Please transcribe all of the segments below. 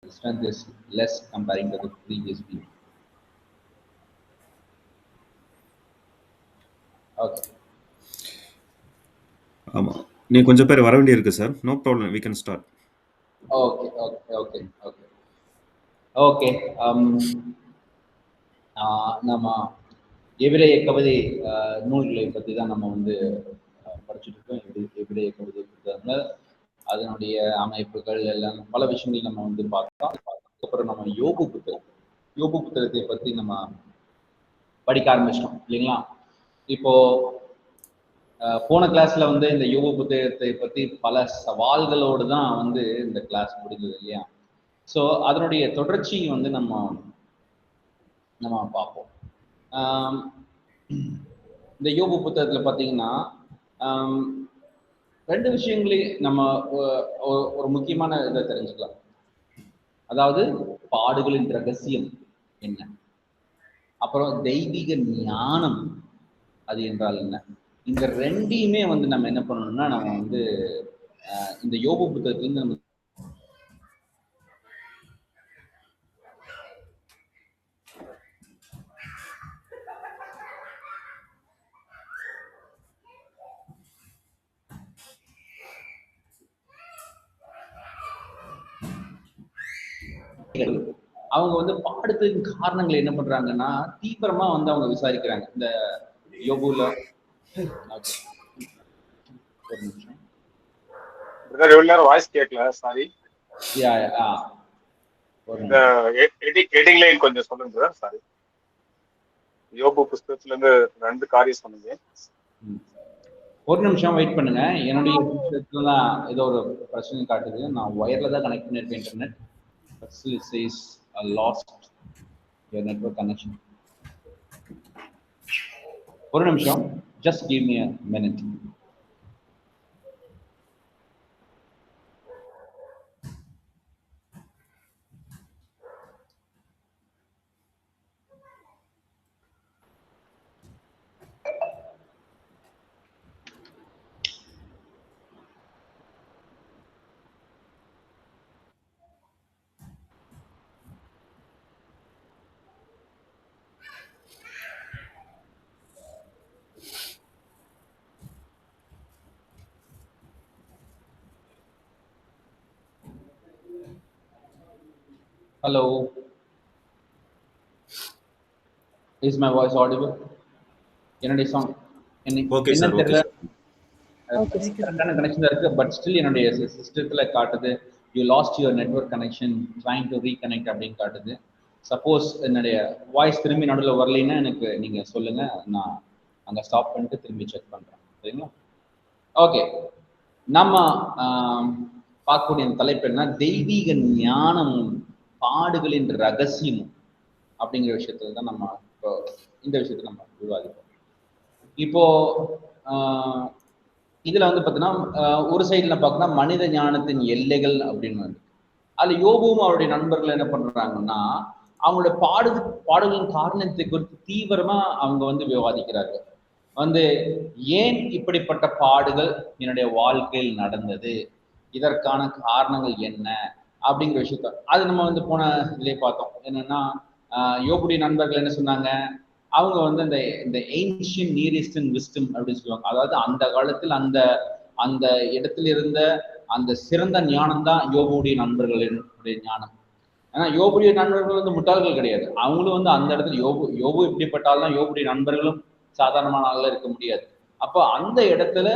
strength is less comparing to the previous week. Okay. ஆமாம், நீ கொஞ்சம் பேர் வர வேண்டியிருக்கு sir. No problem, we can start. Okay okay okay okay okay. நம்ம எபிரேய கவிதை நூல்களை பற்றி தான் நம்ம வந்து படிச்சுட்டு இருக்கோம். எபிரேய கவிதை புத்தகங்கள், அதனுடைய அமைப்புகள் எல்லாம் பல விஷயங்கள் நம்ம வந்து பார்த்தோம். அதுக்கப்புறம் நம்ம யோபு புத்தகத்தை பற்றி நம்ம படிக்க ஆரம்பிச்சிட்டோம் இல்லைங்களா? இப்போ போன கிளாஸ்ல வந்து இந்த யோபு புத்தகத்தை பற்றி பல சவால்களோடு தான் வந்து இந்த கிளாஸ் முடிஞ்சது இல்லையா? ஸோ அதனுடைய தொடர்ச்சி வந்து நம்ம பார்ப்போம். இந்த யோபு புத்தகத்தில் பார்த்தீங்கன்னா ரெண்டு விஷயங்களையும் நம்ம ஒரு முக்கியமான இதை தெரிஞ்சுக்கலாம். அதாவது பாடுகளின் ரகசியம் என்ன, அப்புறம் தெய்வீக ஞானம் அது என்றால் என்ன. இந்த ரெண்டையுமே வந்து நம்ம என்ன பண்ணணும்னா நம்ம வந்து இந்த யோபு புத்தகத்திலிருந்து நம்ம அவங்க வந்து பாடுறதுக்கு காரணங்கள் என்ன பண்றாங்கன்னா தீவிரமா வந்து அவங்க விசாரிக்கிறாங்க. இந்த யோபுல ஒரு நிமிஷம் வாய்ஸ் கேட்கல, சாரி. எடிட்டிங் லைன் கொஞ்சம் சொல்லுங்க சாரி. யோபு புஸ்தகத்துல இருந்து 2 காரியம் சொன்னீங்க. ஒரு நிமிஷம் வெயிட் பண்ணுங்க. என்னுடைய புஸ்தகத்துல ஏதோ ஒரு பிரச்சனை காட்டுது. நான் ஒயர்ல தான் கனெக்ட் பண்ணிருக்கேன் internet. But still it says lost your network connection. ஒரு நிமிஷம், just give me a minute. Hello, is my voice audible? என்னுடைய சவுண்ட் என்ன தெரியல, கரெக்டான கனெக்ஷன் இருக்கு. பட் ஸ்டில் என்னுடைய சிஸ்டத்துல காட்டுது you lost your network connection trying to reconnect அப்படின்னு காட்டுது. சப்போஸ் என்னுடைய வாய்ஸ் திரும்பி நடுவில் வரலைன்னா எனக்கு நீங்க சொல்லுங்க, நான் அங்கே ஸ்டாப் பண்ணிட்டு திரும்பி செக் பண்றேன். சரிங்களா? ஓகே, நம்ம பார்க்கக்கூடிய தலைப்பு என்ன, தெய்வீக ஞானமும் பாடுகளின் ரகசியமும் அப்படிங்கிற விஷயத்துல தான் நம்ம இப்போ இந்த விஷயத்துல நம்ம விவாதிப்போம். இப்போ இதுல வந்து பார்த்தீங்கன்னா ஒரு சைடில் பார்க்கணும் மனித ஞானத்தின் எல்லைகள் அப்படின்னு வந்து அதுல யோபுவும் அவருடைய நண்பர்கள் என்ன பண்றாங்கன்னா அவங்களோட பாடுகளின் காரணத்தை குறித்து தீவிரமா அவங்க வந்து விவாதிக்கிறார்கள். வந்து ஏன் இப்படிப்பட்ட பாடுகள் என்னுடைய வாழ்க்கையில் நடந்தது, இதற்கான காரணங்கள் என்ன அப்படிங்கிற விஷயத்த அது நம்ம வந்து போன இதுலேயே பார்த்தோம். என்னன்னா யோபுடைய நண்பர்கள் என்ன சொன்னாங்க, அவங்க வந்து இந்த ஏன்ஷியன் நியர் ஈஸ்டர்ன் விஸ்டம் அப்படின்னு சொல்லுவாங்க. அதாவது அந்த காலத்தில் அந்த அந்த இடத்துல இருந்த அந்த சிறந்த ஞானம் தான் யோபுடைய நண்பர்களுடைய ஞானம். ஏன்னா யோபுடைய நண்பர்கள் வந்து முட்டாள்கள் கிடையாது. அவங்களும் வந்து அந்த இடத்துல யோபு இப்படிப்பட்டால்தான் யோபுடைய நண்பர்களும் சாதாரணமான ஆள்ல இருக்க முடியாது. அப்போ அந்த இடத்துல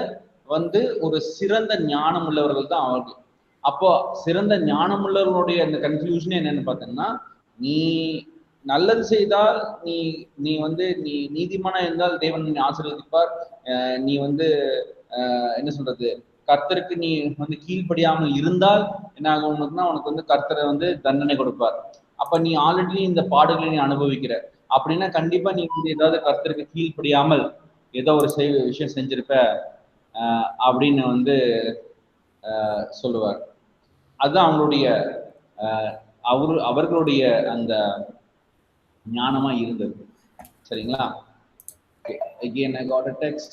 வந்து ஒரு சிறந்த ஞானம் உள்ளவர்கள் தான் அவர்கள். அப்போ சிறந்த ஞானம் உள்ளவர்களுடைய அந்த கன்ஃபியூஷன் என்னன்னு பார்த்தீங்கன்னா, நீ நல்லது செய்தால் நீ வந்து நீ நீதிமானா இருந்தால் தேவன் நீ ஆசீர்வதிப்பார். நீ வந்து என்ன சொல்றது, கர்த்தருக்கு நீ வந்து கீழ்ப்படியாமல் இருந்தால் என்ன ஆகும்னா உனக்கு வந்து கர்த்தரை வந்து தண்டனை கொடுப்பார். அப்ப நீ ஆல்ரெடி இந்த பாடுகளை நீ அனுபவிக்கிற அப்படின்னா கண்டிப்பா நீ வந்து ஏதாவது கர்த்தருக்கு கீழ்ப்படியாமல் ஏதோ ஒரு விஷயம் செஞ்சிருப்ப அப்படின்னு வந்து சொல்லுவார். அதுதான் அவங்களுடைய அவர்களுடைய அந்த ஞானமா இருந்தது. சரிங்களா? Again I got a text.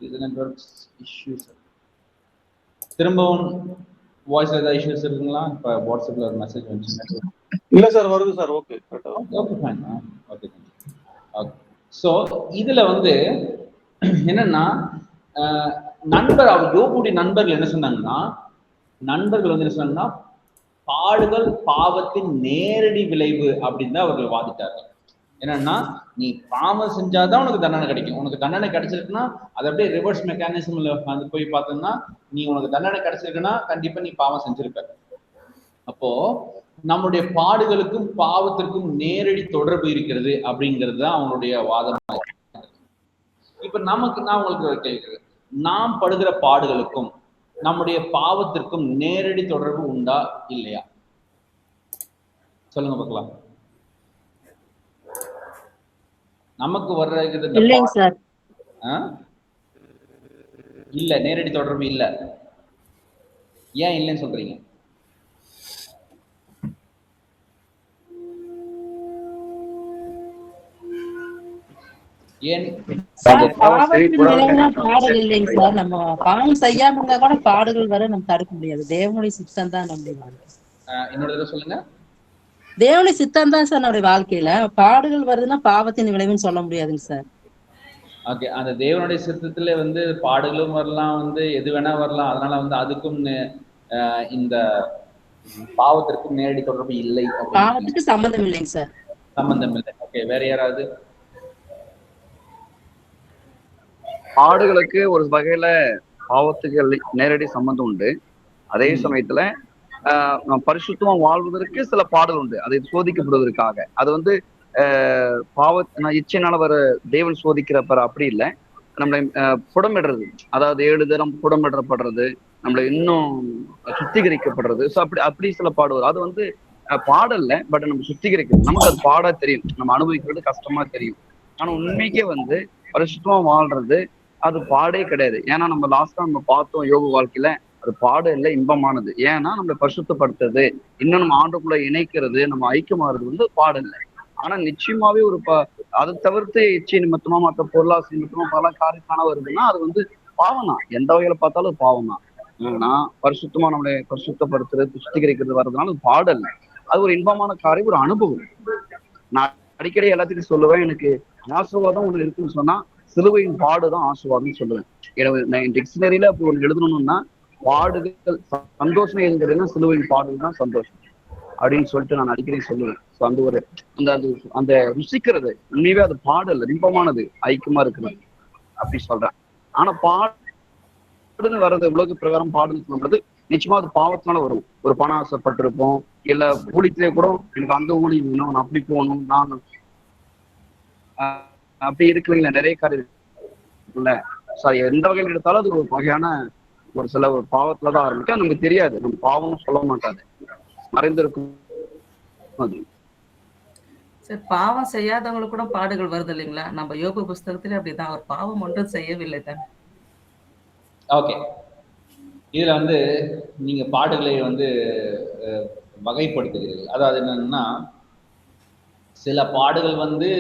Is the network issues. திரும்பவும் வாய்ஸ்ல ஏதாவது இஷ்யூஸ் இருக்குங்களா? இப்போ வாட்ஸ்அப்ல ஒரு மெசேஜ் வந்துச்சு. இல்ல சார், வருது சார். ஓகே, கரெக்டா. Okay fine. Okay okay. So இதுல வந்து என்னன்னா நண்பர் அவர் யோபுடைய நண்பர்கள் என்ன சொன்னாங்கன்னா, நண்பர்கள் வந்து என்ன சொன்னாங்கன்னா, பாடுகள் பாவத்தின் நேரடி விளைவு அப்படின்னு தான் அவர்கள் வாதிட்டார்கள். என்னன்னா, நீ பாவம் செஞ்சாதான் உனக்கு தண்டனை கிடைக்கும். உனக்கு தண்டனை கிடைச்சிருக்குன்னா அது அப்படியே ரிவர்ஸ் மெக்கானிசம்ல வந்து போய் பார்த்தோம்னா, நீ உனக்கு தண்டனை கிடைச்சிருக்குன்னா கண்டிப்பா நீ பாவம் செஞ்சிருப்ப. அப்போ நம்முடைய பாடுகளுக்கும் பாவத்திற்கும் நேரடி தொடர்பு இருக்கிறது அப்படிங்கிறது தான் அவங்களுடைய வாதம். இப்ப நமக்கு நான் உங்களுக்கு கேட்கிறேன், நாம் படுகிற பாடுகளுக்கும் நம்முடைய பாவத்திற்கும் நேரடி தொடர்பு உண்டா இல்லையா? சொல்லுங்க பார்க்கலாம். நமக்கு வர்ற இல்ல, நேரடி தொடர்பு இல்ல. ஏன் இல்லைன்னு சொல்றீங்க? ஏன் பாடல் இல்லைங்க சார். நம்ம பாவம் செய்யாம இருந்தா கூட பாடுகள் வர நம்ம தடுக்க முடியாது. தேவனுடைய சித்தம் தான் நம்முடைய வாழ்க்கை. இன்னொரு சொல்லுங்க. தேவனுடைய சித்தம் தான் சார் நம்முடைய வாழ்க்கையில. பாடுகள் வருதுன்னா பாவத்தின் விளைவுன்னு சொல்ல முடியாதுங்க சார். ஓகே, அந்த தேவனுடைய சித்தத்துல வந்து பாடுகளும் வரலாம், வந்து எது வேணா வரலாம். அதனால வந்து அதுக்கும் இந்த பாவத்திற்கும் நேரடி தொடர்பு இல்லை. பாவத்துக்கு சம்பந்தம் இல்லைங்க சார். சம்பந்தம் இல்லை. ஓகே, வேற யாராவது? பாடுகளுக்கு ஒரு வகையில பாவத்துக்கு நேரடி சம்பந்தம் உண்டு. அதே சமயத்துல பரிசுத்தமா வாழ்வதற்கு சில பாடல் உண்டு, அதை சோதிக்கப்படுவதற்காக. அது வந்து இச்சையினால வர தேவன் சோதிக்கிறப்ப அப்படி இல்லை, நம்மளை புடமிடுறது, அதாவது 7 தரம் புடமிடப்படுறது, நம்மளை இன்னும் சுத்திகரிக்கப்படுறது. ஸோ அப்படி சில பாடுவது அது வந்து பாடல்ல, பட் நம்ம சுத்திகரிக்கிறது. நமக்கு அது பாட தெரியும், நம்ம அனுபவிக்கிறது கஷ்டமா தெரியும். ஆனா உண்மைக்கே வந்து பரிசுத்தமா வாழ்றது அது பாடே கிடையாது. ஏன்னா நம்ம லாஸ்டா நம்ம பார்த்தோம் யோபு வாழ்க்கையில, அது பாடு இல்லை, இன்பமானது. ஏன்னா நம்மளை பரிசுத்தப்படுத்துறது, இன்னும் நம்ம ஆண்டுக்குள்ள இணைக்கிறது, நம்ம ஐக்கியமாகிறது வந்து பாடு இல்லை. ஆனா நிச்சயமாவே ஒரு அதை தவிர்த்து இச்சை நிமித்தமா மற்ற பொருளாசை நிமித்தமா பல காரியத்தான வருதுன்னா அது வந்து பாவம் தான். எந்த வகையில பார்த்தாலும் பாவம் தான். ஏன்னா பரிசுத்தமா நம்மளை பரிசுத்தப்படுத்துறது, சுத்திகரிக்கிறது வர்றதுனால அது பாடு இல்லை, அது ஒரு இன்பமான காரியம், ஒரு அனுபவம். நான் அடிக்கடி எல்லாத்துக்கும் சொல்லுவேன், எனக்கு ஆசீர்வாதம் ஒண்ணு இருக்குன்னு சொன்னா சிலுவையின் பாடுதான் ஆசீர்வாதம்னு சொல்லுவேன். நான் டிக்ஷனரியில அப்படி ஒண்ணு எழுதணும்னா, பாடுகள் சந்தோஷம் எதுங்கிறதுனா சிலுவையின் பாடுகள் தான் சந்தோஷம் அப்படின்னு சொல்லிட்டு நான் அடிக்கடி சொல்லுவேன். அந்த ஒரு அந்த ருசிக்கிறது உண்மையே அது பாடல் இன்பமானது, ஐக்கியமா இருக்கிறது அப்படி சொல்றேன். ஆனா பாடுன்னு வர்றது உலக பிரகாரம் பாடுன்னு சொல்றது நிச்சயமா அது பாவத்தினால வரும். ஒரு பண ஆசைப்பட்டிருப்போம், இல்ல ஊழியத்திலே கூட எனக்கு அந்த ஊழியம் வேணும், நான் அப்படி போகணும், நான் அப்படி இருக்குல்ல, நிறைய காரியம் இருக்குல்ல. சாரி, எந்த வகையில் எடுத்தாலும் அது ஒரு வகையான ஒரு சில ஒரு பாவத்துலதான் ஆரம்பிக்கும். நமக்கு தெரியாது, நம்ம பாவம்னு சொல்ல மாட்டாது, மறைந்திருக்கும். சார், பாவம் செய்யாதவங்களுக்கு கூட பாடுகள் வருது இல்லைங்களா? நம்ம யோபு புஸ்தகத்துல அப்படிதான், ஒரு பாவம் ஒன்றும் செய்யவில்லை தான். ஓகே, இதுல வந்து நீங்க பாடுகளை வந்து வகைப்படுத்துகிறீர்கள். அதாவது என்னன்னா, சில பாடுகள் வந்து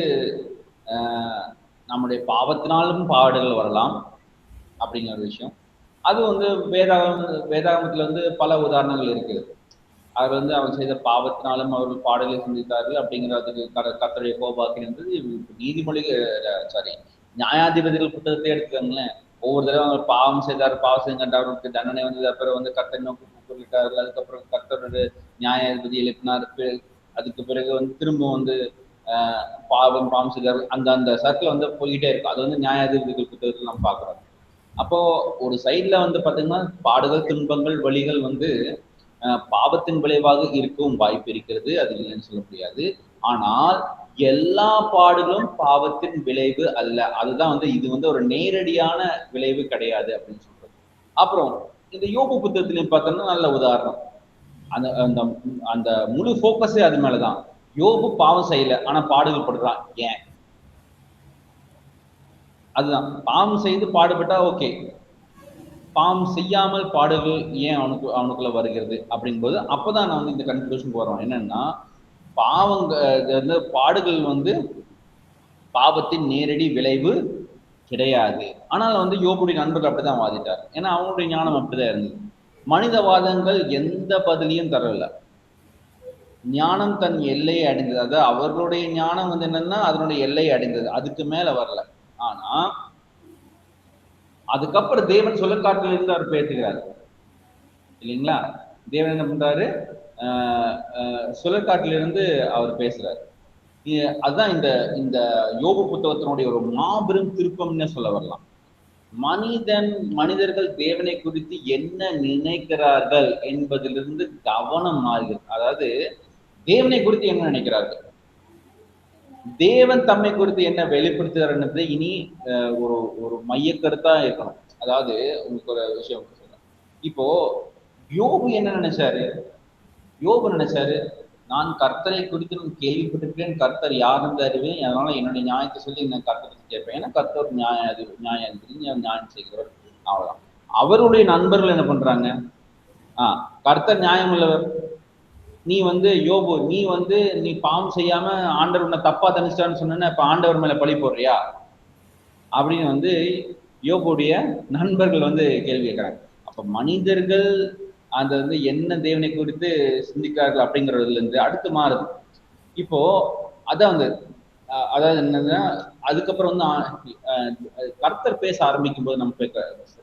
நம்முடைய பாவத்தினாலும் பாடுகள் வரலாம் அப்படிங்கிற ஒரு விஷயம். அது வந்து வேதாகமத்துல வந்து பல உதாரணங்கள் இருக்குது. அவர் வந்து அவர் செய்த பாவத்தினாலும் அவர்கள் பாடலை சந்தித்தார்கள் அப்படிங்கிறதுக்கு கர்த்தருடைய கோபாக்கினது. நியாயாதிபதிகள் புத்தகத்தை எடுத்துக்கோங்களேன். ஒவ்வொரு தடவை அவர் பாவம் செய்தார், பாவம் செய்கின்ற அவருக்கு தண்டனை வந்தது. அப்புறம் வந்து கர்த்தரை நோக்கி கூப்பிட்டார்கள். அதுக்கப்புறம் கர்த்தருடைய நியாயாதிபதி எழுப்பினார். அதுக்கு பிறகு வந்து திரும்ப வந்து பாவம் செய்தார். அந்த சர்க்கிள் வந்து போய்கிட்டே இருக்கும். அது வந்து நியாயாதிபதிகள் புத்தகத்தில் நம்ம பார்க்குறோம். அப்போ ஒரு சைட்ல வந்து பார்த்தீங்கன்னா பாடுகள், துன்பங்கள், வலிகள் வந்து பாவத்தின் விளைவாக இருக்கவும் வாய்ப்பு இருக்கிறது, அது இல்லைன்னு சொல்ல முடியாது. ஆனால் எல்லா பாடுகளும் பாவத்தின் விளைவு அல்ல. அதுதான் வந்து இது வந்து ஒரு நேரடியான விளைவு கிடையாது அப்படின்னு சொல்றது. அப்புறம் இந்த யோபு புத்தகத்திலையும் பார்த்தோம்னா நல்ல உதாரணம். அந்த அந்த முழு ஃபோக்கஸே அது மேலதான். யோபு பாவம் செய்யல, ஆனா பாடுகள் படுறான். ஏன்? அதுதான், பாவம் செய்து பாடுபட்டா ஓகே, பாவம் செய்யாமல் பாடுகள் ஏன் அவனுக்குள்ள வருகிறது அப்படிங்கும்போது அப்பதான் நான் வந்து இந்த கன்க்ளூஷன் வரோம். என்னன்னா, பாடுகள் வந்து பாவத்தின் நேரடி விளைவு கிடையாது. ஆனால் வந்து யோபுடைய நண்பர்கள் அப்படிதான் வாதிட்டார். ஏன்னா அவங்களுடைய ஞானம் அப்படிதான் இருந்தது. மனிதவாதங்கள் எந்த பதிலையும் தரல. ஞானம் தன் எல்லையை அடைந்தது. அதாவது அவர்களுடைய ஞானம் வந்து என்னன்னா அதனுடைய எல்லையை அடைந்தது, அதுக்கு மேல வரல. ஆனா அதுக்கப்புறம் தேவன் சொல்லக்காட்டில இருந்து அவர் பேசுகிறாரு இல்லைங்களா? தேவன் என்ன பண்றாரு? சுழற்காட்டிலிருந்து அவர் பேசுறாரு. அதுதான் இந்த இந்த யோபு புத்தகத்தினுடைய ஒரு மாபெரும் திருப்பம்னு சொல்ல வரலாம். மனிதர்கள் தேவனை குறித்து என்ன நினைக்கிறார்கள் என்பதிலிருந்து கவனம் மாறுகிறது. அதாவது தேவனை குறித்து என்ன நினைக்கிறார்கள், தேவன் தம்மை குறித்து என்ன வெளிப்படுத்துகிறார் என்பது இனி ஒரு ஒரு மையக்கருத்தா இருக்கணும். அதாவது உங்களுக்கு ஒரு விஷயம் சொல்றேன். இப்போ யோபு என்ன நினைச்சாரு? யோபு நினைச்சாரு, நான் கர்த்தரை குறித்து நான் கேள்விப்பட்டிருக்கேன், கர்த்தர் யாருன்னு அறிவேன், அதனால என்னுடைய நியாயத்தை சொல்லி நான் கர்த்தரை கேட்பேன், ஏன்னா கர்த்தர் நியாயம் செய்கிறவர், அவ்வளவுதான். அவருடைய நண்பர்கள் என்ன பண்றாங்க? கர்த்தர் நியாயம் உள்ளவர், நீ வந்து யோபு நீ பாவம் செய்யாம ஆண்டவர் உன்னை தப்பா தனிச்சிட்டான்னு சொன்ன, இப்ப ஆண்டவர் மேல பழி போடுறியா அப்படின்னு யோபுடைய நண்பர்கள் கேள்வி கேட்கிறாங்க. அப்ப மனிதர்கள் அந்த என்ன தேவனை குறித்து சிந்திக்கிறார்கள் அப்படிங்கிறதுல இருந்து அடுத்து மாறுது. இப்போ அதான் அதாவது என்னன்னா அதுக்கப்புறம் கர்த்தர் பேச ஆரம்பிக்கும் போது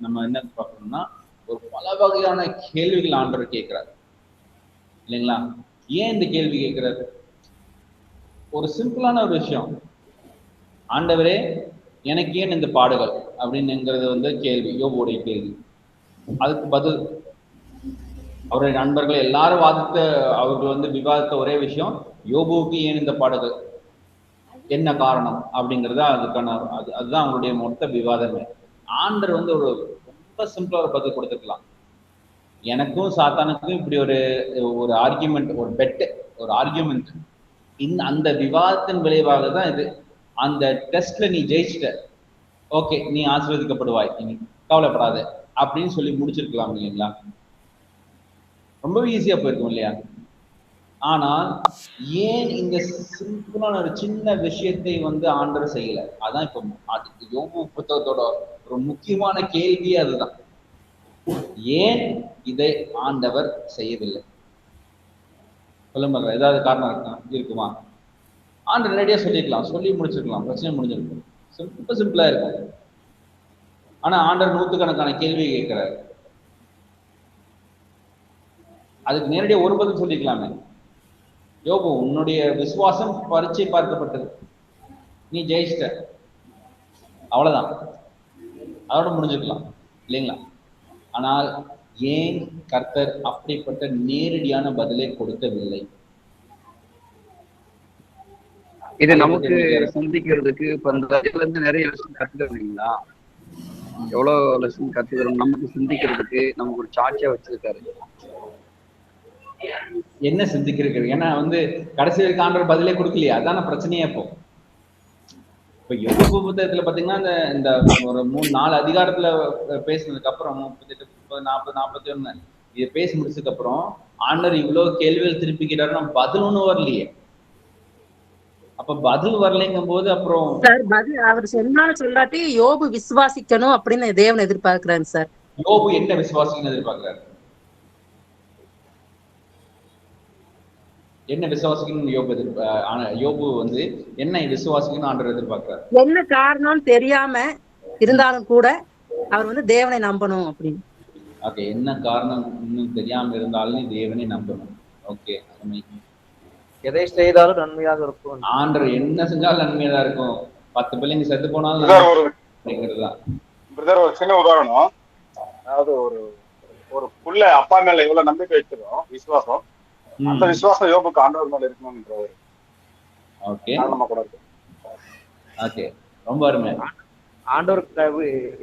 நம்ம என்ன பார்க்கணும்னா ஒரு பல வகையான கேள்விகள் ஆண்டவர் கேட்கிறாரு இல்லைங்களா? ஏன் இந்த கேள்வி கேட்கிறாரு? ஒரு சிம்பிளான ஒரு விஷயம், ஆண்டவரே எனக்கு ஏன் இந்த பாடுகள் அப்படின்னுங்கிறது கேள்வி, யோபுடைய கேள்வி. அதுக்கு பதில் அவருடைய நண்பர்கள் எல்லாரும் அவர்கள் விவாதித்த ஒரே விஷயம், யோபுவுக்கு ஏன் இந்த பாடுகள், என்ன காரணம் அப்படிங்கிறத அதுதான் அவங்களுடைய மொத்த விவாதமே. ஆண்டவர் ஒரு ரொம்ப சிம்பிளா ஒரு பதில் கொடுத்துருக்கலாம். எனக்கும் சாத்தானுக்கும் இப்படி ஒரு ஆர்கியூமெண்ட், ஒரு பெட், ஒரு ஆர்கியூமெண்ட், அந்த விவாதத்தின் விளைவாக தான் இது. அந்த டெஸ்ட்ல நீ ஜெயிச்சிட்ட, ஓகே நீ ஆசீர்வதிக்கப்படுவாய், நீ கவலைப்படாத அப்படின்னு சொல்லி முடிச்சிருக்கலாம் இல்லைங்களா? ரொம்பவே ஈஸியா போயிருக்கும் இல்லையா? ஆனால் ஏன் இந்த சிம்பிளான ஒரு சின்ன விஷயத்தை ஆண்டவர் செய்யல? அதான் இப்போ யோபு புத்தகத்தோட ஒரு முக்கியமான கேள்வியே அதுதான். ஏன் இதை ஆண்டவர் செய்யவில்லை? சொல்லுங்க, ஏதாவது காரணம் இருக்குமா? ஆண்டவர் நேரடியா சொல்லிருக்கலாம், சொல்லி முடிச்சிருக்கலாம், பிரச்சனை முடிஞ்சிருக்கும், ரொம்ப சிம்பிளா இருக்கும். ஆனா ஆண்டவர் நூற்றுக்கணக்கான கேள்வியை கேட்கிறாரு. அதுக்கு நேரடியாக ஒரு பதில் சொல்லிக்கலாமே, யோபு உன்னுடைய விசுவாசம் பரீட்சை பார்க்கப்பட்டது, நீ ஜெயிச்சிட்ட, அவ்வளவுதான், அதோட முடிஞ்சுக்கலாம் இல்லைங்களா? ஆனால் ஏன் கர்த்தர் அப்படிப்பட்ட நேரடியான பதிலை கொடுக்கவில்லை? இது நமக்கு சிந்திக்கிறதுக்கு இப்ப இந்த இருந்து நிறைய விஷயம் கத்துக்கிறோம் இல்லைங்களா? எவ்வளவு லெசன் கத்துக்கிறோம், நமக்கு சிந்திக்கிறதுக்கு நமக்கு ஒரு சாட்சியா வச்சிருக்காரு. என்ன சிந்திக்கிறது? ஏன்னா கடைசி வரைக்கும் ஆண்டவர் பதிலே கொடுக்கலையா, அதான பிரச்சனையே. இப்ப யோபு புத்தகத்துல பாத்தீங்கன்னா இந்த ஒரு 3-4 அதிகாரத்துல பேசினதுக்கு அப்புறம் 38, 30, 40, 41 இதை பேசி முடிச்சதுக்கு அப்புறம் ஆண்டவர் இவ்வளவு கேள்விகள் திருப்பி கேட்டாருன்னா பதில் ஒண்ணும் வரலையே. அப்ப பதில் வரலைங்கும் போது அப்புறம் பதில் அவர் சொன்னாலும் சொல்லாட்டி யோபு விசுவாசிக்கணும் அப்படின்னு தேவன் எதிர்பார்க்கிறாரு சார். யோபு என்ன விசுவாசிக்கணும் எதிர்பார்க்கிறாரு? என்ன விசுவாசிக்கணும் யோபு என்ன விசுவாசிக்கணும் ஆண்டவர் எதிர்பார்க்கிறார்? என்ன காரணம் தெரியாம இருந்தாலும் கூட அவர் தேவனை நம்பணும் அப்படின்னு. ஓகே, என்ன காரணம் இன்னும் தெரியாம இருந்தாலும் தேவனை நம்பணும். ஓகே, எதை செய்தாலும் நன்மையாக இருக்கும். ஆண்டவர் என்ன செஞ்சாலும் நன்மையா தான் இருக்கும். 10 பிள்ளைங்க செத்து போனாலும் ஒரு சின்ன உதாரணம். அதாவது ஒரு புள்ள அப்பா மேல எவ்வளவு நம்பிக்கை வச்சிருக்கோம், விசுவாசம், அந்த விசுவாசம் யோபுக்கு ஆண்டவர் மேல இருக்கணும்ன்ற ஒரு காரணமா கூட இருக்கு. ஓகே, ரொம்ப அருமை. ஆண்டவர்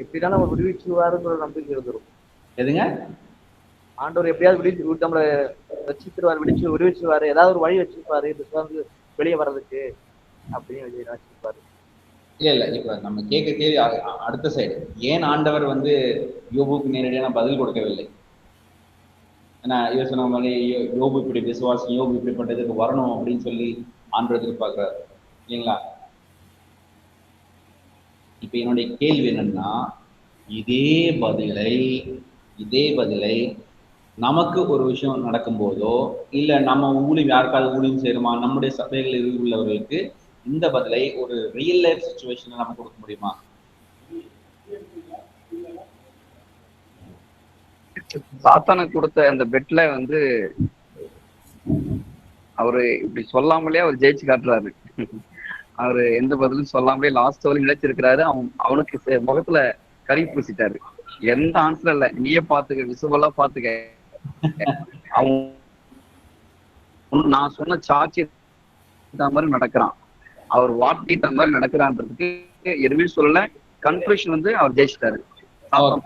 எப்படிதான் நம்ம விடுவிச்சுவாருங்கிற நம்பிக்கை இருந்துரும். எதுங்க? ஆண்டவர் எப்படியாவது நம்மளை வச்சிருவாரு, விடுவிச்சுவாரு, ஏதாவது ஒரு வழி வச்சிருப்பாரு வெளியே வர்றதுக்கு அப்படின்னு வச்சிருப்பாரு. இல்ல இப்ப நம்ம கேட்க கேள்வி அடுத்த சைடு, ஏன் ஆண்டவர் யோபுக்கு நேரடியான பதில் கொடுக்கவில்லை? ஏன்னா இவர் சொன்ன மாதிரி யோபு இப்படி விசுவாசம், யோபு இப்படிப்பட்டதுக்கு வரணும் அப்படின்னு சொல்லி ஆண்டவர் எதிர்பார்க்கிறார் இல்லைங்களா? இப்ப என்னுடைய கேள்வி என்னன்னா, இதே பதிலை நமக்கு ஒரு விஷயம் நடக்கும்போதோ இல்ல நம்ம ஊழியம் யாருக்காவது ஊழியம் செய்யணுமா நம்முடைய சபைகளில் உள்ளவர்களுக்கு இந்த பதிலை ஒரு ரியல் லைஃப் சுச்சுவேஷன்ல நம்ம கொடுக்க முடியுமா? சாத்தானுக்கு கொடுத்த அந்த பெட்ல வந்து அவரு இப்படி சொல்லாமலே அவர் ஜெயிச்சு காட்டுறாரு. அவரு எந்த பதிலும் சொல்லாமலே லாஸ்ட் வரையும் நிலைச்சிருக்கிறாரு. அவனுக்கு முகத்துல கறி பூசிட்டாரு. எந்த ஆன்சர் இல்ல, நீயே பாத்துக்க, விசுவலா பாத்துக்க, அவன் நான் சொன்ன சாட்சி மாதிரி நடக்கிறான், அவர் வார்த்தை மாதிரி நடக்கிறான்றதுக்கு எதுவுமே சொல்லல. கன்க்ளூஷன் வந்து அவர் ஜெயிச்சிட்டாரு,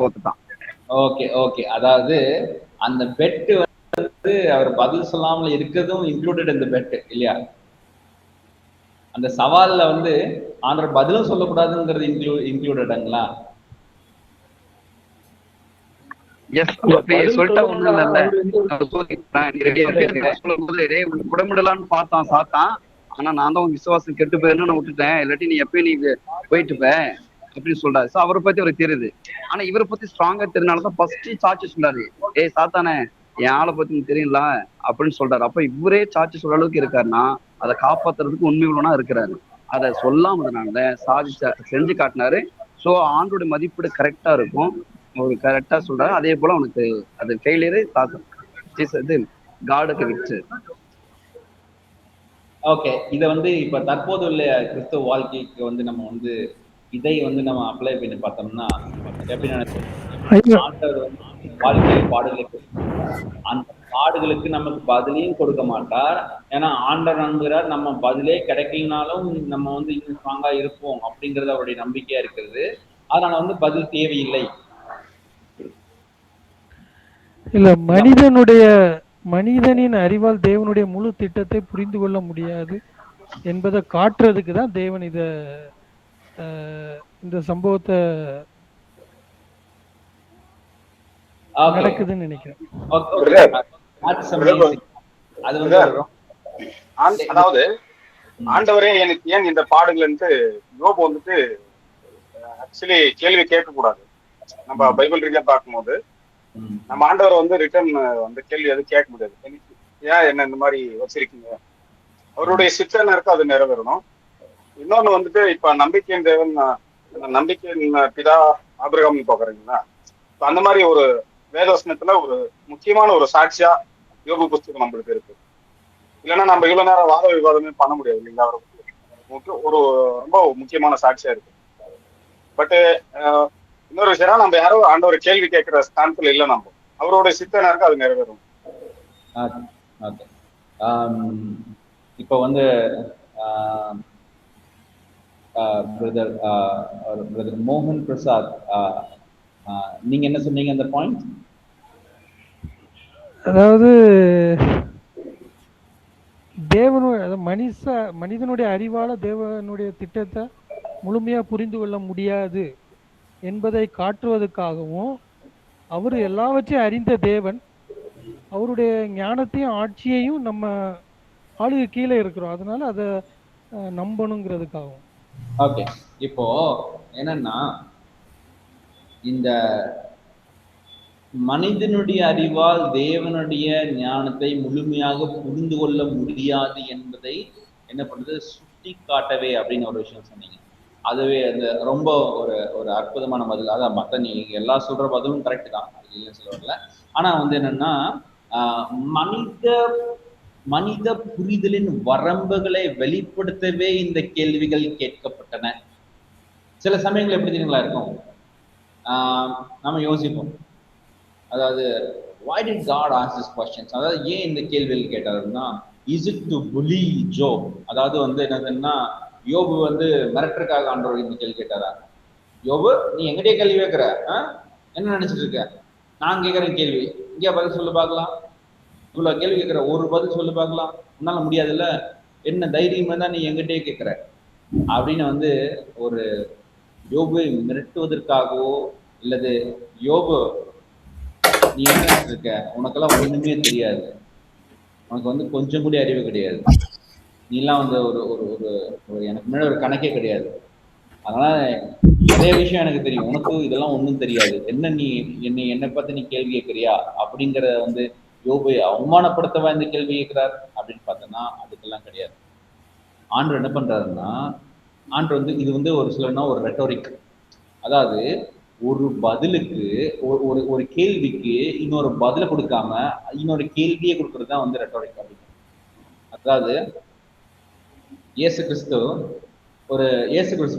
போத்துட்டான். ஓகே ஓகே, அதாவது அந்த பெட் வந்து அவர் பதில் சொல்லாமல் இருக்கிறதும் இன்க்ளூடட் இந்த பெட் இல்லையா? அந்த சவால்ல வந்து ஆண்டவர் பதிலும் சொல்லக்கூடாதுங்கிறது இன்க்ளூடடுங்களா? உடம்பிடலான்னு பார்த்தான் சாத்தான். ஆனா நான் தான் உன் விசுவாசம் கெட்டு போயிருன்னு நான் விட்டுட்டேன், இல்லாட்டி நீ எப்பயும் நீ போயிட்டுப்ப அப்படின்னு சொல்றாரு. சோ அவரை பத்தி அவருக்கு தெரியுது. ஆனா இவரை பத்தி ஸ்ட்ராங்கா தெரிஞ்சாலதான் ஃபர்ஸ்ட் சாட்சி சொல்றாரு, ஏய் சாத்தானே என் ஆளை பத்தி தெரியல அப்படின்னு சொல்றாரு. அப்ப இவரே சாட்சி சொல்ற அளவுக்கு இருக்காருன்னா அதை காப்பாத்துறதுக்கு உண்மை உள்ளனா இருக்கிறாரு. அதை சொல்லாமதுனால செஞ்சு காட்டினாரு. சோ ஆண்டோட மதிப்பீடு கரெக்டா இருக்கும், ஒரு கரெக்டா சொல்றாரு. அதே போல அவனுக்கு அது ஃபெயிலியரு இது காடுக்கு விட்டு. ஓகே, இதை வந்து இப்ப தற்போது உள்ள கிறிஸ்துவ வாழ்க்கைக்கு வந்து நம்ம வந்து இதை வந்து நம்ம அப்ளை பண்ணி பார்த்தோம்னா எப்படி நினைச்சோம்? ஆண்டவர் வந்து வாழ்க்கை பாடுகளுக்கு அந்த பாடுகளுக்கு நமக்கு பதிலையும் கொடுக்க மாட்டார். ஏன்னா ஆண்டவர் நம்புகிறார், நம்ம பதிலே கிடைக்கலனாலும் நம்ம வந்து இன்னும் ஸ்ட்ராங்கா இருப்போம் அப்படிங்கிறது அவருடைய நம்பிக்கையா இருக்கிறது. அதனால வந்து பதில் தேவையில்லை. இல்ல, மனிதனின் அறிவால் தேவனுடைய முழு திட்டத்தை புரிந்து கொள்ள முடியாது என்பதை காட்டுறதுக்கு தான் தேவன் இந்த சம்பவத்தை நடக்குதுன்னு நினைக்கிறேன். அதாவது ஆண்டவரே எனக்கு ஏன் இந்த பாடுகள்ன்ட்டு யோபு வந்துட்டு ஆக்சுவலி கேள்வி கேட்க கூடாது. நம்ம பைபிள் ரீதியா பார்க்கும்போது நம்ம ஆண்டவரை வந்து ரிட்டர்ன் வந்து கேள்வி எதுவும் கேட்க முடியாது. ஏன் என்ன இந்த மாதிரி வச்சிருக்கீங்க, அவருடைய சித்தம் இருக்கு, அது நிறைவேறணும். இன்னொன்னு வந்துட்டு இப்ப நம்பிக்கையின் தேவன், நம்பிக்கையின் பிதா ஆபிரகாம் பாக்குறீங்களா, அந்த மாதிரி ஒரு வேதவசனத்துல ஒரு முக்கியமான ஒரு சாட்சியா யோபு புஸ்தகம் நம்மளுக்கு இருக்கு. இல்லைன்னா நம்ம இவ்வளவு நேரம் வாத விவாதமே பண்ண முடியாது இல்லைங்களா? ஒரு ரொம்ப முக்கியமான சாட்சியா இருக்கு. பட் இன்னொரு விஷயம், நம்ம யாரோ ஆண்டவர் கேள்வி கேட்கிற ஸ்தானத்துல இல்லை, நம்ம அவரோட சித்தனா இருக்கு, அது நிறைவேறும். இப்போ வந்து பிரதர் மோகன் பிரசாத், நீங்க என்ன சொன்னீங்க அந்த பாயிண்ட்? அதாவது மனிதனுடைய அறிவால தேவனுடைய திட்டத்தை முழுமையா புரிந்து கொள்ள முடியாது என்பதை காட்டுவதற்காகவும், அவர் எல்லாவற்றையும் அறிந்த தேவன், அவருடைய ஞானத்தையும் ஆட்சியையும் நம்ம ஆளுக்கு கீழே இருக்கிறோம், அதனால அதை நம்பணுங்கிறதுக்காகவும். ஓகே, இப்போ என்னன்னா இந்த மனிதனுடைய அறிவால் தேவனுடைய ஞானத்தை முழுமையாக புரிந்து கொள்ள முடியாது என்பதை என்ன பண்றது, சுட்டி காட்டவே அப்படின்னு ஒரு விஷயம் சொன்னீங்க. அதுவே அந்த ரொம்ப ஒரு அற்புதமான பதில். அதான் மற்ற நீங்க எல்லாம் சொல்ற பதிலும் கரெக்ட் தான், அது இல்லைன்னு சொல்ல வரல. ஆனா வந்து என்னன்னா மனித புரிதலின் வரம்புகளை வெளிப்படுத்தவே இந்த கேள்விகள் கேட்கப்பட்டன. சில சமயங்கள் எப்படி தெரியுங்களா இருக்கும், நம்ம யோசிப்போம், அதாவது why did God ask this questions, அதாவது ஏன் இந்த கேள்விகள் கேட்டாருன்னா is it to bully Job, அதாவது வந்து என்னதுன்னா யோபு வந்து மிரட்டுறதுக்காக ஆண்டவர் இந்த கேள்வி கேட்டாரா? யோபு நீ எங்கிட்டே கேள்வி கேட்கிற, என்ன நினைச்சிட்டு இருக்க, நான் கேட்கறேன் கேள்வி, இங்கே பதில் சொல்லு பார்க்கலாம், இவ்வளவு கேள்வி கேட்கிற, ஒரு பதில் சொல்லு பார்க்கலாம், உன்னால முடியாதுல்ல, என்ன தைரியமா தான் நீ எங்கிட்டே கேட்கிற அப்படின்னு வந்து ஒரு யோபு மிரட்டுவதற்காகவோ இல்லது யோபு நீ என்ன நினைச்சிட்டு இருக்க, உனக்கெல்லாம் ஒண்ணுமே தெரியாது, உனக்கு வந்து கொஞ்சம் கூட அறிவு கிடையாது, நீ எல்லாம் வந்து ஒரு ஒரு ஒரு எனக்கு முன்னாடி ஒரு கணக்கே கிடையாது அதனால நிறைய விஷயம் எனக்கு தெரியும், உனக்கு இதெல்லாம் ஒண்ணும் தெரியாது, என்ன நீ என்னை பார்த்து நீ கேள்வி கேட்கறியா அப்படிங்கிற வந்து யோபை அவமானப்படுத்தவா இந்த கேள்வி கேட்கிறார் அப்படின்னு பார்த்தோன்னா அதுக்கெல்லாம் கிடையாது. ஆண்டவர் என்ன பண்றாருன்னா, ஆண்டவர் வந்து இது வந்து ஒரு சிலர்னா ஒரு ரெட்டோரிக், அதாவது ஒரு பதிலுக்கு ஒரு ஒரு கேள்விக்கு இன்னொரு பதிலை கொடுக்காம இன்னொரு கேள்வியை கொடுக்கறது தான் வந்து ரெட்டோரிக் அப்படின்னு. அதாவது இயேசு கிறிஸ்து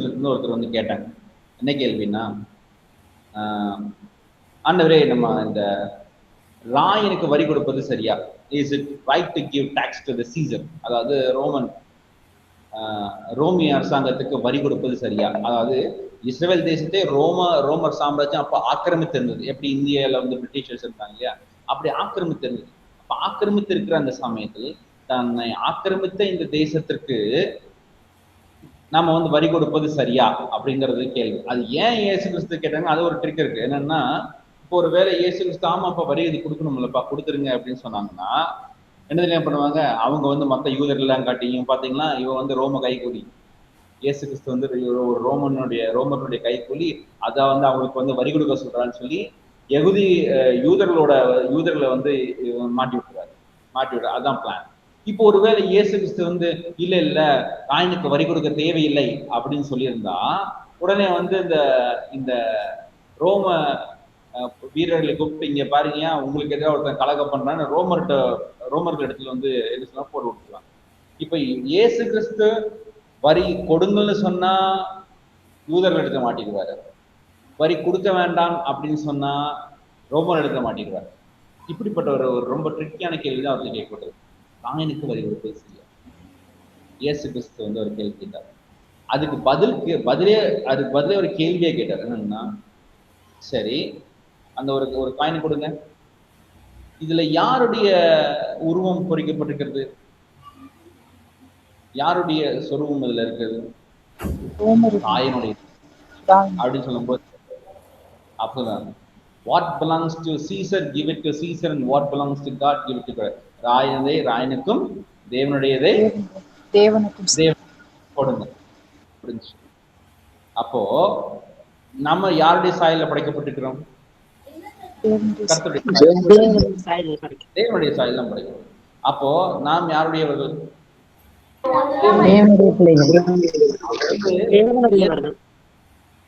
இருந்து ஒருத்தர் வந்து கேட்டாங்க, என்ன கேள்வின்னா, ஆண்டவரே நம்ம இந்த ராயனுக்கு வரி கொடுப்பது சரியா, is it right to give tax to the Caesar, அதாவது ரோமிய அரசாங்கத்துக்கு வரி கொடுப்பது சரியா, அதாவது இஸ்ரேல் தேசத்தை ரோமர் சாம்ராஜ்யம் அப்ப ஆக்கிரமித்திருந்தது, எப்படி இந்தியால வந்து பிரிட்டிஷர்ஸ் இருந்தாங்க இல்லையா, அப்படி ஆக்கிரமித்திருந்தது. அப்ப ஆக்கிரமித்து இருக்கிற அந்த சமயத்தில் தன்னை ஆக்கிரமித்த இந்த தேசத்திற்கு நாம வந்து வரி கொடுப்பது சரியா அப்படிங்கிறது கேள்வி. அது ஏன் இயேசு கிறிஸ்து கேட்டாங்க, அது ஒரு ட்ரிக் இருக்கு. என்னன்னா, இப்போ ஒரு வேலை இயேசு கிறிஸ்து ஆமாப்பா வரி இது கொடுக்கணும்லப்பா கொடுத்துருங்க அப்படின்னு சொன்னாங்கன்னா என்ன பண்ணுவாங்க, அவங்க வந்து மற்ற யூதர்கள்லாம் காட்டியும் பார்த்தீங்கன்னா இவன் வந்து ரோம கைக்கூலி, இயேசு கிறிஸ்து வந்து ஒரு ரோமர்களுடைய கைக்கூலி, அதை வந்து அவங்களுக்கு வந்து வரி கொடுக்க சொல்றான்னு சொல்லி யூதர்களை வந்து மாட்டி விடுறாரு. அதான் பிளான். இப்போ ஒருவேளை இயேசு கிறிஸ்து வந்து இல்ல ராயனுக்கு வரி கொடுக்க தேவையில்லை அப்படின்னு சொல்லியிருந்தா உடனே வந்து இந்த ரோம வீரர்களை கூப்பிட்டு இங்க பாருங்க உங்களுக்கு எதிராக ஒருத்தன் கலகம் பண்றான்னு ரோமர்கள் இடத்துல வந்து என்ன சொன்னா போட்டு விட்டுருவாங்க. இப்ப இயேசு கிறிஸ்து வரி கொடுங்கன்னு சொன்னா யூதர்கள் எடுக்க மாட்டிடுவாரு, வரி கொடுக்க வேண்டாம் அப்படின்னு சொன்னா ரோமர் எடுக்க மாட்டிடுவாரு. இப்படிப்பட்ட ஒரு ரொம்ப ட்ரிக்கியான கேள்விதான் அவருக்கு கேட்கப்பட்டது, ராயனுக்கு வரி கொடுப்பது சரியா. இயேசு கிறிஸ்து வந்து ஒரு கேள்வி கேட்டார், அதுக்கு பதிலே ஒரு கேள்வியே கேட்டார். என்னன்னா, சரி அந்த ஒரு காயின் கொடுங்க, இதுல யாருடைய உருவம் பொறிக்கப்பட்டிருக்கிறது, யாருடைய சொருவம் இதுல இருக்கிறது, ராயனுடைய அப்படின்னு சொல்லும்போது அப்பதான் what belongs to Caesar give it to Caesar and what belongs to God give it to God. ராயனுக்கும் தேவனுடையதை கொடுங்க. அப்போ நம்ம யாருடைய சாயல்ல படைக்கப்பட்டிருக்கிறோம், தேவனுடைய சாயல் தான் படைக்கிறோம். அப்போ நாம் யாருடையவர்கள்,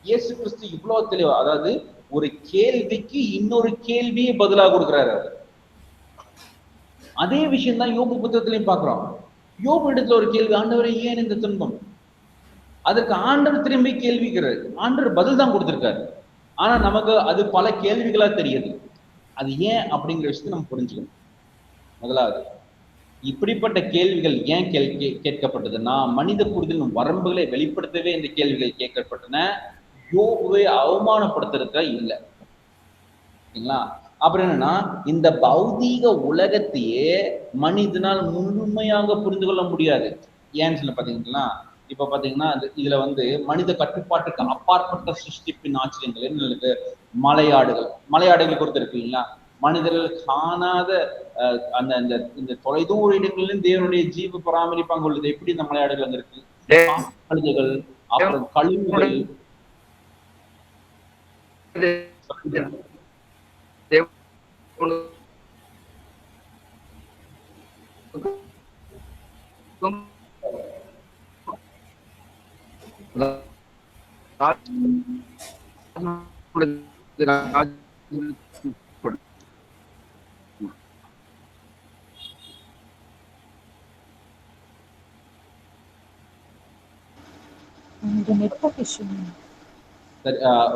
இயேசு கிறிஸ்து இவ்வளவு தெளிவா, அதாவது ஒரு கேள்விக்கு இன்னொரு கேள்வியை பதிலாக கொடுக்கிறாரு. அதே விஷயம் தான் யோபு புத்தகத்திலையும் பார்க்கிறோம். யோபு இடத்துல ஒரு கேள்வி, ஆண்டவரே ஏன் இந்த துன்பம், அதற்கு ஆண்டவர் திரும்பி கேள்விக்கிறார், ஆண்டவர் பதில் தான் கொடுத்திருக்காரு. ஆனா நமக்கு அது பல கேள்விகளா தெரியுது. அது ஏன் அப்படிங்கிற விஷயத்தை நம்ம புரிஞ்சுக்கணும். முதலாவது, இப்படிப்பட்ட கேள்விகள் ஏன் கேட்கப்பட்டதுன்னா மனித புரிதலின் வரம்புகளை வெளிப்படுத்தவே இந்த கேள்விகள் கேட்கப்பட்டன, யோபுவை அவமானப்படுத்துறதுக்கா இல்லை. சரிங்களா? அப்புறம் என்னன்னா, இந்த பௌதீக உலகத்தையே மனிதனால் முழுமையாக புரிந்து கொள்ள முடியாது. ஏன்னு சொல்ல பாத்தீங்கன்னா, இப்ப பாத்தீங்கன்னா இதுல வந்து மனித கட்டுப்பாட்டுக்கு அப்பாற்பட்ட சிருஷ்டிப்பின் ஆச்சரியங்கள் என்ன இருக்கு, மலையாடுகள் கொடுத்து இருக்குங்களா, மனிதர்கள் காணாத அந்த இந்த தொலைதூர இடங்களிலும் தேவனுடைய ஜீவ பராமரிப்பாங்க உள்ளது. எப்படி இந்த மலையாடுகள் அங்க இருக்கு, கழுகுகள், அப்புறம் கழுகுகள்,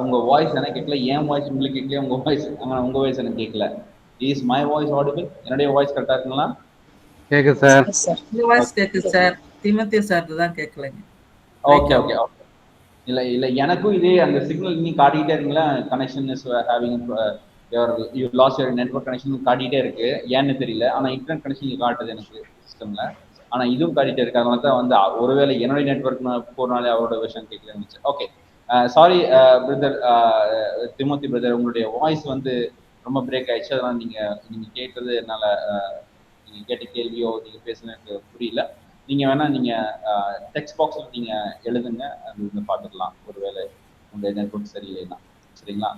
உங்க வாய்ஸ் எனக்கு கேட்கல, என் வாய்ஸ் உங்களுக்கு கேட்கல, உங்க வாய்ஸ் எனக்கு கேட்கல. Is my voice audible? என்னுடைய வாய்ஸ் கரெக்டா இருக்குங்களா? கேக்குது சார். உங்க வாய்ஸ் கேக்குது சார், திமோத்தி சார் தான் கேட்கலங்க. Okay okay okay. இல்ல எனக்கும் இதே அந்த சிக்னல் நீ காட்டிட்டே இருக்கீங்களா, connection is having you lost your network connection காட்டிட்டே இருக்கு, ஏன்னு தெரியல. ஆனா இன்டர்நெட் கனெக்ஷன் காட்டுது எனக்கு சிஸ்டம்ல, ஆனா இதுவும் காட்டிட்டே இருக்கு. அதனால தான் வந்து ஒருவேளை என்னுடைய நெட்வொர்க் போறனாலே அவரோட விஷயம் கேட்கல. Okay, sorry brother Timothy brother, உங்களுடைய வாய்ஸ் வந்து ரொம்ப பிரேக் ஆயிடுச்சு. அதனால நீங்க கேட்டது என்னால நீங்க கேட்ட கேள்வியோ நீங்க பேசுன எனக்கு புரியல. நீங்க வேணா நீங்க டெக்ஸ்ட் பாக்ஸ்ல நீங்க எழுதுங்க, அது வந்து பார்த்துக்கலாம் ஒருவேளை உங்க நெட்வொர்க் சரியில்லைன்னா. சரிங்களா?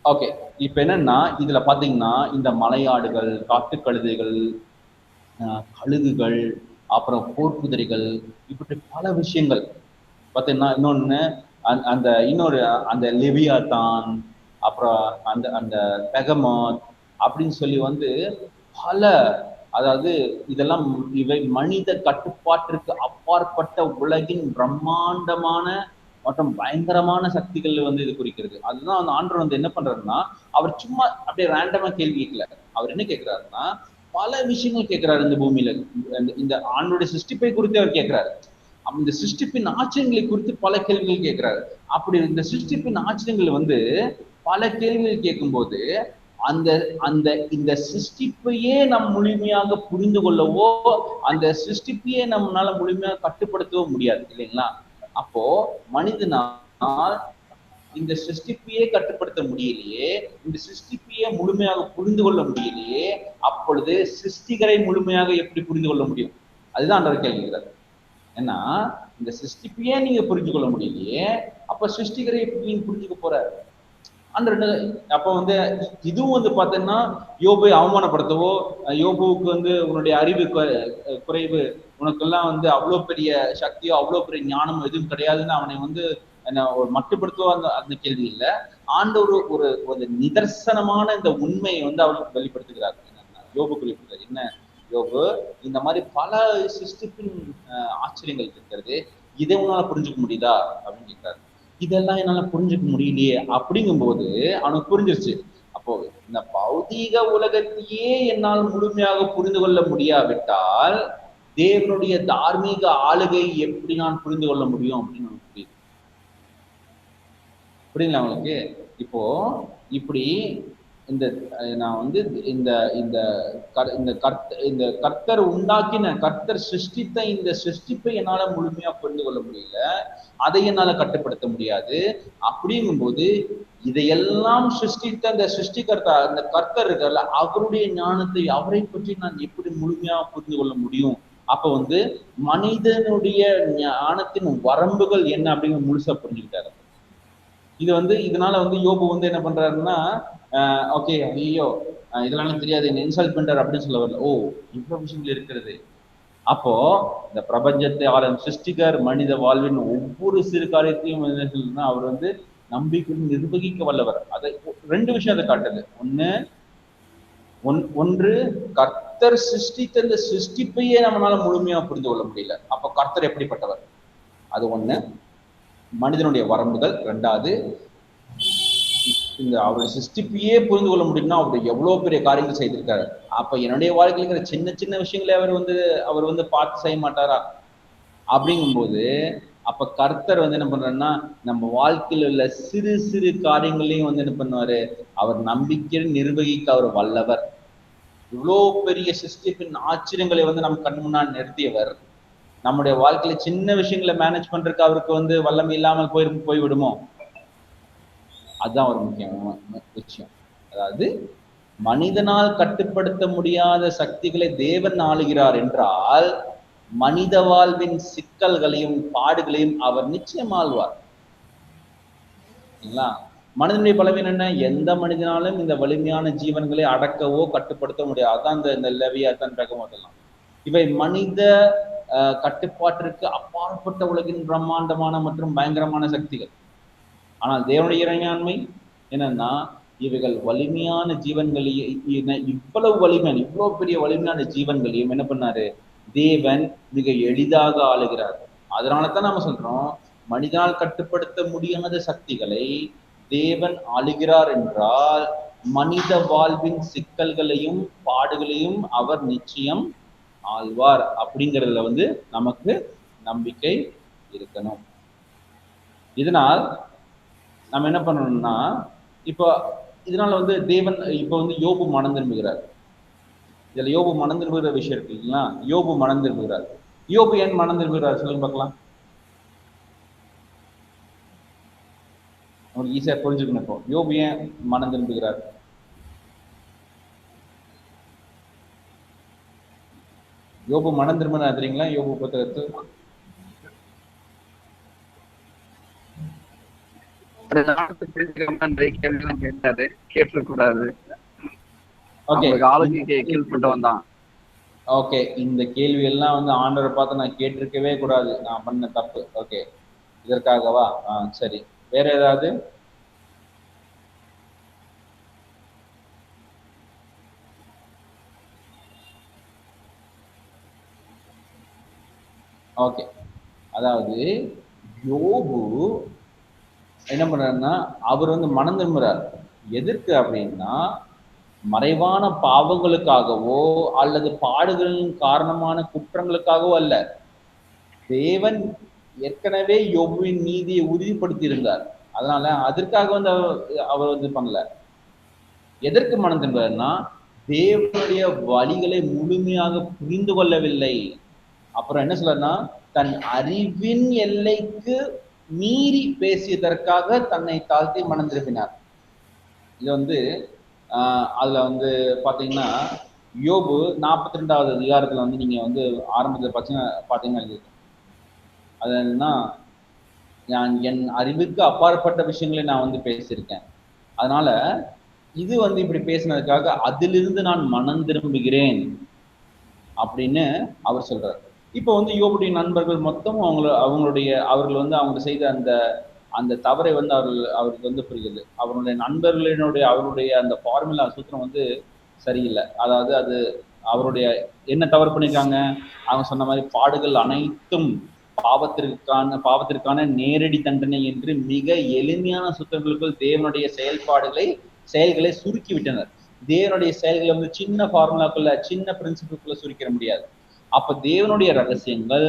ஓகே. இப்போ என்னன்னா இதுல பாத்தீங்கன்னா இந்த மலையாடுகள், காட்டுக்கழுதைகள், கழுகுகள், அப்புறம் போர்க்குதிரைகள், இப்படி பல விஷயங்கள் பார்த்தீங்கன்னா இன்னொன்னு அந்த இன்னொரு அந்த லெவியாத்தான், அப்புறம் அந்த அந்த பெகமாத் அப்படின்னு சொல்லி வந்து பல, அதாவது இதெல்லாம் இவை மனித கட்டுப்பாட்டிற்கு அப்பாற்பட்ட உலகின் பிரம்மாண்டமான மற்றும் பயங்கரமான சக்திகள் வந்து இது குறிக்கிறது. அதுதான் அந்த ஆண்டவர் வந்து என்ன பண்றாருன்னா, அவர் சும்மா அப்படியே ரேண்டமா கேள்வி கேட்கல. அவர் என்ன கேட்கிறாருன்னா பல விஷயங்கள் கேட்கிறாரு இந்த பூமியில. இந்த ஆண்டோடைய சிருஷ்டிப்பை குறித்து அவர் கேட்கிறாரு. இந்த சிருஷ்டிப்பின் ஆச்சரியங்களை குறித்து பல கேள்விகள் கேட்கிறாரு. அப்படி இந்த சிருஷ்டிப்பின் ஆச்சரியங்கள் வந்து பல கேள்விகள் கேட்கும்போது அந்த அந்த இந்த சிருஷ்டிப்பையே நம் முழுமையாக புரிந்து கொள்ளவோ, அந்த சிருஷ்டிப்பையே நம்மளால முழுமையாக கட்டுப்படுத்தவோ முடியாது இல்லைங்களா? அப்போ மனிதனால் இந்த சிருஷ்டிப்பையே கட்டுப்படுத்த முடியலையே, இந்த சிருஷ்டிப்பையே முழுமையாக புரிந்து கொள்ள முடியலையே, அப்பொழுது சிருஷ்டிகரை முழுமையாக எப்படி புரிந்து கொள்ள முடியும்? அதுதான் ஆண்டவர் கேள்விக்கிறார். ஏன்னா இந்த சிருஷ்டிப்பையே நீங்க புரிஞ்சு கொள்ள முடியலையே, அப்ப சிருஷ்டிகரை எப்படி நீங்க புரிஞ்சுக்க போற? அப்ப வந்து இதுவும் வந்து பாத்தீங்கன்னா யோபை அவமானப்படுத்தவோ, யோபுவுக்கு வந்து உன்னுடைய அறிவு குறைவு, உனக்கெல்லாம் வந்து அவ்வளவு பெரிய சக்தியோ அவ்வளவு பெரிய ஞானம் எதுவும் கிடையாதுன்னு அவனை வந்து ஒரு மட்டுப்படுத்தவோ அந்த அந்த கேள்வி இல்லை. ஆண்டவர் ஒரு ஒரு நிதர்சனமான இந்த உண்மையை வந்து அவருக்கு வெளிப்படுத்துகிறார். யோபுக்கு வெளிப்படுத்துறாரு. என்ன யோபு, இந்த மாதிரி பல சிருஷ்டிப்பின் ஆச்சரியங்கள் இருக்கிறது, இதை உன்னால புரிஞ்சுக்க முடியுதா அப்படின்னு கேட்கிறாரு. இதெல்லாம் என்னால புரிஞ்சுக்க முடியலையே அப்படிங்கும்போது அவனுக்கு புரிஞ்சிருச்சு. அப்போ இந்த பௌதீக உலகத்தையே என்னால் முழுமையாக புரிந்து கொள்ள முடியாவிட்டால் தேவனுடைய தார்மீக ஆளுகை எப்படி நான் புரிந்து கொள்ள முடியும் அப்படின்னு நமக்கு புரியுது. புரியுங்களா உங்களுக்கு? இப்போ இப்படி இந்த நான் வந்து இந்த இந்த இந்த கர்த்தர் உண்டாக்கின, கர்த்தர் சிருஷ்டித்த இந்த சிருஷ்டிப்பை என்னால முழுமையா புரிந்து கொள்ள முடியல, அதை என்னால கட்டுப்படுத்த முடியாது. அப்படிங்கும்போது இதையெல்லாம் சிருஷ்டித்த அந்த சிருஷ்டிகர்த்தா, அந்த கர்த்தர் இருக்கார்ல, அவருடைய ஞானத்தை, அவரை பற்றி நான் எப்படி முழுமையா புரிந்து கொள்ள முடியும்? அப்ப வந்து மனிதனுடைய ஞானத்தின் வரம்புகள் என்ன அப்படிங்கிற முழுசா புரிஞ்சுக்கிட்டாரு. இது வந்து இதனால வந்து யோபு வந்து என்ன பண்றாருன்னா, ஓகே ஐயோ இதெல்லாம் தெரியாது, என்ன இன்சல்ட் பண்றாரு அப்படின்னு சொல்ல வரல. ஓ, இவ்வளவு விஷயங்கள் இருக்கிறது. அப்போ இந்த பிரபஞ்சத்தை ஆளும் சிருஷ்டிகர் மனித வாழ்வின் ஒவ்வொரு சிறு காரியத்தையும் அவர் வந்து நம்பிக்கையுடன் நிர்வகிக்க வல்லவர். அதை ரெண்டு விஷயம் அதை காட்டுது. ஒன்று கர்த்தர் சிருஷ்டித்த இந்த சிருஷ்டிப்பையே நம்மளால முழுமையா புரிந்து கொள்ள முடியல. அப்ப கர்த்தர் எப்படிப்பட்டவர்? அது ஒண்ணு, மனிதனுடைய வரம்புகள். ரெண்டாவது, இந்த அவருடைய சிருஷ்டிப்பையே புரிந்து கொள்ள முடியும்னா அவருடைய எவ்வளவு பெரிய காரியங்கள் செய்திருக்காரு. அப்ப என்னுடைய வாழ்க்கையில் இருக்கிற சின்ன சின்ன விஷயங்களை அவர் வந்து பார்த்து செய்ய மாட்டாரா? அப்படிங்கும்போது அப்ப கர்த்தர் வந்து என்ன பண்றாருன்னா, நம்ம வாழ்க்கையில் உள்ள சிறு சிறு காரியங்களையும் வந்து என்ன பண்ணுவாரு, அவர் நம்பிக்கை நிர்வகிக்க அவர் வல்லவர். இவ்வளோ பெரிய சிருஷ்டிப்பின் ஆச்சரியங்களை வந்து நம்ம கண் முன்னாடி நிறுத்தியவர். நம்முடைய வாழ்க்கையில சின்ன விஷயங்களை மேனேஜ் பண்றதுக்கு அவருக்கு வந்து வல்லமை இல்லாமல் போய்விடுமோ? அதுதான் ஒரு முக்கியமான விஷயம். அதாவது மனிதனால் கட்டுப்படுத்த முடியாத சக்திகளை தேவன் ஆளுகிறார் என்றால் மனித வாழ்வின் சிக்கல்களையும் பாடுகளையும் அவர் நிச்சயம் ஆள்வார். சரிங்களா? மனிதனுடைய பலவீனம் என்ன? எந்த மனிதனாலும் இந்த வலிமையான ஜீவன்களை அடக்கவோ கட்டுப்படுத்த முடியாது. அதான் இந்த லெவியாத்தான், பெகமோத்தெல்லாம் இவை மனித கட்டுப்பாட்டிற்கு அப்பாற்பட்ட உலகின் பிரம்மாண்டமான மற்றும் பயங்கரமான சக்திகள். ஆனால் தேவனுடைய இறையாண்மை என்னன்னா, இவைகள் வலிமையான ஜீவன்களையும், இவ்வளவு வலிமையான, இவ்வளவு பெரிய வலிமையான ஜீவன்களையும் என்ன பண்ணாரு, தேவன் மிக எளிதாக ஆளுகிறார். அதனாலதான் நாம சொல்றோம், மனிதனால் கட்டுப்படுத்த முடியாத சக்திகளை தேவன் ஆளுகிறார் என்றால் மனித வாழ்வின் சிக்கல்களையும் பாடுகளையும் அவர் நிச்சயம் ஆழ்வார். அப்படிங்கிறதுல வந்து நமக்கு நம்பிக்கை இருக்கணும். இதனால் நம்ம என்ன பண்ணணும்னா, இப்போ இதனால வந்து தேவன் இப்போ வந்து யோபு மனம் திரும்புகிறார். இதுல யோபு மனம் திரும்புகிற விஷயம் இருக்கு இல்லைங்களா? யோபு மனம் திரும்புகிறார். யோபு ஏன் மனம் திரும்புகிறார் சொல்லுங்க பார்க்கலாம். உங்களுக்கு ஈஸியா புரிஞ்சுக்கணும். இப்போ யோபு ஏன் மனம் திரும்புகிறார்? யோபு மனம் திரும்பினா தெரியுங்களா? யோபு புத்தகத்து கேட்டாரு, கேட்கக்கூடாது. ஓகே ஆளுக்கு கீழ் பண்ணிட்டு வந்தான். ஓகே, இந்த கேள்வி எல்லாம் வந்து ஆண்டவரை பார்த்து நான் கேட்டிருக்கவே கூடாது, நான் பண்ண தப்பு. ஓகே, இதற்காகவா? சரி, வேற ஏதாவது? ஓகே, அதாவது யோபு என்ன பண்றாருன்னா, அவர் வந்து மனம் திரும்புறார். எதற்கு அப்படின்னா, மறைவான பாவங்களுக்காகவோ அல்லது பாடுகளின் காரணமான குற்றங்களுக்காகவோ அல்ல. தேவன் ஏற்கனவே யோபுவின் நீதியை உறுதிப்படுத்தி இருந்தார். அதனால அதற்காக வந்து அவர் வந்து பண்ணல. எதற்கு மனம் திரும்புறாருன்னா, தேவனுடைய வழிகளை முழுமையாக புரிந்து கொள்ளவில்லை. அப்புறம் என்ன சொல்றாருன்னா, தன் அறிவின் எல்லைக்கு மீறி பேசியதற்காக தன்னை தாழ்த்தி மனம் திரும்பினார். இது வந்து அதுல வந்து பாத்தீங்கன்னா, யோபு 42வது அதிகாரத்துல வந்து நீங்க வந்து ஆரம்பத்துல பாத்தீங்கன்னா, அது என்னன்னா, நான் என் அறிவுக்கு அப்பாற்பட்ட விஷயங்களை நான் வந்து பேசியிருக்கேன். அதனால இது வந்து இப்படி பேசினதுக்காக அதிலிருந்து நான் மனம் திரும்புகிறேன் அப்படின்னு அவர் சொல்றாரு. இப்போ வந்து யோபுடைய நண்பர்கள் மொத்தம் அவர்கள் வந்து அவங்க செய்த அந்த தவறை வந்து அவருக்கு வந்து புரியுது. அவருடைய அந்த ஃபார்முலா சூத்திரம் வந்து சரியில்லை. அதாவது அது அவருடைய என்ன தவறு பண்ணியிருக்காங்க? அவங்க சொன்ன மாதிரி பாடுகள் அனைத்தும் பாவத்திற்கான நேரடி தண்டனை என்று மிக எளிமையான சூத்திரங்களுக்குள் தேவனுடைய செயல்களை சுருக்கி விட்டனர். தேவனுடைய செயல்களை வந்து சின்ன ஃபார்முலாக்குள்ள, சின்ன பிரின்சிபிள்குள்ள சுருக்கிட முடியாது. அப்ப தேவனுடைய ரகசியங்கள்,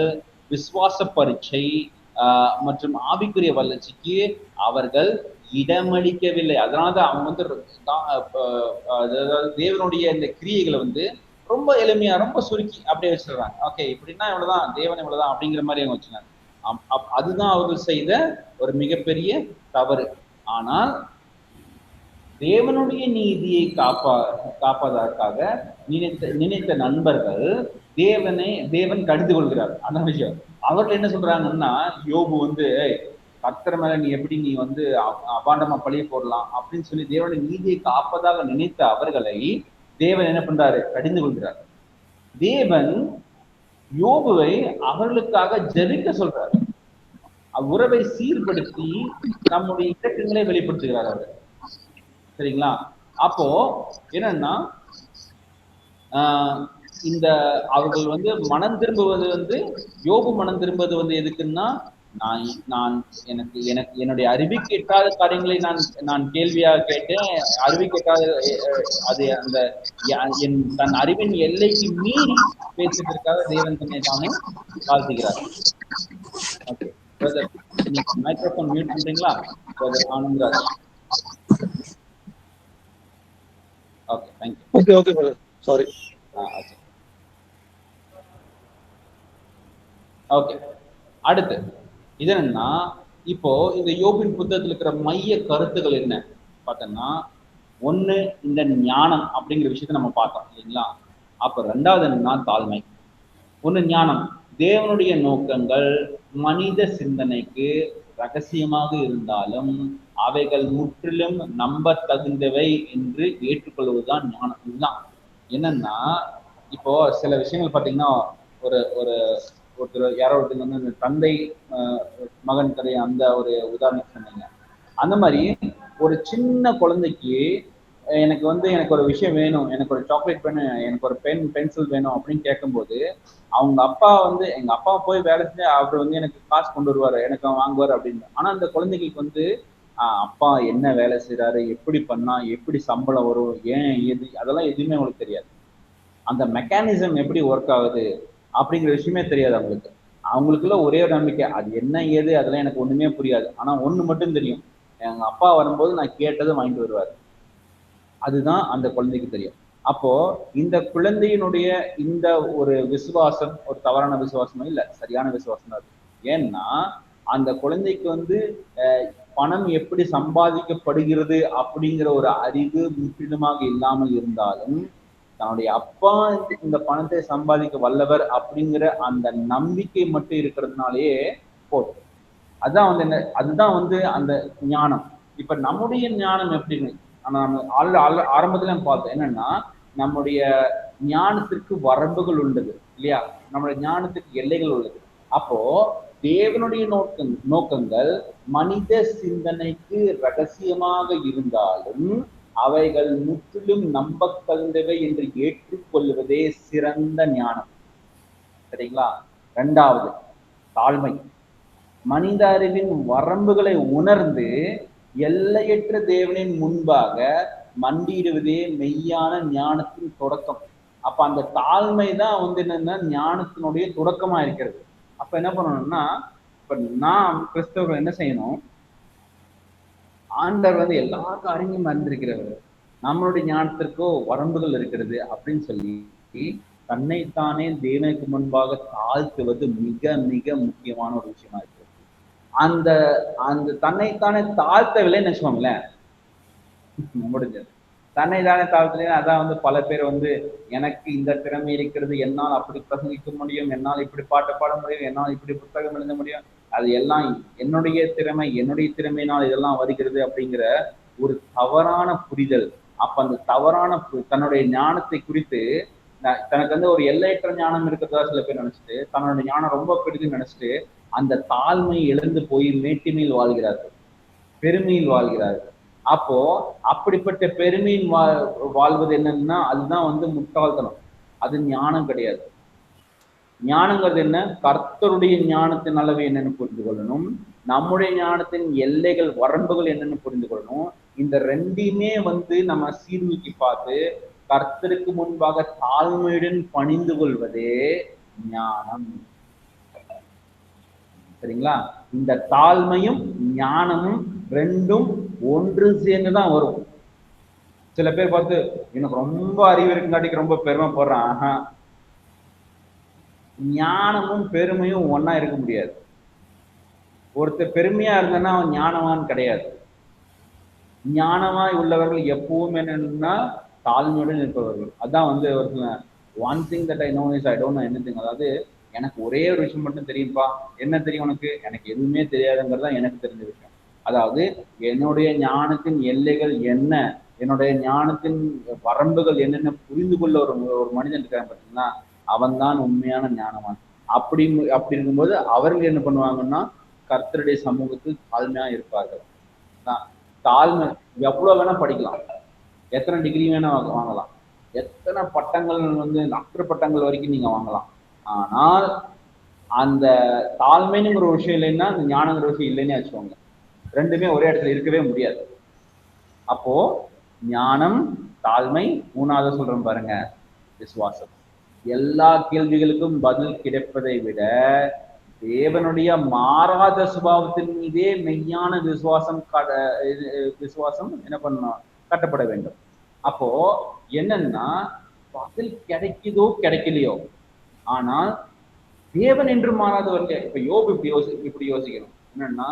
விசுவாச பரீட்சை மற்றும் ஆவிக்குரிய வளர்ச்சிக்கு அவர்கள் இடமளிக்கவில்லை. அதனாலதான் அவங்க வந்து தேவனுடைய இந்த கிரியைகளை வந்து ரொம்ப எளிமையா, ரொம்ப சுருக்கி அப்படியே வச்சிருக்காங்க. ஓகே, இப்படின்னா இவ்வளவுதான், தேவன் இவ்வளவுதான் அப்படிங்கிற மாதிரி அவங்க வச்சுருக்காங்க. அதுதான் அவர்கள் செய்த ஒரு மிகப்பெரிய தவறு. ஆனால் தேவனுடைய நீதியை காப்பதற்காக நினைத்த நண்பர்கள் தேவன் கடிந்து கொள்கிறார். அந்த விஷயம் அவர்கள் என்ன சொல்றாங்கன்னா, யோபு வந்து கர்த்தர் மேல நீ வந்து அபாண்டமா பழிய போடலாம் அப்படின்னு சொல்லி தேவனுடைய நீதியை காப்பதாக நினைத்த அவர்களை தேவன் என்ன பண்றாரு? கடிந்து கொள்கிறார். தேவன் யோபுவை அவர்களுக்காக ஜெபிக்க சொல்றாரு. உறவை சீர்படுத்தி நம்முடைய இலக்கங்களை வெளிப்படுத்துகிறார் அவர். சரிங்களா? அப்போ என்னன்னா, இந்த அவர்கள் வந்து மனம் திரும்புவது வந்து, யோபு மனம் திரும்புவது வந்து எதுக்குன்னா, நான் எனக்கு என்னுடைய அறிவுக்கு எட்டாத காரியங்களை நான் கேள்வியாக கேட்டேன். அறிவுக்கு எட்டாத அது அந்த தன் அறிவின் எல்லைக்கு மீறி பேசுவதற்காக தேவன் தன்னை தானே வாழ்த்துகிறார். ஓகே பிரதர், நீங்க மைக்ரோஃபோன் மியூட் பண்றீங்களா brother Anandraj? Okay, thank you. Okay brother, sorry. Okay, அடுத்து இது என்னன்னா, இப்போ இந்த யோபின் புத்தகத்தில் இருக்கிற மைய கருத்துக்கள் என்ன பார்த்தோம்னா, ஒண்ணு இந்த ஞானம் அப்படிங்கிற விஷயத்த நம்ம பார்த்தோம் இல்லைங்களா? அப்ப ரெண்டாவது என்னன்னா தாழ்மை. ஒண்ணு ஞானம், தேவனுடைய நோக்கங்கள் மனித சிந்தனைக்கு ரகசியமாக இருந்தாலும் அவைகள் முற்றிலும் நம்ப தகுந்தவை என்று ஏற்றுக்கொள்வதுதான் ஞானம். இதுதான் என்னன்னா, இப்போ சில விஷயங்கள் பார்த்தீங்கன்னா, ஒருத்தர் யாரோ ஒருத்தர் வந்து இந்த தந்தை மகன் கதை அந்த ஒரு உதாரணம் சொன்னீங்க. அந்த மாதிரி ஒரு சின்ன குழந்தைக்கு எனக்கு ஒரு விஷயம் வேணும், எனக்கு ஒரு சாக்லேட் வேணும், எனக்கு ஒரு பென்சில் வேணும் அப்படின்னு கேட்கும்போது, அவங்க அப்பா வந்து எங்க அப்பா போய் வேலை செஞ்சு அவர் வந்து எனக்கு காசு கொண்டு வருவாரு, எனக்கு வாங்குவார் அப்படின்னு. ஆனா அந்த குழந்தைகளுக்கு வந்து அப்பா என்ன வேலை செய்யறாரு, எப்படி பண்ணா, எப்படி சம்பளம் வரும், ஏன் எது, அதெல்லாம் எதுவுமே அவங்களுக்கு தெரியாது. அந்த மெக்கானிசம் எப்படி ஒர்க் ஆகுது அப்படிங்கிற விஷயமே தெரியாது அவங்களுக்கு. அவங்களுக்குள்ள ஒரே ஒரு நம்பிக்கை, அது என்ன ஏது அதெல்லாம் எனக்கு ஒண்ணுமே புரியாது, ஆனா ஒண்ணு மட்டும் தெரியும், எங்க அப்பா வரும்போது நான் கேட்டதை வாங்கிட்டு வருவாரு. அதுதான் அந்த குழந்தைக்கு தெரியும். அப்போ இந்த குழந்தையினுடைய இந்த ஒரு விசுவாசம் ஒரு தவறான விசுவாசமும் இல்லை, சரியான விசுவாசம் தான். ஏன்னா அந்த குழந்தைக்கு வந்து பணம் எப்படி சம்பாதிக்கப்படுகிறது அப்படிங்கிற ஒரு அறிவு முற்றிலுமாக இல்லாமல் இருந்தாலும் தன்னுடைய அப்பா இந்த பணத்தை சம்பாதிக்க வல்லவர் அப்படிங்கிற அந்த நம்பிக்கை மட்டும் இருக்கிறதுனாலயே போதும். அதான் வந்து என்ன, அதுதான் வந்து அந்த ஞானம். இப்ப நம்முடைய ஞானம் எப்படின்னு நம்ம ஆரம்பத்துல பார்த்தோம். என்னன்னா, நம்முடைய ஞானத்திற்கு வரம்புகள் உள்ளது இல்லையா, நம்முடைய ஞானத்துக்கு எல்லைகள் உள்ளது. அப்போ தேவனுடைய நோக்கங்கள் மனித சிந்தனைக்கு ரகசியமாக இருந்தாலும் அவைகள் முற்றிலும் நம்ப தகுந்தவை என்று ஏற்றுக்கொள்வதே சிறந்த ஞானம். சரிங்களா? இரண்டாவது, தாழ்மை. மனித அறிவின் வரம்புகளை உணர்ந்து எல்லையற்ற தேவனின் முன்பாக மண்டியிடுவதே மெய்யான ஞானத்தின் தொடக்கம். அப்ப அந்த தாழ்மை தான் வந்து என்னன்னா ஞானத்தினுடைய தொடக்கமா இருக்கிறது. அப்ப என்ன பண்ணணும்னா, இப்ப நாம் கிறிஸ்தவர்கள் என்ன செய்யணும், ஆண்டவர் வந்து எல்லா காரியங்களும் அறிந்திருக்கிறவர், நம்மளுடைய ஞானத்திற்கோ வரம்புகள் இருக்கிறது அப்படின்னு சொல்லி தன்னைத்தானே தேவனுக்கு முன்பாக தாழ்த்துவது மிக மிக முக்கியமான ஒரு விஷயமா இருக்கு. அந்த அந்த தன்னைத்தானே தாழ்த்தவில்லைன்னு வச்சுக்கோங்களேன், முடிஞ்சது. தன்னைத்தானே தாழ்த்தலைன்னா அதான் வந்து பல பேர் வந்து எனக்கு இந்த திறமை இருக்கிறது, என்னால் அப்படி பிரசங்கிக்க முடியும், என்னால் இப்படி பாட்டு பாட முடியும், என்னால் இப்படி புத்தகம் எழுத முடியும், அது எல்லாம் என்னுடைய திறமை, என்னுடைய திறமையினால் இதெல்லாம் வருகிறது அப்படிங்கிற ஒரு தவறான புரிதல். அப்ப அந்த தவறான தன்னுடைய ஞானத்தை குறித்து தனக்கு வந்து ஒரு எல்லையற்ற ஞானம் இருக்கிறதா சில பேர் நினைச்சிட்டு, தன்னோட ஞானம் ரொம்ப பெரிதுன்னு நினைச்சிட்டு அந்த தாழ்மை எழுந்து போய் மேட்டிமையில் வாழ்கிறார்கள், பெருமையில் வாழ்கிறார்கள். அப்போ அப்படிப்பட்ட பெருமையின் வாழ்வது என்னன்னா அதுதான் வந்து முட்டாள்தனம், அது ஞானம் கிடையாது. ஞானங்கிறது என்ன, கர்த்தருடைய ஞானத்தின் அளவு என்னன்னு புரிந்து கொள்ளணும், நம்முடைய ஞானத்தின் எல்லைகள் வரம்புகள் என்னன்னு புரிந்து கொள்ளணும். இந்த ரெண்டையுமே வந்து நம்ம சீர்தூக்கி பார்த்து கர்த்தருக்கு முன்பாக தாழ்மையுடன் பணிந்து கொள்வதே ஞானம். சரிங்களா? இந்த தாழ்மையும் ஞானமும் ரெண்டும் ஒன்று சேர்ந்துதான் வரும். சில பேர் பார்த்து எனக்கு ரொம்ப அறிவு இருக்குங்காட்டிக்கு ரொம்ப பெருமை போடுறான். ஆஹா, ஞானமும் பெருமையும் ஒன்னா இருக்க முடியாது. ஒருத்தர் பெருமையா இருந்தன்னா அவன் ஞானவான் கிடையாது. ஞானமாய் உள்ளவர்கள் எப்பவும் என்னன்னா தாழ்மையுடன் இருப்பவர்கள். அதான் வந்து one thing that I know is I don't know anything. அதாவது எனக்கு ஒரே ஒரு விஷயம் மட்டும் தெரியும்பா. என்ன தெரியும் உனக்கு? எனக்கு எதுவுமே தெரியாதுங்கிறது தான் எனக்கு தெரிஞ்ச விஷயம். அதாவது என்னுடைய ஞானத்தின் எல்லைகள் என்ன, என்னுடைய ஞானத்தின் வரம்புகள் என்னென்ன புரிந்து கொள்ள ஒரு மனிதன் இருக்காங்க பார்த்தீங்கன்னா, அவன் தான் உண்மையான ஞானவான். அப்படி இருக்கும்போது அவர்கள் என்ன பண்ணுவாங்கன்னா கர்த்தருடைய சமூகத்தில் தாழ்மையா இருப்பார்கள். தாழ்மை எவ்வளவு வேணா படிக்கலாம், எத்தனை டிகிரி வேணா வாங்கலாம், எத்தனை பட்டங்கள் வந்து டாக்டர் பட்டங்கள் வரைக்கும் நீங்க வாங்கலாம். ஆனால் அந்த தாழ்மைங்கிற ஒரு விஷயம் இல்லைன்னா அந்த ஞானங்கிற விஷயம் இல்லைன்னு வச்சுக்கோங்க. ரெண்டுமே ஒரே இடத்துல இருக்கவே முடியாது. அப்போ ஞானம், தாழ்மை, மூணாவது சொல்றேன் பாருங்க, விசுவாசம். எல்லா கேள்விகளுக்கும் பதில் கிடைப்பதை விட தேவனுடைய மாறாத சுபாவத்தின் மீதே மெய்யான விசுவாசம் என்ன பண்ணணும், கட்டப்பட வேண்டும். அப்போ என்னன்னா பதில் கிடைக்குதோ கிடைக்கலையோ, ஆனால் தேவன் என்று மாறாதவர்கள். இப்ப யோபு இப்படி யோசிக்கணும். என்னன்னா,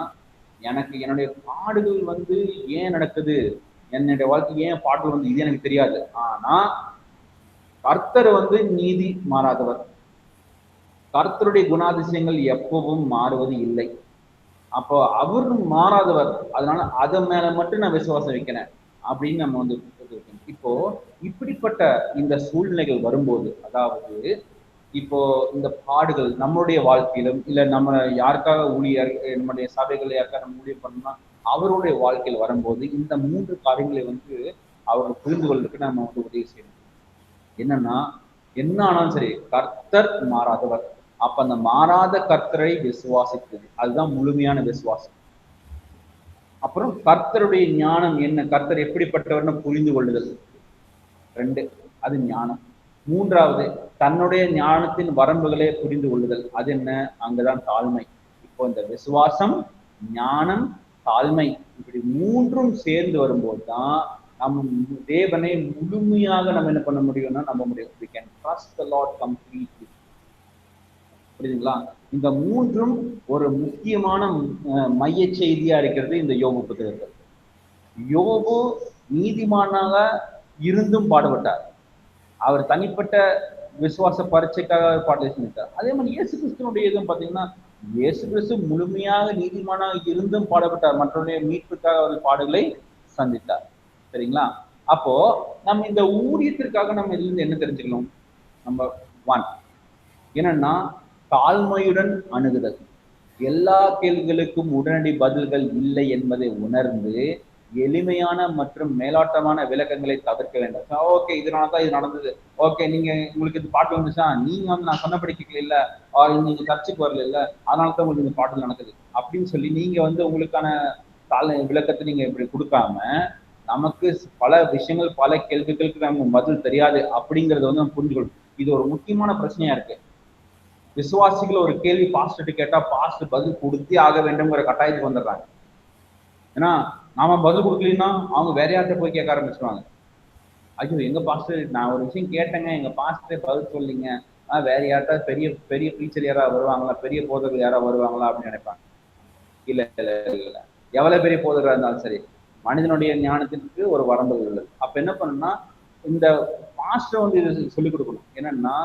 எனக்கு என்னுடைய பாடுகள் வந்து ஏன் நடக்குது, என்னுடைய வாழ்க்கை ஏன் பாடுகள் வந்து இது எனக்கு தெரியாது. ஆனா கர்த்தர் வந்து நீதி மாறாதவர், கர்த்தருடைய குணாதிசயங்கள் எப்பவும் மாறுவது இல்லை. அப்போ அவரு மாறாதவர், அதனால அதை மேல மட்டும் நான் விசுவாசம் வைக்கிறேன் அப்படின்னு நம்ம வந்து இப்போ இப்படிப்பட்ட இந்த சூழ்நிலைகள் வரும்போது, அதாவது இப்போ இந்த பாடுகள் நம்மளுடைய வாழ்க்கையிலும் இல்ல நம்ம யாருக்காக ஊழியர், நம்முடைய சபைகள் யாருக்காக நம்ம ஊழியர் பண்ணோம்னா அவருடைய வாழ்க்கையில் வரும்போது இந்த மூன்று காரியங்களை வந்து அவர்கள் புரிந்து கொள்றதுக்கு நம்ம வந்து உதவி செய்யணும். என்னன்னா, என்ன ஆனாலும் சரி கர்த்தர் மாறாதவர். அப்ப அந்த மாறாத கர்த்தரை விசுவாசித்தது, அதுதான் முழுமையான விசுவாசம். அப்புறம் கர்த்தருடைய ஞானம் என்ன, கர்த்தர் எப்படிப்பட்டவர்னு புரிந்து கொள்ளுதல், ரெண்டு, அது ஞானம். மூன்றாவது தன்னுடைய ஞானத்தின் வரம்புகளை புரிந்து கொள்ளுதல், அது என்ன, அங்கதான் தாழ்மை. இப்போ இந்த விசுவாசம், ஞானம், தாழ்மை, இப்படி மூன்றும் சேர்ந்து வரும்போது தான் நம்ம தேவனை முழுமையாக நம்ம என்ன பண்ண முடியும்னா நம்ப முடியும். We can trust the Lord completely. புரியுதுங்களா? இந்த மூன்றும் ஒரு முக்கியமான மைய செய்தியா இருக்கிறது இந்த யோபு புத்தகத்தில். யோபு நீதிமானாக இருந்தும் பாடுபட்டார், அவர் தனிப்பட்ட விசுவாச பரீட்சைக்காக பாடலை செஞ்சிட்டார். அதே மாதிரி இயேசு கிறிஸ்துவனுடைய இதுவும் பார்த்தீங்கன்னா, இயேசு கிறிஸ்து முழுமையாக நீதிமானாக இருந்தும் பாடப்பட்டார். மற்றவருடைய மீட்புக்காக அவர் பாடுகளை சந்தித்தார். சரிங்களா? அப்போ நம்ம இந்த ஊழியத்திற்காக நம்ம இதுல இருந்து என்ன தெரிஞ்சுக்கணும்? நம்பர் 1 என்னன்னா, தாழ்மையுடன் அணுகுதல். எல்லா கேள்விகளுக்கும் உடனடி பதில்கள் இல்லை என்பதை உணர்ந்து எளிமையான மற்றும் மேலாட்டமான விளக்கங்களை தவிர்க்க வேண்டும். ஓகே, இதனாலதான் இது நடந்தது. ஓகே, நீங்க உங்களுக்கு இந்த பாட்டு வந்துச்சா, நீங்க வந்து நான் சொன்னபடி கேட்கல இல்ல, நீங்க சர்ச்சுக்கு வரல இல்ல, அதனாலதான் உங்களுக்கு இந்த பாட்டு நடக்குது அப்படின்னு சொல்லி நீங்க வந்து உங்களுக்கான விளக்கத்தை நீங்க இப்படி கொடுக்காம, நமக்கு பல விஷயங்கள் பல கேள்விகளுக்கு நமக்கு பதில் தெரியாது அப்படிங்கறத வந்து நம்ம புரிஞ்சுக்கணும். இது ஒரு முக்கியமான பிரச்சனையா இருக்கு. விசுவாசிகள் ஒரு கேள்வி பாஸ்டர்ட்டு கேட்டா பாஸ்டர் பதில் கொடுத்தே ஆக வேண்டும்ங்கிற கட்டாயத்துக்கு வந்துடுறாங்க. ஏன்னா நாம பதில் கொடுக்கலன்னா அவங்க வேற யார்கிட்ட போய் கேட்க ஆரம்பிச்சுருவாங்க. ஐயோ, எங்க பாஸ்டர் நான் ஒரு விஷயம் கேட்டேங்க, எங்க பாஸ்டரே பதில் சொல்லிங்க, வேற யார்ட்டா பெரிய பெரிய டீச்சர் யாராவது வருவாங்களா, பெரிய போதகர் யாராவது வருவாங்களா அப்படின்னு நினைப்பாங்க. இல்ல இல்ல இல்ல, எவ்வளவு பெரிய போதகராக இருந்தாலும் சரி, மனிதனுடைய ஞானத்திற்கு ஒரு வரம்புகள் உள்ளது. அப்ப என்ன பண்ணணும்னா, இந்த பாஸ்டர் வந்து இது சொல்லிக் கொடுக்கணும். என்னன்னா,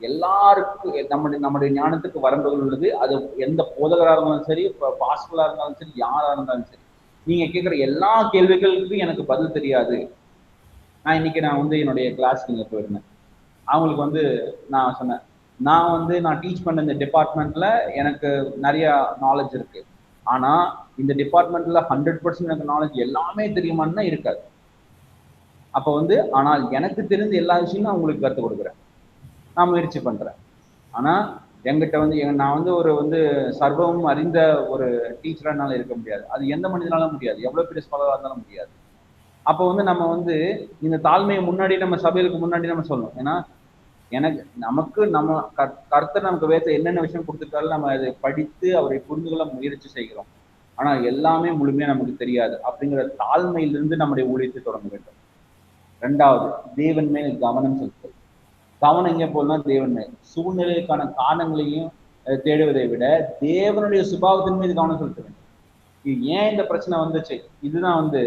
எல்லாருக்கும் நம்முடைய ஞானத்துக்கு வரம்புகள் உள்ளது. அது எந்த போதகராக இருந்தாலும் சரி, பாஸ்டரா இருந்தாலும் சரி, யாரா இருந்தாலும் சரி, நீங்க கேட்குற எல்லா கேள்விகளுக்கும் எனக்கு பதில் தெரியாது. இன்னைக்கு நான் வந்து என்னுடைய கிளாஸ்க்கு இங்கே போயிருந்தேன். அவங்களுக்கு வந்து நான் சொன்னேன், நான் டீச் பண்ண இந்த டிபார்ட்மெண்ட்ல எனக்கு நிறைய நாலேஜ் இருக்கு. ஆனா இந்த டிபார்ட்மெண்ட்ல 100% எனக்கு நாலேஜ் எல்லாமே தெரியுமான்னா இருக்காது. அப்ப வந்து ஆனால் எனக்கு தெரிந்த எல்லா விஷயமும் நான் உங்களுக்கு கற்றுக் கொடுக்குறேன், நான் முயற்சி பண்றேன். ஆனா என்கிட்ட வந்து நான் வந்து ஒரு சர்வமும் அறிந்த ஒரு டீச்சரானால இருக்க முடியாது. அது எந்த மனிதனாலும் முடியாது, எவ்வளவு பெரிய ஸ்காலரா இருந்தாலும் முடியாது. அப்போ வந்து நம்ம வந்து இந்த தாழ்மையை முன்னாடி நம்ம சபைகளுக்கு முன்னாடி நம்ம சொல்லணும். ஏன்னா நமக்கு நம்ம கர்த்தர் நமக்கு வேற என்னென்ன விஷயம் கொடுத்துட்டாலும் நம்ம அதை படித்து அவரை புரிந்து கொள்ள முயற்சி செய்கிறோம். ஆனா எல்லாமே முழுமையா நமக்கு தெரியாது. அப்படிங்கிற தாழ்மையிலிருந்து நம்முடைய ஊழியத்தை தொடங்க வேண்டும். 2வது, தேவன் மேல் கவனம் செலுத்தல். கவனம் எங்கே போகணும்னா தேவன் மேல். சூழ்நிலைக்கான காரணங்களையும் தேடுவதை விட தேவனுடைய சுபாவத்தின் மீது கவனம் செலுத்த வேண்டும். ஏன் இந்த பிரச்சனை வந்துச்சு, இதுதான் வந்து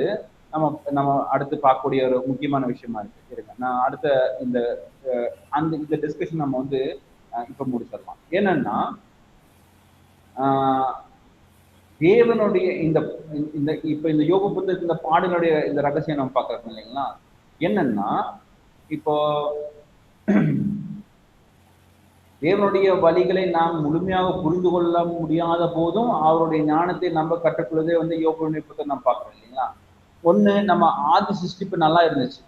நம்ம அடுத்து பார்க்கக்கூடிய ஒரு முக்கியமான விஷயமா இருக்கு. நான் அடுத்த இந்த டிஸ்கஷன் நம்ம வந்து இப்ப முடிச்சிடலாம். என்னன்னா, தேவனுடைய இந்த யோபு புத்தகத்துல இந்த பாடலுடைய இந்த ரகசியம் நம்ம பார்க்கறோம் இல்லைங்களா. என்னன்னா, இப்போ தேவனுடைய வழிகளை நாம் முழுமையாக புரிந்து கொள்ள முடியாத போதும் அவருடைய ஞானத்தை நம்ம கற்றுக்கொள்வதே வந்து யோபுடைய புத்தகம் நம்ம பார்க்கறோம் இல்லைங்களா. ஒண்ணு, நம்ம ஆதி சிருஷ்டிப்பு நல்லா இருந்துச்சு,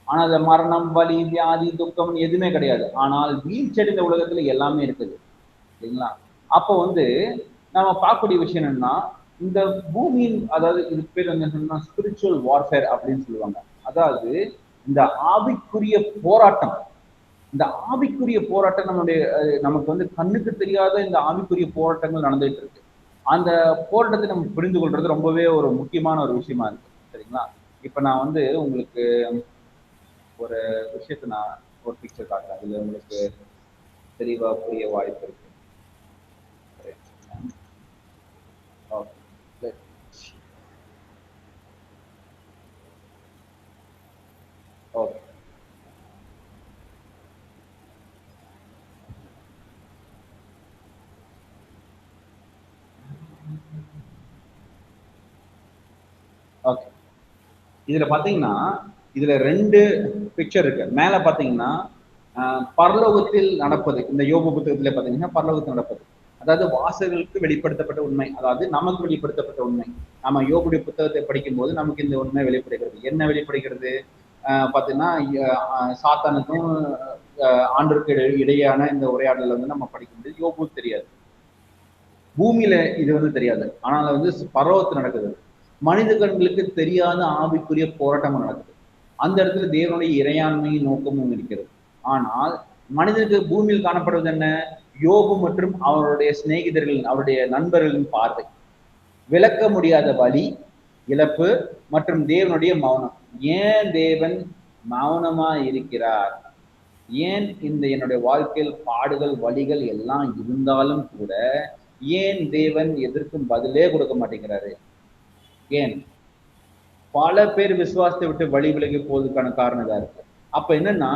ஆனா அந்த மரணம், வலி, வியாதி, துக்கம் எதுவுமே கிடையாது. ஆனால் வீழ்ச்சடைந்த உலகத்துல எல்லாமே இருக்குது இல்லைங்களா. அப்போ வந்து நம்ம பார்க்கக்கூடிய விஷயம் என்னன்னா, இந்த பூமியின், அதாவது இது பேர் வந்து என்னன்னா ஸ்பிரிச்சுவல் வார்ஃபேர் அப்படின்னு சொல்லுவாங்க. அதாவது இந்த ஆவிக்குரிய போராட்டம், இந்த ஆவிக்குரிய போராட்டம் நமக்கு வந்து கண்ணுக்கு தெரியாத இந்த ஆவிக்குரிய போராட்டங்கள் நடந்துட்டு இருக்கு. அந்த போராட்டத்தை நம்ம புரிந்து கொள்றது ரொம்பவே ஒரு முக்கியமான ஒரு விஷயமா இருக்கு. சரிங்களா. இப்ப நான் வந்து உங்களுக்கு ஒரு விஷயத்த நான் ஒரு பிக்சர் காட்டுறேன், அதுல உங்களுக்கு தெளிவா புரிய வாய்ப்பு இருக்கு. Okay, okay. இதுல பாத்தீங்கன்னா இதுல 2 பிக்சர் இருக்கு. மேல பாத்தீங்கன்னா பரலோகத்தில் நடப்பது, இந்த யோபு புத்தகத்துல பாத்தீங்கன்னா பரலோகத்தில் நடப்பது, அதாவது வாசகர்களுக்கு வெளிப்படுத்தப்பட்ட உண்மை, அதாவது நமக்கு வெளிப்படுத்தப்பட்ட உண்மை. நம்ம யோபுடைய புத்தகத்தை படிக்கும் போது நமக்கு இந்த உண்மை வெளிப்படுகிறது. என்ன வெளிப்படுகிறது பாத்தீங்கன்னா, சாத்தானுக்கும் ஆண்டருக்கு இடையான இந்த உரையாடல வந்து நம்ம படிக்கும்போது யோபுக்கு தெரியாது, பூமியில இது வந்து தெரியாது. ஆனால் வந்து பரலோகத்தில் நடக்குது. மனித கண்களுக்கு தெரியாத ஆவிக்குரிய போராட்டமும் நடக்குது. அந்த இடத்துல தேவனுடைய இறையாண்மையின் நோக்கமும் இருக்கிறது. ஆனால் மனிதனுக்கு பூமியில் காணப்படுவது என்ன? யோபு மற்றும் அவருடைய சிநேகிதர்கள், அவருடைய நண்பர்களின் பார்வை, விளக்க முடியாத வலி, இழப்பு மற்றும் தேவனுடைய மௌனம். ஏன் தேவன் மௌனமா இருக்கிறார்? ஏன் என்னுடைய வாழ்க்கையில் பாடுகள், வலிகள் எல்லாம் இருந்தாலும் கூட ஏன் தேவன் எதற்கும் பதிலே கொடுக்க மாட்டேங்கிறாரு? ஏன்? பல பேர் விசுவாசத்தை விட்டு வழி விலகி போவதற்கான காரணம் தான் இருக்கு. அப்ப என்னன்னா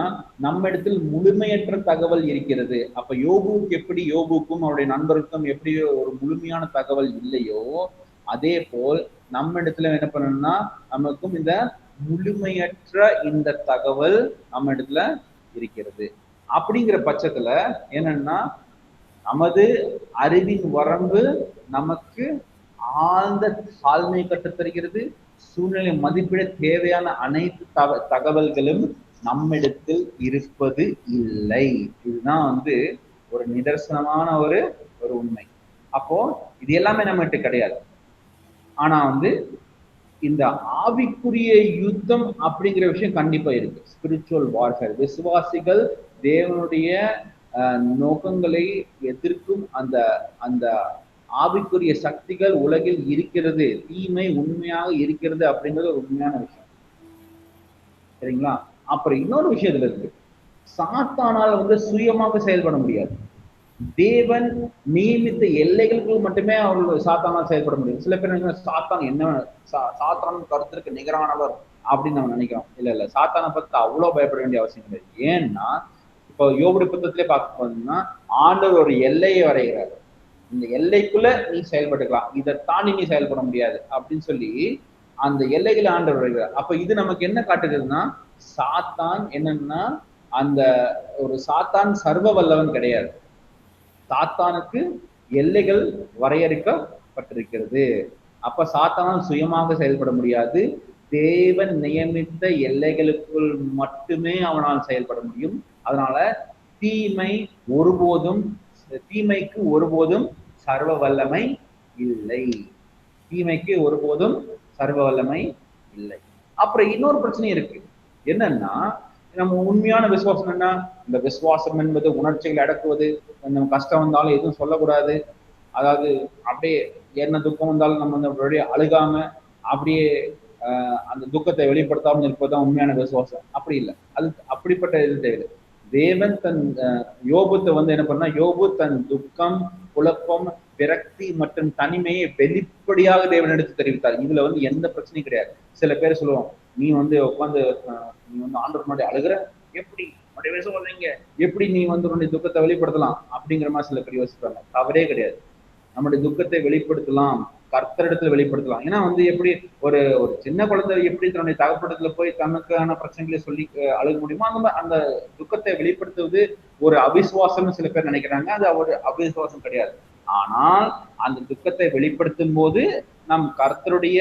நம்ம இடத்தில் முழுமையற்ற தகவல் இருக்கிறது. அப்ப யோபுவுக்கு எப்படி, யோபுக்கும் அவருடைய நண்பருக்கும் எப்படி ஒரு முழுமையான தகவல் இல்லையோ, அதே போல் நம்ம இடத்துல என்ன பண்ணணும்னா நமக்கும் இந்த முழுமையற்ற இந்த தகவல் நம்ம இடத்துல இருக்கிறது. அப்படிங்கிற பட்சத்துல என்னன்னா நமது அறிவின் வரம்பு நமக்கு ஆழ்ந்த தாழ்மை கற்றுத்தருகிறது. சூழ்நிலை மதிப்பிட தேவையான அனைத்து தகவல்களும் நம்மிடத்தில் இருப்பது இல்லை. இதுதான் வந்து ஒரு நிதர்சனமான ஒரு உண்மை. அப்போ இது எல்லாமே நம்மகிட்ட கிடையாது. ஆனா வந்து இந்த ஆவிக்குரிய யுத்தம் அப்படிங்கிற விஷயம் கண்டிப்பா இருக்கு. ஸ்பிரிச்சுவல் வார்ஃபேர், விசுவாசிகள் தேவனுடைய நோக்கங்களை எதிர்க்கும் அந்த அந்த ஆவிக்குரிய சக்திகள் உலகில் இருக்கிறது, தீமை உண்மையாக இருக்கிறது அப்படிங்கிறது ஒரு உண்மையான விஷயம். சரிங்களா? அப்புறம் இன்னொரு விஷயம் இதுல இருக்கு. சாத்தானால் வந்து சுயமாக செயல்பட முடியாது. தேவன் நியமித்த எல்லைகளுக்குள் மட்டுமே அவர்கள் சாத்தானால் செயல்பட முடியும். சில பேர் சாத்தான் என்ன, சாத்தான் கருத்திற்கு நிகரானவர் அப்படின்னு நம்ம நினைக்கிறோம். இல்ல சாத்தானை பத்தி அவ்வளவு பயப்பட வேண்டிய அவசியம் கிடையாது. ஏன்னா இப்போ யோபுடைய புத்தகத்திலே பார்க்க போனீங்கன்னா ஆண்டவர் ஒரு எல்லையை வரைகிறார். இந்த எல்லைக்குள்ள நீ செயல்பட்டுக்கலாம், இதை தாண்டி நீ செயல்பட முடியாது அப்படின்னு சொல்லி அந்த எல்லைகளை ஆண்டவர் வரைகிறார். அப்ப இது நமக்கு என்ன காட்டுகிறதுனா, சாத்தான் என்னன்னா அந்த ஒரு சாத்தான் சர்வ வல்லவன் கிடையாது. சாத்தானுக்கு எல்லைகள் வரையறுக்கப்பட்டிருக்கிறது. அப்ப சாத்தானால் சுயமாக செயல்பட முடியாது. தேவன் நியமித்த எல்லைகளுக்குள் மட்டுமே அவனால் செயல்பட முடியும். அதனால தீமைக்கு ஒருபோதும் சர்வ வல்லமை இல்லை. தீமைக்கு ஒருபோதும் சர்வ வல்லமை இல்லை. அப்புறம் இன்னொரு பிரச்சனை இருக்கு. என்னன்னா நம்ம உண்மையான விசுவாசம் என்ன, இந்த விசுவாசம் என்பது உணர்ச்சிகளை அடக்குவது. நம்ம கஷ்டம் வந்தாலும் எதுவும் சொல்லக்கூடாது. அதாவது அப்படியே என்ன துக்கம் வந்தாலும் நம்ம வந்து அழுகாம அப்படியே அந்த துக்கத்தை வெளிப்படுத்தாமல் இருப்பதுதான் உண்மையான விசுவாசம். அப்படி இல்லை, அது அப்படிப்பட்ட இது தேவை. தேவன் தன் யோபுத்தை வந்து என்ன பண்ணா, யோபு தன் துக்கம், குழப்பம், விரக்தி மற்றும் தனிமையை வெளிப்படையாக தேவன் எடுத்து தெரிவித்தார். இதுல வந்து எந்த பிரச்சனையும் கிடையாது. சில பேர் சொல்லுவோம், நீ வந்து உட்காந்து நீ வந்து ஆண்டவர் முன்னாடி அழுகிற, எப்படி உன்னுடைய விசுவாசீங்க, எப்படி நீ வந்து உன்னுடைய துக்கத்தை வெளிப்படுத்தலாம் அப்படிங்கிற மாதிரி சில பேர் யோசிப்பாங்க. தவறே கிடையாது. நம்முடைய துக்கத்தை வெளிப்படுத்தலாம், கர்த்தரிடத்துல வெளிப்படுத்தலாம். ஏன்னா வந்து எப்படி ஒரு சின்ன குழந்தை எப்படி தன்னுடைய தகப்படத்துல போய் தனக்கான பிரச்சனைகளை சொல்லி அழுக முடியுமோ, அந்த துக்கத்தை வெளிப்படுத்துவது ஒரு அவிசுவாசம்னு சில பேர் நினைக்கிறாங்க. அது ஒரு அவிசுவாசம் கிடையாது. ஆனால் அந்த துக்கத்தை வெளிப்படுத்தும் போது நம் கர்த்தருடைய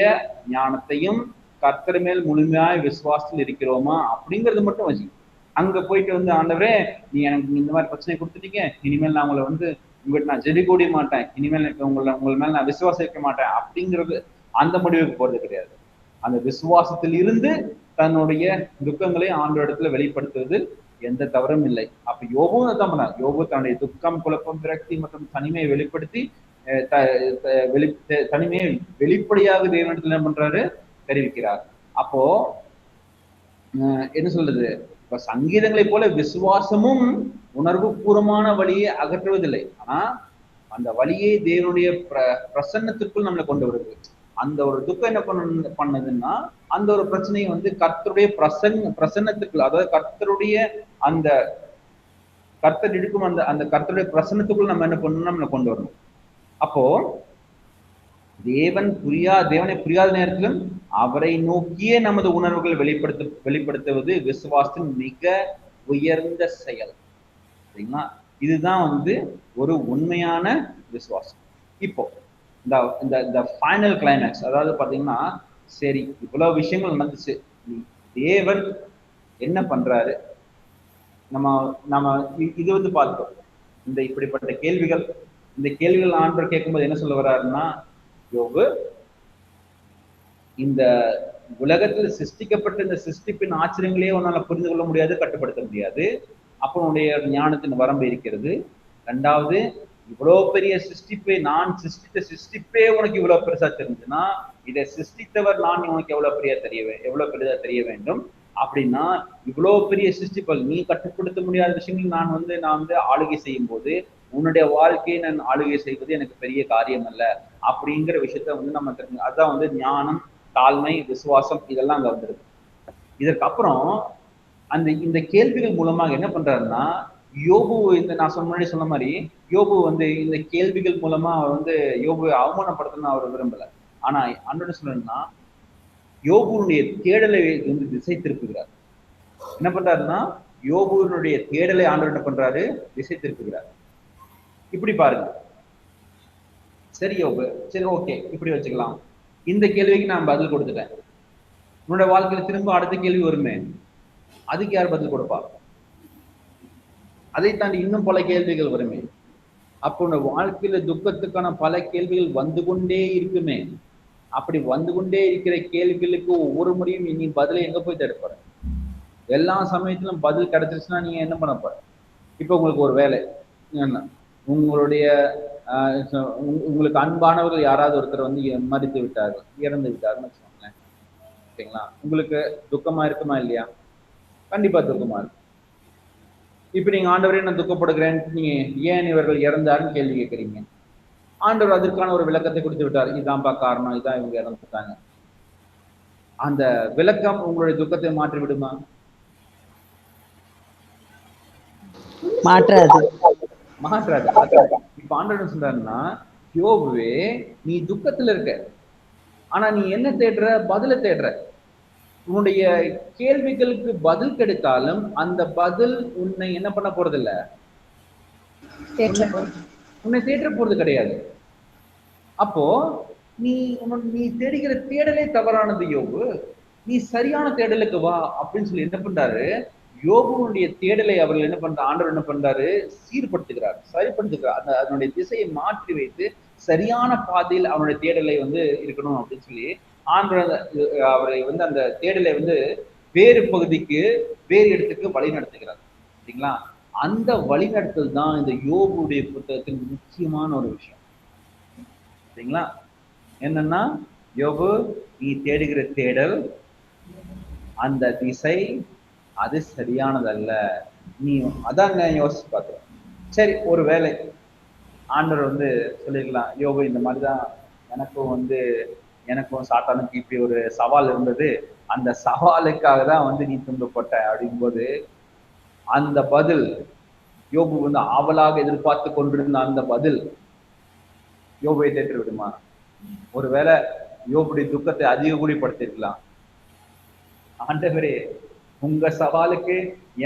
ஞானத்தையும் கர்த்தர் மேல் முழுமையாய் விசுவாசத்தில் இருக்கிறோமா அப்படிங்கிறது மட்டும் வச்சு அங்க போயிட்டு வந்து, ஆண்டவரே நீ எனக்கு இந்த மாதிரி பிரச்சனை கொடுத்துட்டீங்க, இனிமேல் நான் உங்களை வந்து உங்கள்கிட்ட நான் ஜெபி கூடிய மாட்டேன், இனிமேல் உங்கள் மேல நான் விசுவாசம் வைக்க மாட்டேன் அப்படிங்கிறது அந்த முடிவுக்கு போறது கிடையாது. அந்த விசுவாசத்தில் இருந்து தன்னுடைய துக்கங்களை ஆண்டவரிடத்துல வெளிப்படுத்துவது எந்த தவறும் இல்லை. அப்ப யோபுவும் தான் பண்ணார். யோபு தன்னுடைய துக்கம், குழப்பம், விரக்தி மற்றும் தனிமையை வெளிப்படுத்தி தனிமையை வெளிப்படையாக தேவனிடத்துல என்ன பண்றாரு, தெரிவிக்கிறார். அப்போ என்ன சொல்றது, இப்ப சங்கீதங்களை போல விசுவாசமும் உணர்வு பூர்வமான வழியை அகற்றுவதில்லை. ஆனா அந்த வழியை தேவனுடைய பிரசன்னத்திற்குள் நம்மளை கொண்டு வருது. அந்த ஒரு துக்கம் என்ன பண்ணதுன்னா, அந்த ஒரு பிரச்சனையை வந்து கர்த்தருடைய பிரசன்னத்துக்குள், அதாவது கர்த்தருடைய அந்த கர்த்தர் இருக்கும் அந்த கர்த்தருடைய பிரசன்னத்துக்குள் நம்ம என்ன பண்ணணும், நம்மளை கொண்டு வரணும். அப்போ தேவனை புரியாத நேரத்திலும் அவரை நோக்கியே நமது உணர்வுகள் வெளிப்படுத்துவது விசுவாசத்தின் மிக உயர்ந்த செயல். சரிங்களா? இதுதான் வந்து ஒரு உண்மையான விசுவாசம். இப்போ இந்த ஃபைனல் கிளைமேக்ஸ், அதாவது பாத்தீங்கன்னா, சரி இவ்வளவு விஷயங்கள் நடந்துச்சு, தேவன் என்ன பண்றாரு, நம்ம இது வந்து பார்த்தோம். இந்த இப்படிப்பட்ட கேள்விகள், இந்த கேள்விகள் ஆண்டவர் கேட்கும்போது என்ன சொல்ல வர்றாருன்னா, யோபு, இந்த உலகத்தில் சிருஷ்டிக்கப்பட்ட இந்த சிருஷ்டிப்பின் ஆச்சரியங்களையே உன்னால புரிந்து கொள்ள முடியாது, கட்டுப்படுத்த முடியாது. அப்போ உன்னுடைய ஞானத்தின் வரம்பு இருக்கிறது. ரெண்டாவது, இவ்வளவு பெரிய சிருஷ்டிப்பை, நான் சிருஷ்டித்த சிருஷ்டிப்பே உனக்கு இவ்வளவு பெருசா தெரிஞ்சுன்னா, இதை சிருஷ்டித்தவர் நான் உனக்கு எவ்வளவு பெரிதா தெரிய வேண்டும். அப்படின்னா இவ்வளவு பெரிய சிருஷ்டிப்பல், நீ கட்டுப்படுத்த முடியாத விஷயங்கள் நான் வந்து ஆளுகை செய்யும் போது உன்னுடைய வாழ்க்கையை நான் ஆளுகை செய்வது எனக்கு பெரிய காரியம் அல்ல அப்படிங்கிற விஷயத்த வந்து நம்ம தெரிஞ்சு, அதுதான் வந்து ஞானம், தாழ்மை, விசுவாசம், இதெல்லாம் அங்க வந்துருக்கு. இதற்கு அப்புறம் இந்த கேள்விகள் மூலமாக என்ன பண்றாருன்னா, யோபு நான் முன்னாடி சொன்ன மாதிரி யோபு இந்த கேள்விகள் மூலமா அவர் யோபு அவமானப்படுத்தணும்னு அவர் விரும்பல. ஆனா அண்ணன் சொல்லணும்னா யோபுனுடைய தேடலை திசை திருப்புகிறார். என்ன பண்றாருன்னா யோபுனுடைய தேடலை ஆண்டவர் என்ன பண்றாரு, திசை திருப்புகிறார். இப்படி பாருங்க. சரி யோபு, சரி ஓகே, இப்படி வச்சுக்கலாம். இந்த கேள்விக்கு நான் பதில் கொடுத்துட்டேன். உன்னோட வாழ்க்கையில திரும்ப அடுத்த கேள்வி வருமே, அதுக்கு யார் பதில் கொடுப்பா? அதை தாண்டி இன்னும் பல கேள்விகள் வருமே. அப்போ உன்னோட வாழ்க்கையில துக்கத்துக்கான பல கேள்விகள் வந்து கொண்டே இருக்குமே. அப்படி வந்து கொண்டே இருக்கிற கேள்விகளுக்கு ஒவ்வொரு முறையும் நீ பதிலை எங்க போய் தேடப்போற? எல்லா சமயத்திலும் பதில் கிடைச்சிருச்சுன்னா நீங்க என்ன பண்ண போற? இப்ப உங்களுக்கு ஒரு வேலை, உங்களுடைய உங்களுக்கு அன்பானவர்கள் யாராவது ஒருத்தர் மறித்து விட்டார்கள், இறந்து விட்டாருன்னு வச்சுக்கோங்களேன். ஓகேங்களா? உங்களுக்கு துக்கமா இருக்குமா இல்லையா? கண்டிப்பா துக்கமா இருக்கு. இப்ப நீங்க ஆண்டவரே நான் துக்கப்படுகிறேன், நீங்க ஏன் இவர்கள் இறந்தாருன்னு கேள்வி கேட்கறீங்க. ஆண்டவர் அதற்கான ஒரு விளக்கத்தை கொடுத்து விட்டார். இதான்ப்பா காரணம், இதான் இவங்க இறந்துட்டாங்க. அந்த விளக்கம் உங்களுடைய துக்கத்தை மாற்றி விடுமா? மாற்றாது. இப்ப ஆண்டவர் சொல்றாருன்னா, யோபுவே நீ துக்கத்துல இருக்க, ஆனா நீ என்ன தேடுற? பதில தேடுற. உன்னுடைய கேள்விகளுக்கு பதில் கிடைத்தாலும் அந்த பதில் உன்னை என்ன பண்ண போறது இல்ல, உன்னை தேற்ற போறது கிடையாது. அப்போ நீ தேடுகிற தேடலே தவறானது யோபு. நீ சரியான தேடலுக்கு வா அப்படின்னு சொல்லி என்ன பண்றாரு, யோபுனுடைய தேடலை அவர்கள் என்ன பண்ற, ஆண்டவர் என்ன பண்றாரு, சீர்படுத்துகிறார், சரிப்படுத்துகிறார். அதனுடைய திசையை மாற்றி வைத்து சரியான பாதையில் அவனுடைய தேடலை இருக்கணும் அப்படின்னு சொல்லி ஆண்டவர் அவரை அந்த தேடலை வேறு பகுதிக்கு, வேறு இடத்துக்கு வழி நடத்துகிறார். சரிங்களா? அந்த வழிநடத்தல் தான் இந்த யோபுடைய புத்தகத்தின் முக்கியமான ஒரு விஷயம். சரிங்களா? என்னன்னா, யோபு நீ தேடுகிற தேடல், அந்த திசை அது சரியானதல்ல. நீ அதாங்க யோசிச்சு பார்க்க. சரி, ஒரு வேலை ஆண்டவர் சொல்லிருக்கலாம், யோபு இந்த மாதிரிதான் எனக்கும் சாத்தானுக்கு இப்படி ஒரு சவால் இருந்தது, அந்த சவாலுக்காக தான் நீ துன்பப்பட்ட அப்படிங்கும்போது அந்த பதில் யோபு ஆவலாக எதிர்பார்த்து கொண்டிருந்த அந்த பதில் யோபுவை தேற்று விடுமா? ஒருவேளை யோபுடைய துக்கத்தை அதிகப்படுத்திருக்கலாம். ஆண்டவரே, உங்க சவாலுக்கு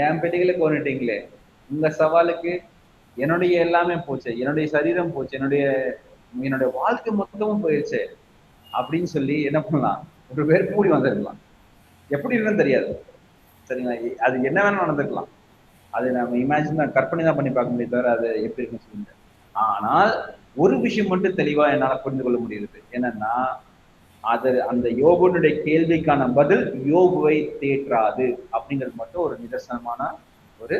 என் பிள்ளைகளை கொண்டுட்டீங்களே, உங்க சவாலுக்கு என்னுடைய எல்லாமே போச்சு, என்னுடைய சரீரம் போச்சு, என்னுடைய வாழ்க்கை மொத்தமும் போயிடுச்சு அப்படின்னு சொல்லி என்ன பண்ணலாம், ஒரு பேர் கூடி வந்திருக்கலாம். எப்படி இருக்குன்னு தெரியாது. சரிங்களா? அது என்ன வேணாலும் நடந்திருக்கலாம். அது நம்ம இமேஜின் தான், கற்பனை தான் பண்ணி பார்க்க முடியும் தவிர அது எப்படி இருக்குன்னு சொல்லுங்க. ஆனால் ஒரு விஷயம் மட்டும் தெளிவா என்னால புரிந்து கொள்ள முடியுது. என்னன்னா, அந்த யோபுனுடைய கேள்விக்கான பதில் யோபுவை தேற்றாது அப்படிங்கிறது மட்டும் ஒரு நிதர்சனமான ஒரு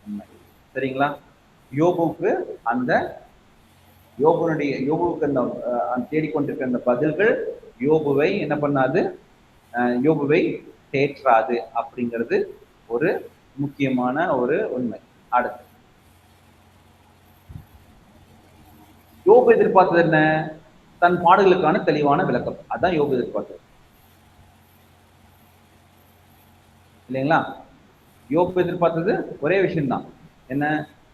உண்மை. சரிங்களா? யோபுவுக்கு அந்த தேடிக்கொண்டிருக்கிற அந்த பதில்கள் யோபுவை என்ன பண்ணாது, யோபுவை தேற்றாது அப்படிங்கிறது ஒரு முக்கியமான ஒரு உண்மை. அடுத்து யோபு எதிர்பார்த்தது என்ன? தன் பாடுகளுக்கான தெளிவான விளக்கம். அதான் யோபு எதிர்பார்த்தது, இல்லைங்களா? யோபு எதிர்பார்த்தது ஒரே விஷயம்தான்.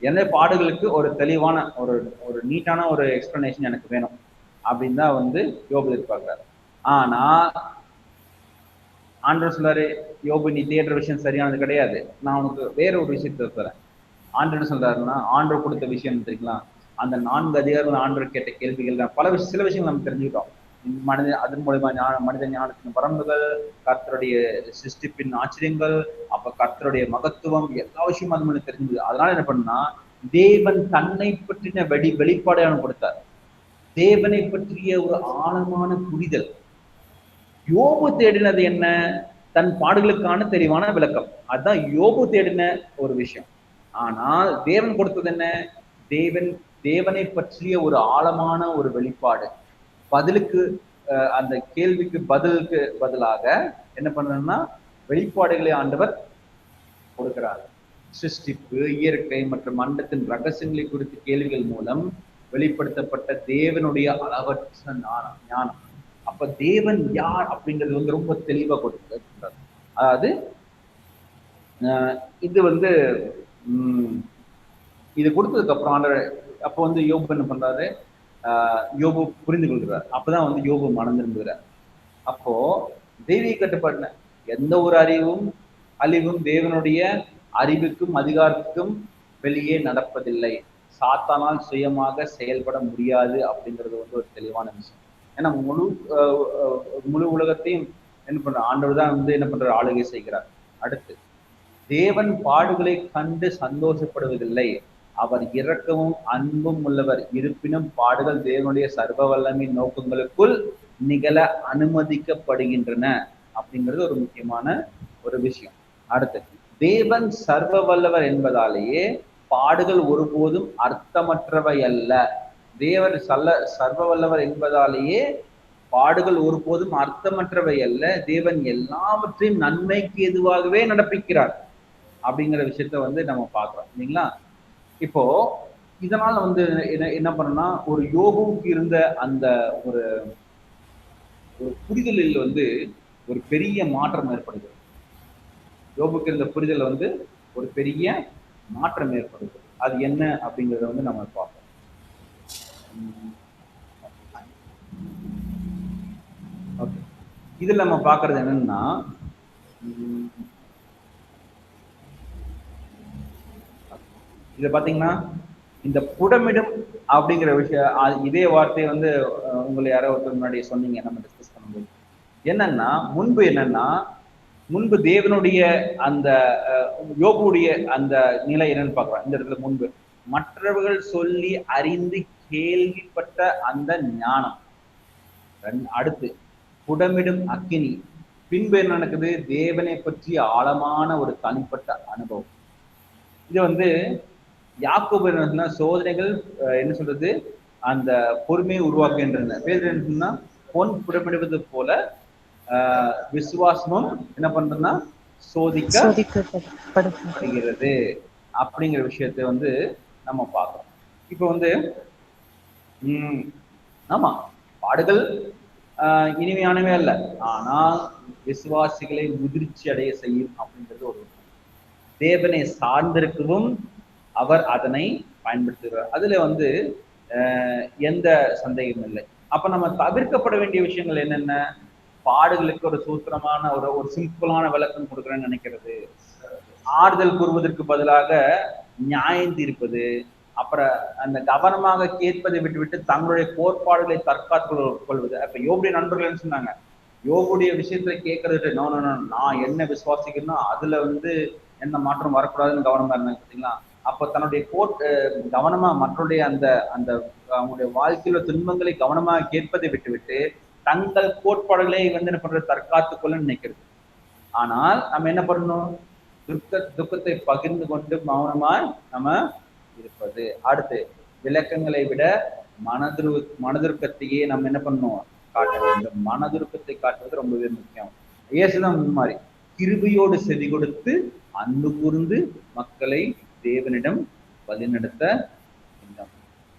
என்ன பாடுகளுக்கு ஒரு தெளிவான ஒரு நீட்டான ஒரு எக்ஸ்பிளனேஷன் எனக்கு வேணும் அப்படின்னு தான் யோபு எதிர்பார்க்கிறாரு. ஆனா ஆண்டவர் சொல்றாரு, யோபு நீ தேடுற விஷயம் சரியானது கிடையாது, நான் உனக்கு வேற ஒரு விஷயத்த தரேன். ஆண்டவர் சொல்றாருன்னா, ஆண்டவர் கொடுத்த விஷயம் தெரியுங்களா, அந்த 4 அதிகாரங்கள் ஆண்டவர் கேட்ட கேள்விகள் சில விஷயங்கள் நம்ம தெரிஞ்சுக்கிட்டோம். அதன் மூலமா மனித ஞானத்தின் வரம்புகள், கர்த்தருடைய சிருஷ்டிப்பின் ஆச்சரியங்கள், அப்ப கர்த்தருடைய மகத்துவம், எல்லா விஷயமும் அது மூலம் தெரிஞ்சது. அதனால என்ன பண்ணா, தேவன் தன்னை பற்றின வெளிப்பாடு அவன் கொடுத்தார். தேவனை பற்றிய ஒரு ஆழமான புரிதல். யோபு தேடினது என்ன? தன் பாடுகளுக்கான தெளிவான விளக்கம். அதுதான் யோபு தேடின ஒரு விஷயம். ஆனால் தேவன் கொடுத்தது என்ன? தேவனை பற்றிய ஒரு ஆழமான ஒரு வெளிப்பாடு. பதிலுக்கு அந்த கேள்விக்கு பதிலாக என்ன பண்றோம்னா, வெளிப்பாடுகளை ஆண்டவர் கொடுக்கிறார். சிருஷ்டிப்பு, இயற்கை மற்றும் மண்டத்தின் ரகசியங்களை குறித்த கேள்விகள் மூலம் வெளிப்படுத்தப்பட்ட தேவனுடைய அளவற்ற ஞானம். அப்ப தேவன் யார் அப்படிங்கிறது ரொம்ப தெளிவா கொடுக்கிறார். அதாவது இது வந்து இது கொடுத்ததுக்கு அப்புறம் அப்போ வந்து யோபு என்ன பண்றாரு, யோபு புரிந்து கொள்கிறார். அப்பதான் வந்து யோபு மனம் திரும்புகிறார். அப்போ தெய்வீக கட்டுப்பாடு எந்த ஒரு அழிவும் தேவனுடைய அறிவுக்கும் அதிகாரத்துக்கும் வெளியே நடப்பதில்லை. சாத்தானால் சுயமாக செயல்பட முடியாது அப்படிங்கிறது வந்து ஒரு தெளிவான விஷயம். ஏன்னா முழு உலகத்தையும் என்ன பண்ற ஆண்டவர் தான் வந்து என்ன பண்ற ஆளுகை செய்கிறார். அடுத்து தேவன் பாடுகளை கண்டு சந்தோஷப்படுவதில்லை, அவர் இரக்கமும் அன்பும் உள்ளவர். இருப்பினும் பாடுகள் தேவனுடைய சர்வ வல்லமையின் நோக்கங்களுக்குள் நிகழ அனுமதிக்கப்படுகின்றன அப்படிங்கிறது ஒரு முக்கியமான ஒரு விஷயம். அடுத்து தேவன் சர்வ வல்லவர் என்பதாலேயே பாடுகள் ஒருபோதும் அர்த்தமற்றவை அல்ல. தேவன் சர்வ வல்லவர் என்பதாலேயே பாடுகள் ஒருபோதும் அர்த்தமற்றவை அல்ல. தேவன் எல்லாவற்றையும் நன்மைக்கு எதுவாகவே நடப்பிக்கிறார் அப்படிங்கிற விஷயத்த வந்து நம்ம பார்க்கிறோம் இல்லைங்களா. இப்போ இதனால வந்து என்ன பண்ணோம்னா, ஒரு யோகுவுக்கு இருந்த அந்த ஒரு புரிதலில் வந்து ஒரு பெரிய மாற்றம் ஏற்படுது. யோபுக்கு இருந்த புரிதல் வந்து ஒரு பெரிய மாற்றம் ஏற்படுது. அது என்ன அப்படிங்கிறத வந்து நம்ம பார்ப்போம். ஓகே, இதுல நம்ம பார்க்கறது என்னன்னா, இதை பார்த்தீங்கன்னா இந்த புடமிடும் அப்படிங்கிற விஷயம், இதே வார்த்தையை வந்து உங்களை யாரோ ஒருத்தர் முன்னாடி சொன்னீங்க நம்ம டிஸ்கஸ் பண்ணும்போது. முன்பு தேவனுடைய அந்த யோபுடைய அந்த நிலை என்னன்னு பார்க்கலாம். இந்த இடத்துல முன்பு மற்றவர்கள் சொல்லி அறிந்து கேள்விப்பட்ட அந்த ஞானம். அடுத்து புடமிடும் அக்கினி. பின்பு என்ன நடக்குது, தேவனை பற்றி ஆழமான ஒரு தனிப்பட்ட அனுபவம். இது வந்து யாக்கோபு என்ன சோதனைகள் என்ன சொல்றது, அந்த பொறுமையை உருவாக்குகின்றன. பேர் என்ன, பொன் புடமிடுவது போல விசுவாசமும் என்ன பண்றதுன்னா சோதிக்கப்படுகிறது அப்படிங்கிற விஷயத்தை வந்து நம்ம பார்க்கிறோம். இப்போ வந்து ஆமா, பாடுகள் இனிமையானவே அல்ல, ஆனால் விசுவாசிகளை முதிர்ச்சி அடைய செய்யும் அப்படின்றது ஒரு தேவனை சார்ந்திருக்கவும் அவர் அதனை பயன்படுத்துகிறார். அதுல வந்து எந்த சந்தேகமும் இல்லை. அப்ப நம்ம தவிர்க்கப்பட வேண்டிய விஷயங்கள் என்னென்ன, பாடுகளுக்கு ஒரு சூத்திரமான ஒரு சிம்பிளான விளக்கம் கொடுக்குறேன்னு நினைக்கிறது, ஆறுதல் கூறுவதற்கு பதிலாக நியாயம் தீர்ப்பது, அப்புறம் அந்த கவனமாக கேட்பதை விட்டு தங்களுடைய கோட்பாடுகளை தற்காத்து கொள்வது. அப்ப யோபுடைய நண்பர்கள் என்ன சொன்னாங்க, யோபுடைய விஷயத்துல கேட்கறது நோ, நான் என்ன விசுவாசிக்கிறேன்னா அதுல வந்து எந்த மாற்றம் வரக்கூடாதுன்னு கவனமா இருந்தாங்க பார்த்தீங்களா. அப்போ தன்னுடைய கவனமா மற்றவருடைய அந்த அவங்களுடைய வாழ்க்கையில துன்பங்களை கவனமாக கேட்பதை விட்டு தங்கள் கோட்பாடுகளை வந்து என்ன பண்றது, தற்காத்துக்கொள்ள நினைக்கிறது. ஆனால் நம்ம என்ன பண்ணணும், துக்கத்தை பகிர்ந்து கொண்டு மௌனமாய் நம்ம இருப்பது. அடுத்து விளக்கங்களை விட மனதுருக்கத்தையே நம்ம என்ன பண்ணணும், காட்ட வேண்டும். மனதுருக்கத்தை காட்டுவது ரொம்பவே முக்கியம். இயேசுதான் முன்மாறி கிருபையோடு செவி கொடுத்து அன்பு கூர்ந்து மக்களை தேவனிடம் வழிநடத்த வேண்டும்.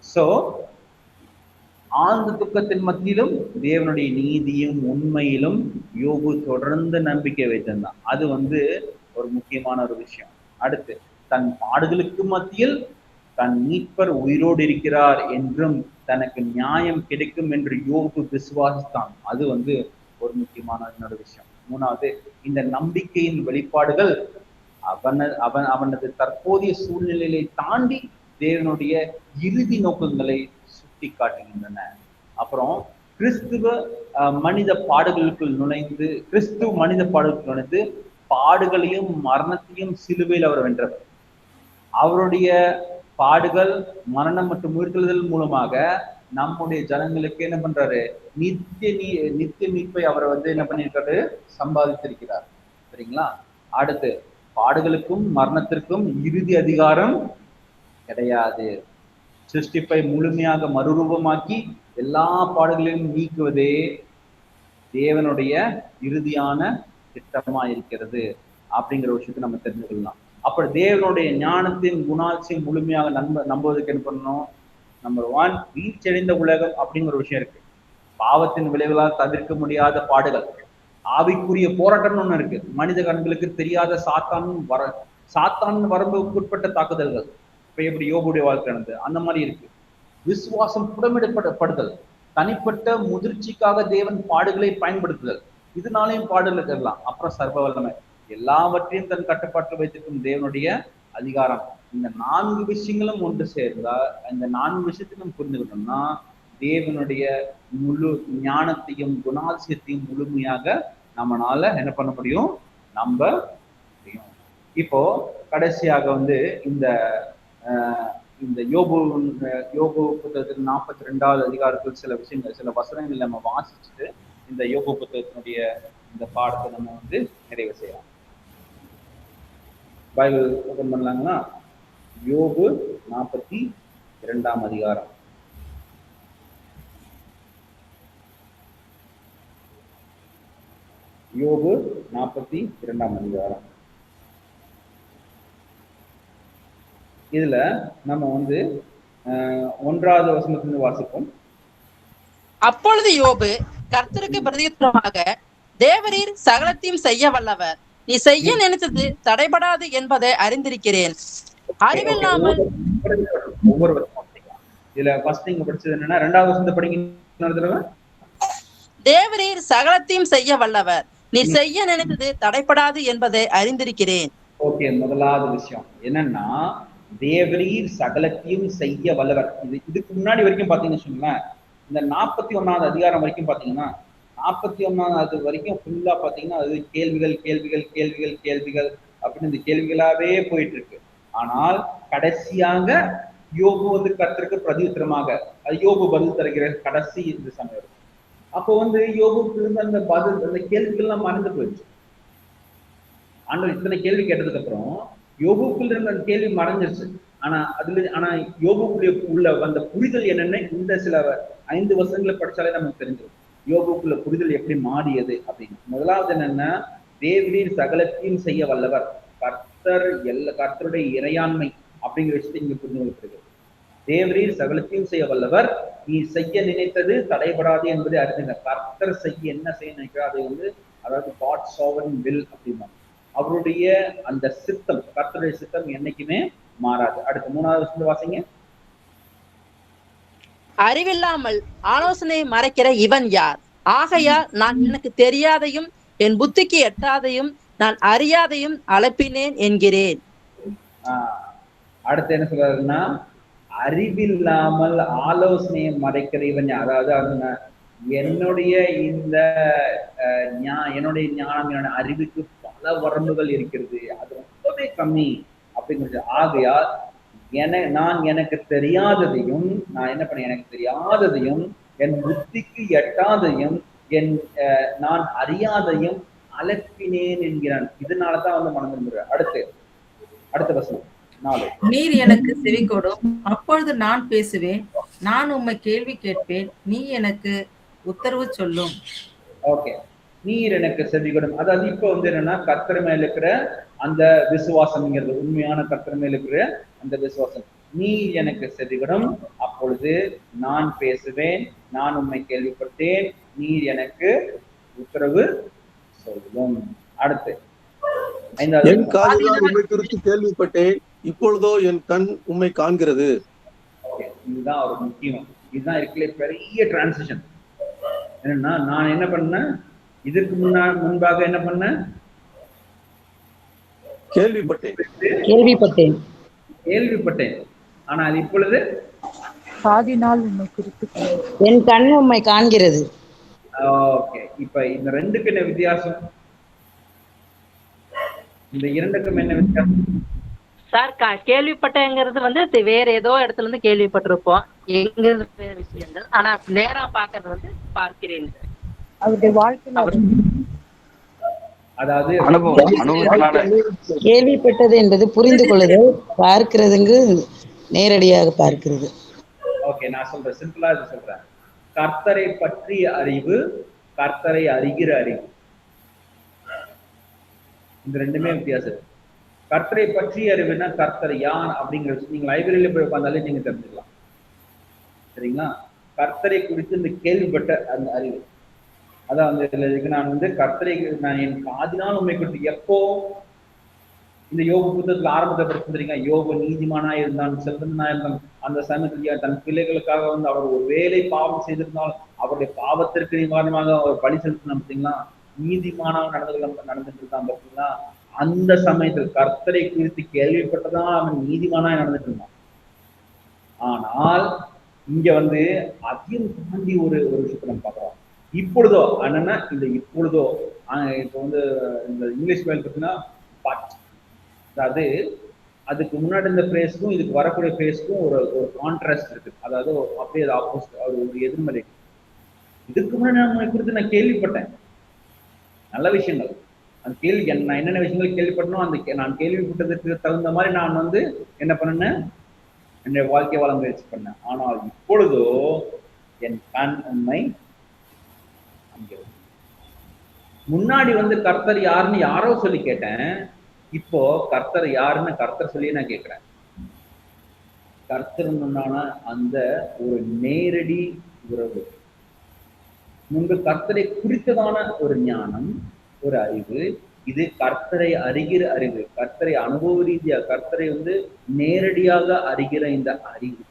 சோ ஆழ்ந்த துக்கத்தின் மத்தியிலும் தேவனுடைய நீதியும் உண்மையிலும் யோபு தொடர்ந்து நம்பிக்கை வைத்திருந்தான். அது வந்து ஒரு முக்கியமான ஒரு விஷயம். அடுத்து தன் பாடுகளுக்கு மத்தியில் தன் மீட்பர் உயிரோடு இருக்கிறார் என்றும் தனக்கு நியாயம் கிடைக்கும் என்று யோபு விசுவாசித்தான். அது வந்து ஒரு முக்கியமான இன்னொரு விஷயம். மூணாவது, இந்த நம்பிக்கையின் வெளிப்பாடுகள் அவனது தற்போதைய சூழ்நிலையை தாண்டி தேவனுடைய இறுதி நோக்கங்களை சுட்டி காட்டுகின்றன. அப்புறம் கிறிஸ்துவ மனித பாடுகளுக்குள் நுழைந்து பாடுகளையும் மரணத்தையும் சிலுவையில் அவர் வென்றவர். அவருடைய பாடுகள், மரணம் மற்றும் உயிர்த்தெழுதல் மூலமாக நம்முடைய ஜனங்களுக்கு என்ன பண்றாரு, நித்திய மீட்பை அவரை வந்து என்ன பண்ணியிருக்காரு, சம்பாதித்திருக்கிறார். சரிங்களா. அடுத்து பாடுகளுக்கும் மரணத்திற்கும் இறுதி அதிகாரம் கிடையாது. சிருஷ்டிப்பை முழுமையாக மறுரூபமாக்கி எல்லா பாடுகளையும் நீக்குவதே தேவனுடைய இறுதியான திட்டமா இருக்கிறது அப்படிங்கிற விஷயத்தை நம்ம தெரிந்து கொள்ளலாம். அப்படி தேவனுடைய ஞானத்தின் குணாட்சியும் முழுமையாக நம்புவதற்கு என்ன பண்ணணும், நம்பர் 1, வீழ்ச்சியடைந்த உலகம் அப்படிங்கிற ஒரு விஷயம் இருக்கு. பாவத்தின் விளைவுகளால் தவிர்க்க முடியாத பாடுகள். ஆவிக்குரிய போராட்டம்னு ஒண்ணு இருக்கு. மனித கண்களுக்கு தெரியாத சாத்தான் வரம்புக்குட்பட்ட தாக்குதல்கள். இப்ப எப்படி யோபுடைய வாழ்க்கை நடந்தது அந்த மாதிரி இருக்கு. விசுவாசம் புடமிடப்படுதல், தனிப்பட்ட முதிர்ச்சிக்காக தேவன் பாடுகளை பயன்படுத்துதல், இதனாலையும் பாடுகள் தரலாம். அப்புறம் சர்வ வல்லமை, எல்லாவற்றையும் தன் கட்டுப்பாட்டில் வைத்திருக்கும் தேவனுடைய அதிகாரம். இந்த 4 விஷயங்களும் ஒன்று சேர்ந்தா, இந்த 4 விஷயத்தையும் நம்ம புரிந்துக்கிட்டோம்னா தேவனுடைய முழு ஞானத்தையும் குணாதிசயத்தையும் முழுமையாக நம்மளால என்ன பண்ண முடியும், நம்ப முடியும். இப்போ கடைசியாக இந்த யோபு புத்தகத்தில் 42வது அதிகாரத்தில் சில விஷயங்கள், சில வசனங்கள் நம்ம வாசிச்சுட்டு இந்த யோபு புத்தகத்தினுடைய இந்த பாடத்தை நம்ம நிறைவு செய்யலாம். பைபிள் ஓபன் பண்ணலாங்களா? யோபு 42ஆம் அதிகாரம். யோபு 42ஆம் அதிகாரம். இதுல நம்ம 1வது வசனத்திலிருந்து வாசிப்போம். அப்பொழுது யோபு கர்த்தருக்கு பிரதியுத்தரமாக, தேவரீர் சகலத்தையும் செய்ய வல்லவர், நீ செய்ய நினைத்தது தடைபடாது என்பதை அறிந்திருக்கிறேன். அறிவில்லாமல் ஒவ்வொரு இதுல ஃபர்ஸ்ட் நீங்க படிச்சது என்னன்னா, 2வது வசனத்தை படிங்க. தேவரீர் சகலத்தையும் செய்ய வல்லவர், நீ செய்ய நினைத்தது தடைபடாது என்பதை அறிந்திருக்கிறேன். ஓகே, முதலாவது விஷயம் என்னன்னா, தேவரீர் சகலத்தையும் செய்ய வல்லவர். இதுக்கு முன்னாடி வரைக்கும் பாத்தீங்கன்னு வச்சுக்கோங்களேன், இந்த 41வது அதிகாரம் வரைக்கும் பாத்தீங்கன்னா, 41வது வரைக்கும் ஃபுல்லா பாத்தீங்கன்னா அது கேள்விகள் கேள்விகள் கேள்விகள் கேள்விகள் அப்படின்னு இந்த கேள்விகளாவே போயிட்டு இருக்கு. ஆனால் கடைசியாக யோபு கர்த்தருக்கு பிரதியுத்தரமாக அது யோபு பதில் தருகிற கடைசி இந்த சமயம். அப்போ யோபுக்கு இருந்த அந்த பதில், அந்த கேள்விகள்லாம் மறந்து போயிடுச்சு. ஆண்டவர் இத்தனை கேள்வி கேட்டதுக்கு அப்புறம் யோபுக்குள்ள இருந்த அந்த கேள்வி மறைஞ்சிருச்சு. ஆனா யோபுக்குள்ளே உள்ள அந்த புரிதல் என்னன்னு இந்த சில 5 வருஷங்களை படிச்சாலே நமக்கு தெரிஞ்சிடும். யோபுக்குள்ள புரிதல் எப்படி மாறியது அப்படின்னு. முதலாவது என்னன்னா, தேவரீர் சகலத்தையும் செய்ய வல்லவர், கர்த்தருடைய இறையாண்மை அப்படிங்கிற விஷயத்தை இங்க புரிந்து கொள்ளப்படுகிறது. தேவரீர் சகலத்தையும் செய்ய வல்லவர், நீ செய்ய நினைத்தது தடைபடாது என்பதை அறிந்துங்க. கர்த்தர் என்ன செய்ய நினைக்கிறார் அதை அதாவது காட் சாவரன் வில் அப்படின்னா அவருடைய அந்த சித்தம், கர்த்தருடைய சித்தம் என்னைக்குமே மாறாது. அடுத்து 3வது வசனத்தை வாசிங்க. அறிவில்லாமல் ஆலோசனை மறைக்கிற இவன் யார்? ஆகையால் நான் எனக்கு தெரியாதையும் என் புத்திக்கு எட்டாதையும் நான் அறியாதையும் அழைப்பினேன் என்கிறேன். அடுத்து என்ன சொல்றாருன்னா, அறிவில்லாமல் ஆலோசனையை மறைக்கிற இவன் யார்? அதாவது என்னுடைய என்னுடைய ஞானம், என்னோட அறிவுக்கு பல வரம்புகள் இருக்கிறது, அது ரொம்பவே கம்மி அப்படிங்கிறது. ஆகையால் நான் எனக்கு தெரியாததையும் எனக்கு தெரியாததையும் என் புத்திக்கு எட்டாதையும் நான் அறியாதையும் அழைப்பினேன் என்கிறான். இதனாலதான் மனம் திரும்புகிறேன். அடுத்த வசனம் 4. நீர் எனக்கு செவி கொடும், அப்பொழுது நான் பேசுவேன், நான் உம்மை கேள்வி கேட்பேன், நீ எனக்கு உத்தரவு சொல்லும். ஓகே, நீர் எனக்கு செவி கொடும். அதாவது இப்ப என்னன்னா, கர்த்தர் மேல இருக்கிற அந்த விசுவாசம்ங்கிறது, உண்மையான கர்த்தர் மேல இருக்கிற அந்த விசுவாசம். நீ எனக்கு செவி கொடும், அப்பொழுது நான் பேசுவேன், நான் உம்மை கேள்விப்பட்டேன், நீர் எனக்கு உத்தரவு சொல்லும். அடுத்து 5வது. என் காதினால் உம்மை குறித்து கேள்விப்பட்டேன், இப்பொழுதோ என் கண் உம்மை காண்கிறது. இதுதான் ஒரு முக்கியம். இதுதான் இருக்கிற பெரிய டிரான்சிஷன். என்னன்னா, நான் என்ன பண்ணேன், இதற்கு முன்பாக என்ன பண்ணேன், கேள்விப்பட்டேன். ஆனால் இப்பொழுது காதினால் உம்மை குறித்து என் கண் உம்மை காண்கிறது. ஓகே, இப்ப இந்த ரெண்டுக்கு என்ன வித்தியாசம்? இந்த இரண்டுக்கும் என்ன வித்தியாசம் சார்? கேள்விப்பட்டேங்கிறது வேற ஏதோ இடத்துல இருந்து கேள்விப்பட்டிருப்போம், எங்க வேற விஷயங்கள். ஆனா நேரா பாக்குறது பார்க்கிறேன். அவருடைய வாழ்க்கையில அதாவது கேள்விப்பட்டது என்பது புரிந்து கொள்ளுதல், பார்க்கிறதுங்க நேரடியாக பார்க்கிறது. ஓகே, நான் சொல்றேன், சிம்பிளா இது சொல்றேன். கர்த்தரை பற்றிய அறிவு, கர்த்தரை அறிகிற அறிவு, இந்த ரெண்டுமே வித்தியாசம். கர்த்தரை பற்றிய அறிவுனா கர்த்தர் யார் அப்படிங்கிற விஷயம் நீங்க லைப்ரரியில போய் உட்கார்ந்தாலே நீங்க தெரிஞ்சுக்கலாம். சரிங்களா? கர்த்தரை குறித்து இந்த கேள்விப்பட்ட அந்த அறிவு. அதான் வந்து இதுல இருக்கு, நான் வந்து கர்த்தரை நான் என் காதினால் உண்மை குறித்து. எப்போ இந்த யோபு புத்தகத்துல ஆரம்பத்தை படிச்சிருந்தீங்க, யோபு நீதிமானா இருந்தான், செல்வந்தனா இருந்தான். அந்த சமயத்துல தன் பிள்ளைகளுக்காக வந்து அவர் ஒரு வேலை பாவம் செய்திருந்தால் அவருடைய பாவத்திற்கு நிவாரணமாக அவர் பலி செலுத்தினான் பார்த்தீங்களா, நீதிமானாக நடந்துட்டு இருக்கான் பார்த்தீங்களா. அந்த சமயத்தில் கர்த்தரை குறித்து கேள்விப்பட்டதான் அவன் நீதிமானா நடந்துட்டு இருந்தான். ஆனால் இங்க வந்து அதையும் தாண்டி ஒரு விஷயத்தை நம்ம பார்க்கிறோம். இப்பொழுதோ என்னன்னா, இந்த இப்பொழுதோ இப்போ வந்து இந்த இங்கிலீஷ் வேல் பார்த்தீங்கன்னா பட், அதாவது அதுக்கு முன்னாடி இந்த பிரேஸ்க்கும் இதுக்கு வரக்கூடிய பிரேஸ்க்கும் ஒரு கான்ட்ராஸ்ட் இருக்கு. அதாவது அப்படியே ஆப்போசிட், ஒரு எதிர்மறை. இதுக்கு முன்னாடி நான் குறித்து நான் கேள்விப்பட்டேன் நல்ல விஷயங்கள். அந்த கேள்வி நான் என்னென்ன விஷயங்கள் கேள்விப்பட்டனோ அந்த நான் கேள்விப்பட்டதுக்கு தகுந்த மாதிரி நான் வந்து என்ன பண்ணேன், என்னுடைய வாழ்க்கை வாழ முயற்சி பண்ணேன். ஆனால் இப்பொழுதோ என் கண் உண்மை. முன்னாடி வந்து கர்த்தர் யாருன்னு யாரோ சொல்லி கேட்டேன், இப்போ கர்த்தர் யாருன்னு கர்த்தர் சொல்லி நான் கேட்கிறேன். கர்த்தர் முன்னான அந்த ஒரு நேரடி உறவு, முன்பு கர்த்தரை குறித்ததான ஒரு ஞானம், ஒரு அறிவு. இது கர்த்தரை அறிகிற அறிவு, கர்த்தரை அனுபவ ரீதியாக கர்த்தரை வந்து நேரடியாக அறிகிற இந்த அறிவு.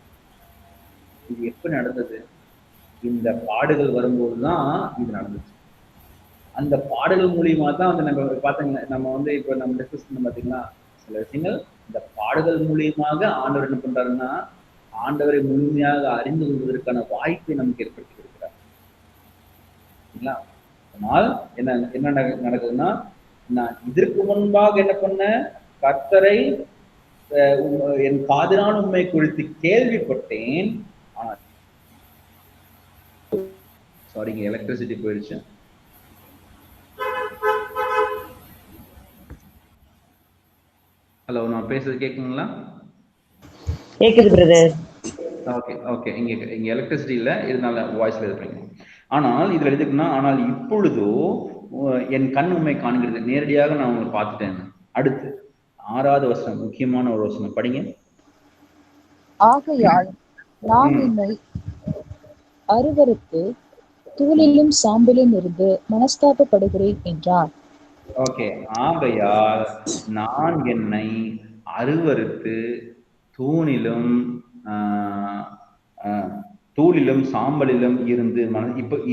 இது எப்ப நடந்தது? இந்த பாடுகள் வரும்போதுதான் இது நடந்துச்சு. அந்த பாடுகள் மூலியமா தான் வந்து நம்ம பார்த்தீங்கன்னா, நம்ம வந்து இப்போ நம்ம டிஸ்கஸ் பண்ண பார்த்தீங்கன்னா சில விஷயங்கள் இந்த பாடுகள் மூலியமாக ஆண்டவர் என்ன பண்றாருன்னா, ஆண்டவரை முழுமையாக அறிந்து கொள்வதற்கான வாய்ப்பை நமக்கு ஏற்படுத்தி கொடுக்கிறார். சரிங்களா? ஆனால் என்ன நடக்குதுன்னா, நான் இதற்கு முன்பாக என்ன பண்ண, கர்த்தரை என் காதினால் உண்மை குறித்து கேள்விப்பட்டேன். ஆனால் சாரிங்க, எலக்ட்ரிசிட்டி போயிடுச்சு. ஹலோ, நான் பேசுறது கேக்குங்களா? கேக்குது பிரதர். ஓகே ஓகே, இங்க எலக்ட்ரிசிட்டி இல்லை, இதனால வாய்ஸ்ல இது பண்ணிங்க. ஆனால் இதுல எதுக்குன்னா, ஆனால் இப்பொழுதோ என் கண் உண்மை காண்கிறது, நேரடியாக நான் உங்களை பார்த்துட்டேன். அடுத்து 6வது வசனம், முக்கியமான ஒரு வசனம் படிங்க. ஆகையால் நான் என்னை அருவருத்து தூளிலும் சாம்பலிலும் இருந்து மனஸ்தாபப்படுகிறேன் என்றார். ஓகே, ஆகையால் நான் என்னை அருவருத்து தூணிலும் தூளிலும் சாம்பலிலும் இருந்து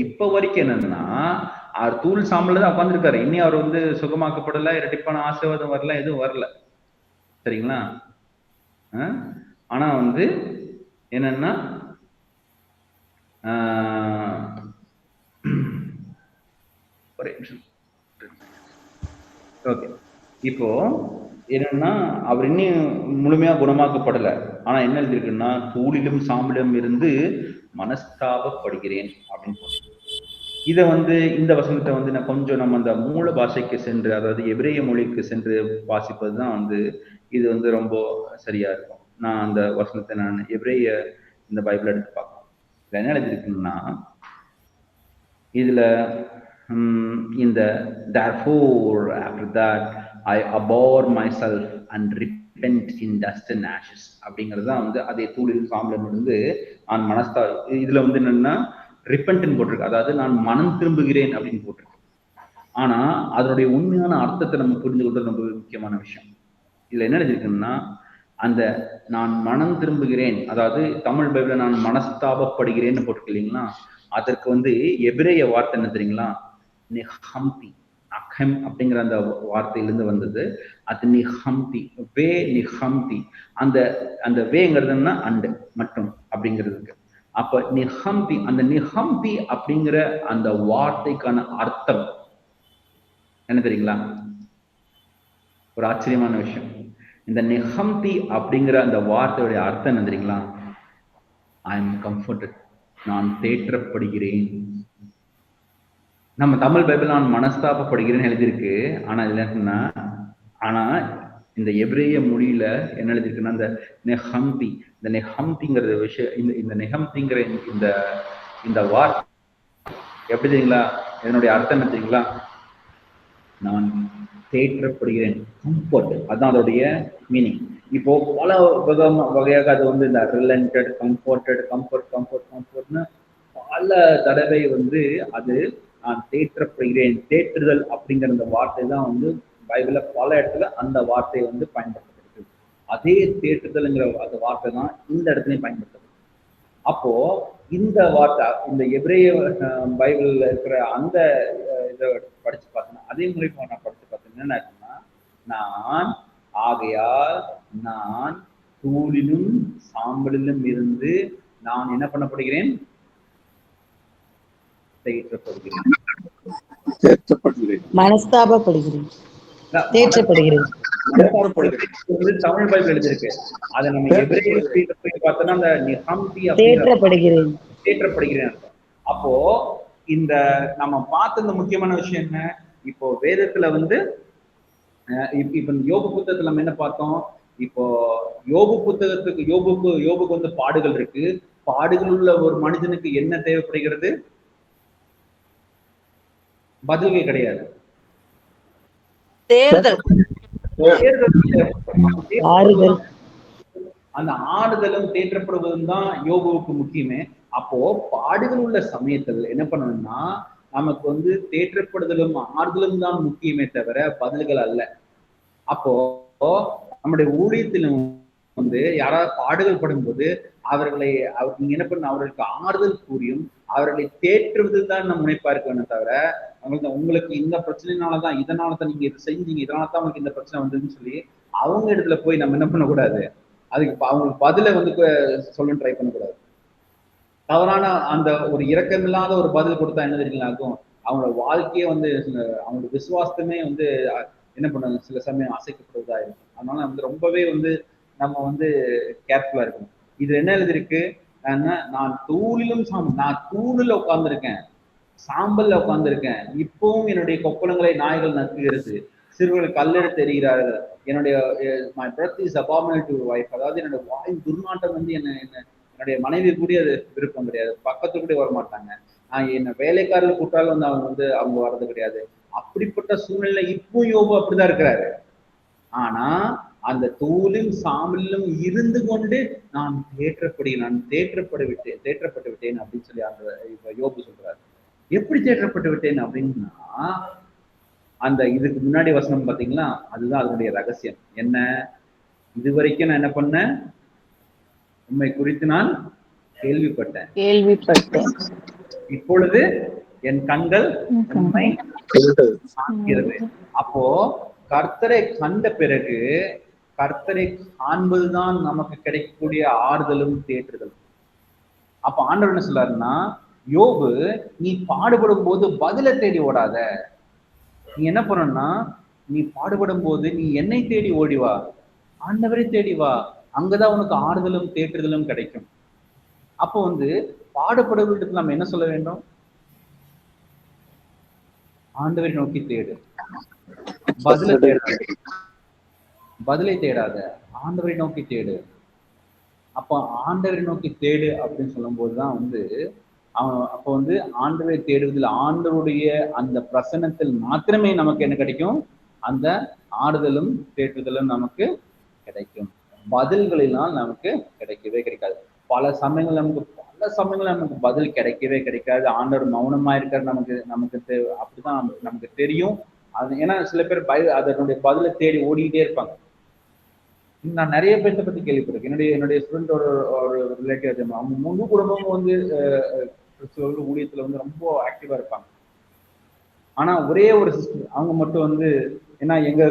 இப்ப வரைக்கும் என்னன்னா, அவர் தூள் சாம்பல் தான் உட்காந்துருக்காரு. இனி அவர் வந்து சுகமாக்கப்படல, இரட்டிப்பான ஆசீர்வாதம் வரல, எதுவும் வரல. சரிங்களா? ஆனா வந்து என்னன்னா, ஒரே நிமிஷம். ஓகே, இப்போ என்னன்னா, அவர் இன்னும் முழுமையா குணமாக்கப்படல. ஆனா என்ன எழுதிருக்குன்னா, தூளிலும் சாம்பலும் இருந்து மனஸ்தாபப்படுகிறேன் அப்படின்னு போட்டு. இதை வந்து இந்த வசனத்தை வந்து நான் கொஞ்சம் நம்ம அந்த மூல பாஷைக்கு சென்று, அதாவது எபிரேய மொழிக்கு சென்று வாசிப்பது தான் வந்து இது வந்து ரொம்ப சரியா இருக்கும். நான் அந்த வசனத்தை நான் எபிரேய இந்த பைபிள் எடுத்து பார்க்கணும். இதுல என்ன எழுதிருக்குன்னா, இதுல இந்த therefore after that I abhor myself and repent in dust and ashes அப்படிங்கிறது தான் வந்து அதே தூளில் சாம்பலும் இருந்து நான் இதுல வந்து என்னன்னா ரிப்பென்ட்னு போட்டிருக்கு, அதாவது நான் மனம் திரும்புகிறேன் அப்படின்னு போட்டிருக்கு. ஆனா அதனுடைய உண்மையான அர்த்தத்தை நம்ம புரிந்து கொள்றது ரொம்ப முக்கியமான விஷயம். இதுல என்ன எழுதிருக்குன்னா, அந்த நான் மனம் திரும்புகிறேன், அதாவது தமிழ் பைபிள்ல நான் மனஸ்தாபப்படுகிறேன்னு போட்டிருக்கு இல்லைங்களா, அதற்கு வந்து எபிரேய வார்த்தை என்ன தெரியுங்களா, நிஹம்தி. அகம் அப்படிங்கிற அந்த வார்த்தையிலிருந்து வந்தது. அது நிஹம்தி, வே நிஹம்தி. அந்த வேங்கிறதுன்னா அண்டு மட்டும் அப்படிங்கிறதுக்கு. அப்ப நிஹம்தி, அந்த நிஹம்தி அப்படிங்கிற அந்த வார்த்தைக்கான அர்த்தம் என்ன தெரியுங்களா? ஒரு ஆச்சரியமான விஷயம். இந்த நிஹம்தி அப்படிங்கிற அந்த வார்த்தையுடைய அர்த்தம் என்ன தெரியுங்களா? ஐ எம் கம்ஃபர்டட், நான் தேற்றப்படுகிறேன். நம்ம தமிழ் பைபிள் நான் மனஸ்தாபப்படுகிறேன்னு எழுதியிருக்கு. ஆனா இதுல என்னன்னா, ஆனா இந்த எபிரேய மொழியில என்ன எழுதியிருக்குன்னா, இந்த நெஹம்தி, இந்த நெஹம்திங்கிற விஷயம், இந்த நெஹம்திங்கிற இந்த வார்த்தை எப்படி தெரியுங்களா? இதனுடைய அர்த்தம் என்ன தெரியுங்களா? நான் தேற்றப்படுகிறேன், கம்ஃபர்ட். அதுதான் அதோடைய மீனிங். இப்போ பல வகையாக அது வந்து இந்த ரிலண்டட், கம்ஃபர்டட், கம்ஃபர்ட்னு பல தடவை வந்து அது நான் தேற்றப்படுகிறேன். தேற்றுதல் அப்படிங்கிற அந்த வார்த்தை தான் வந்து பைபிள்ல பல இடத்துல அந்த வார்த்தை வந்து பயன்படுத்தப்பட்டிருக்கு. அதே தேற்றுதல்ங்கிற அந்த வார்த்தை தான் இந்த இடத்துலயும் பயன்படுத்தப்பட்டிருக்கு. அப்போ இந்த வார்த்தை இந்த எபிரேய பைபிள்ல இருக்கிற அந்த இதை படிச்சு பார்த்தேன்னா அதே முறை நான் படிச்சு பார்த்தேன் என்ன இருக்குன்னா, நான் ஆகையால் நான் தூளிலும் சாம்பலிலும் இருந்து நான் என்ன பண்ணப்படுகிறேன்? மனஸ்தாபப்படுகிறேன், தேற்றப்படுகிறேன். தமிழ் பைபிள் எழுதிருக்கு. அதை நம்ம எபிரேய போய் பார்த்தோம்னா அந்த நிஹாம்தி தேற்றப்படுகிறேன், தேற்றப்படுகிறேன். அப்போ இந்த நம்ம பார்த்த இந்த முக்கியமான விஷயம் என்ன? இப்போ வேதத்துல வந்து இப்ப யோபு புத்தகத்துல நம்ம என்ன பார்த்தோம்? இப்போ யோபு புத்தகத்துக்கு யோபுக்கு வந்து பாடுகள் இருக்கு. பாடுகள் உள்ள ஒரு மனிதனுக்கு என்ன தேவைப்படுகிறது? பதில்கள் கிடையாது. அந்த ஆறுதலும் தேற்றப்படுவதும் தான் யோபுவுக்கு முக்கியமே. அப்போ பாடுகள் உள்ள சமயத்தில் என்ன பண்ணணும்னா நமக்கு வந்து தேற்றப்படுதலும் ஆறுதலும் தான் முக்கியமே தவிர பதில்கள் அல்ல. அப்போ நம்முடைய ஊழியத்திலும் வந்து யாராவது பாடுகள் படும்போது அவர்களை நீங்க என்ன பண்ண அவர்களுக்கு ஆறுதல் கூறியும் அவர்களை தேற்றுவது தான் நம்ம முனைப்பா இருக்க வேணும் தவிர உங்களுக்கு இந்த பிரச்சனைனாலதான் இதனாலதான் நீங்க இதை செஞ்சீங்க இதனாலதான் உங்களுக்கு இந்த பிரச்சனை வந்ததுன்னு சொல்லி அவங்க இடத்துல போய் நம்ம என்ன பண்ணக்கூடாது, அதுக்கு அவங்களுக்கு பதில வந்து சொல்ல ட்ரை பண்ணக்கூடாது. தவறான அந்த ஒரு இரக்கமில்லாத ஒரு பதில் கொடுத்தா என்ன தெரியுங்களாக்கும் அவங்களோட வாழ்க்கையே வந்து அவங்களோட விசுவாசமே வந்து என்ன பண்ண சில சமயம் அசைக்கப்படுவதா இருக்கும். அதனால வந்து ரொம்பவே வந்து நம்ம வந்து கேர்ஃபுல்லா இருக்கணும். இது என்ன எழுதிருக்கு? நான் தூளிலும் நான் தூளில் உட்கார்ந்துருக்கேன், சாம்பல்ல உட்கார்ந்துருக்கேன், இப்பவும் என்னுடைய கொப்பளங்களை நாய்கள் நக்குகிறது, சிறுவர்கள் கல்லெடுத்து எறிகிறார்கள், என்னுடைய my breath is abominable to wife, அதாவது என்னோட வாயின் துர்நாட்டம் வந்து என்னுடைய மனைவி கூட அது விருப்பம் கிடையாது, பக்கத்து கூட வர மாட்டாங்க, என்ன வேலைக்காரர்கள் கூட்டாலும் வந்து அவங்க வர்றது கிடையாது. அப்படிப்பட்ட சூழ்நிலை இப்போ யோபு அப்படிதான் இருக்கிறாரு. ஆனா அந்த தூளிலும் சாம்பலிலும் இருந்து கொண்டு நான் தேற்றப்பட்டு விட்டேன் அப்படின்னு சொல்லி அந்த இப்ப யோபு சொல்றாரு. எப்படி தேற்றப்பட்டு விட்டேன் அப்படின்னா அந்த இதுக்கு முன்னாடி வசனம் பாத்தீங்களா, அதுதான் அதனுடைய ரகசியம். என்ன? இதுவரைக்கும் நான் என்ன பண்ணேன்? உண்மை குறித்து நான் கேள்விப்பட்டேன், இப்பொழுது என் கண்கள் உண்மை காண்கிறது. அப்போ கர்த்தரை கண்ட பிறகு கர்த்தரை காண்பதுதான் நமக்கு கிடைக்கக்கூடிய ஆறுதலும் தேற்றுதலும். அப்ப ஆண்டவர் என்ன சொல்றாருன்னா, யோபு நீ பாடுபடும் போது பதில தேடி ஓடாத, நீ என்ன பண்ணணும்னா நீ பாடுபடும் போது நீ என்னை தேடி ஓடிவா, ஆண்டவரை தேடி வா, அங்கதான் உனக்கு ஆறுதலும் தேற்றுதலும் கிடைக்கும். அப்போ வந்து பாடுபடுவதற்கு நம்ம என்ன சொல்ல வேண்டும்? ஆண்டவரை நோக்கி தேடு, பதிலை தேடாத, ஆண்டவரை நோக்கி தேடு. அப்ப ஆண்டவரை நோக்கி தேடு அப்படின்னு சொல்லும் போதுதான் வந்து அப்ப வந்து ஆண்டவரை தேடுவதில் ஆண்டவருடைய அந்த பிரசன்னத்தில் மாத்திரமே நமக்கு என்ன கிடைக்கும்? அந்த ஆறுதலும் தேற்றுதலும் நமக்கு கிடைக்கும். பதில்களினால் நமக்கு கிடைக்கவே கிடைக்காது. பல சமயங்கள் நமக்கு பதில் கிடைக்கவே கிடைக்காது. ஆண்டவர் மௌனமா இருக்காரு நமக்கு அப்படிதான் நமக்கு தெரியும். அது ஏன்னா சில பேர் அதனுடைய பதிலை தேடி ஓடிக்கிட்டே இருப்பாங்க. நான் நிறைய பேர்த்த பத்தி கேள்விப்பட்டிருக்கேன். என்னுடைய ஸ்டூடெண்ட் ஒரு ரிலேட்டிவ், அவங்க முழு குடும்பமும் வந்து ஊழியத்துல வந்து ரொம்ப ஆக்டிவா இருப்பாங்க. ஆனா ஒரே ஒரு சிஸ்டர் அவங்க மட்டும் வந்து, ஏன்னா எங்க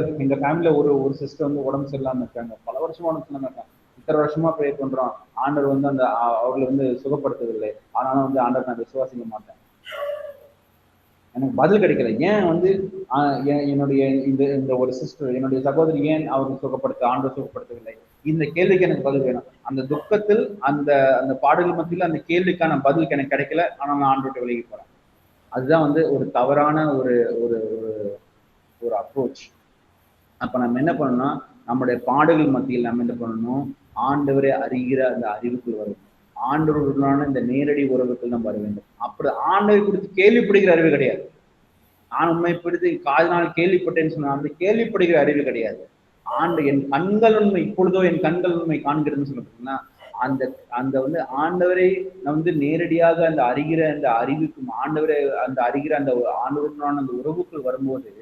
ஃபேமிலியில ஒரு சிஸ்டர் வந்து உடம்பு சரியில்லாம இருக்காங்க, பல வருஷமா உடம்பு சரியில்லாம இருக்காங்க. இத்தனை வருஷமா ப்ரே பண்றோம், ஆண்டவர் வந்து அந்த அவர்களை வந்து சுகப்படுத்தவில்லை. ஆனாலும் வந்து ஆண்டவர் நான் விசுவாசிக்க மாட்டேன், எனக்கு பதில் கிடைக்கல. ஏன் வந்து என்னுடைய இந்த ஒரு சிஸ்டர், என்னுடைய சகோதரி ஏன் அவருக்கு ஆண்டவர் சுகப்படுத்தவில்லை? இந்த கேள்விக்கு எனக்கு பதில் வேணும். அந்த துக்கத்தில் அந்த பாடல்கள் மத்தியில் அந்த கேள்விக்கான பதில் எனக்கு கிடைக்கல, ஆனால் நான் ஆண்டவர்கிட்ட விலகி போறேன். அதுதான் வந்து ஒரு தவறான ஒரு ஒரு ஒரு அப்ரோச். அப்ப நம்ம என்ன பண்ணணும்னா நம்முடைய பாடல்கள் மத்தியில் நம்ம என்ன பண்ணணும்? ஆண்டவரை அறிகிற அந்த அறிவுக்குள் வரும், ஆண்டவருடனான இந்த நேரடி உறவுக்குள் நம்ம வர வேண்டும். அப்படி ஆண்டவரை குறித்து கேள்விப்படுகிற அறிவு கிடையாது. நான் உண்மை பிடித்து காதனால் கேள்விப்பட்டேன்னு சொன்னா அந்த கேள்விப்படுகிற அறிவு கிடையாது. என் கண்கள் உண்மை, இப்பொழுதோ என் கண்கள் உண்மை காண்கிறதுன்னு சொல்லிட்டீங்கன்னா அந்த அந்த வந்து ஆண்டவரை வந்து நேரடியாக அந்த அறிகிற அந்த அறிவுக்கும் ஆண்டவரை அந்த அறிகிற அந்த ஆண்டவருடான அந்த உறவுக்குள் வரும்போது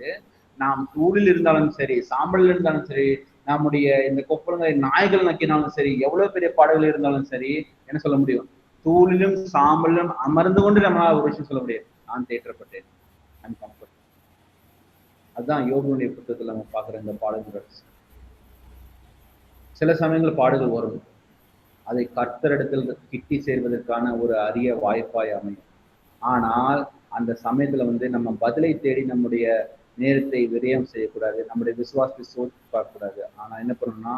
நாம் தூளில் இருந்தாலும் சரி, சாம்பலில் இருந்தாலும் சரி, நம்முடைய இந்த கொப்பளங்களை நாய்கள் நக்கினாலும் சரி, எவ்வளவு பெரிய பாடல்கள் இருந்தாலும் சரி, என்ன சொல்ல முடியும்? தூளிலும் சாம்பலிலும் அமர்ந்து கொண்டு நம்மளால ஒரு விஷயம் சொல்ல முடியாது, நான் தேற்றப்பட்டேன். அதுதான் யோபுடைய புத்தகத்துல நம்ம பார்க்குற இந்த பாடல்கள். சில சமயங்கள் பாடுகள் வரும், அதை கர்த்தரிடத்தில் கிட்டி சேர்வதற்கான ஒரு அரிய வாய்ப்பாய் அமையும். ஆனால் அந்த சமயத்துல வந்து நம்ம பதிலை தேடி நம்முடைய நேரத்தை விரயம் செய்யக்கூடாது, நம்முடைய விசுவாசத்தை சோதித்து பார்க்கக்கூடாது. ஆனா என்ன பண்ணணும்னா,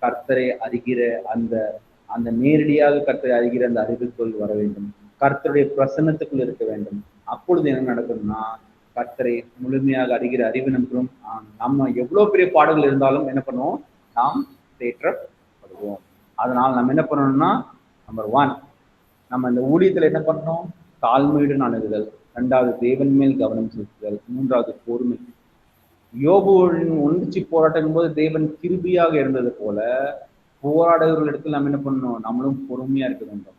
கர்த்தரை அறிகிற அந்த அந்த நேரடியாக கர்த்தரை அறிகிற அந்த அறிவுக்குள் வர வேண்டும், கர்த்தருடைய பிரசன்னத்துக்குள் இருக்க வேண்டும். அப்பொழுது என்ன நடக்கணும்னா, கர்த்தரை முழுமையாக அறிகிற அறிவு நமக்கும் நம்ம எவ்வளவு பெரிய பாடல்கள் இருந்தாலும் என்ன பண்ணுவோம், நாம் தேற்றப்படுவோம். அதனால் நம்ம என்ன பண்ணணும்னா, நம்பர் 1 நம்ம இந்த ஊழியத்துல என்ன பண்ணணும், தாழ்மையுடன் அணுகுதல். 2வது தேவன் மேல் கவனம் செலுத்துதல். 3வது பொறுமை. யோபுவின் ஒன்றிச்சு போராட்டம் போது தேவன் கிருபியாக இருந்தது போல போராடுகிறவர்களிடத்தில் நம்ம என்ன பண்ணணும், நம்மளும் பொறுமையா இருக்க வேண்டும்.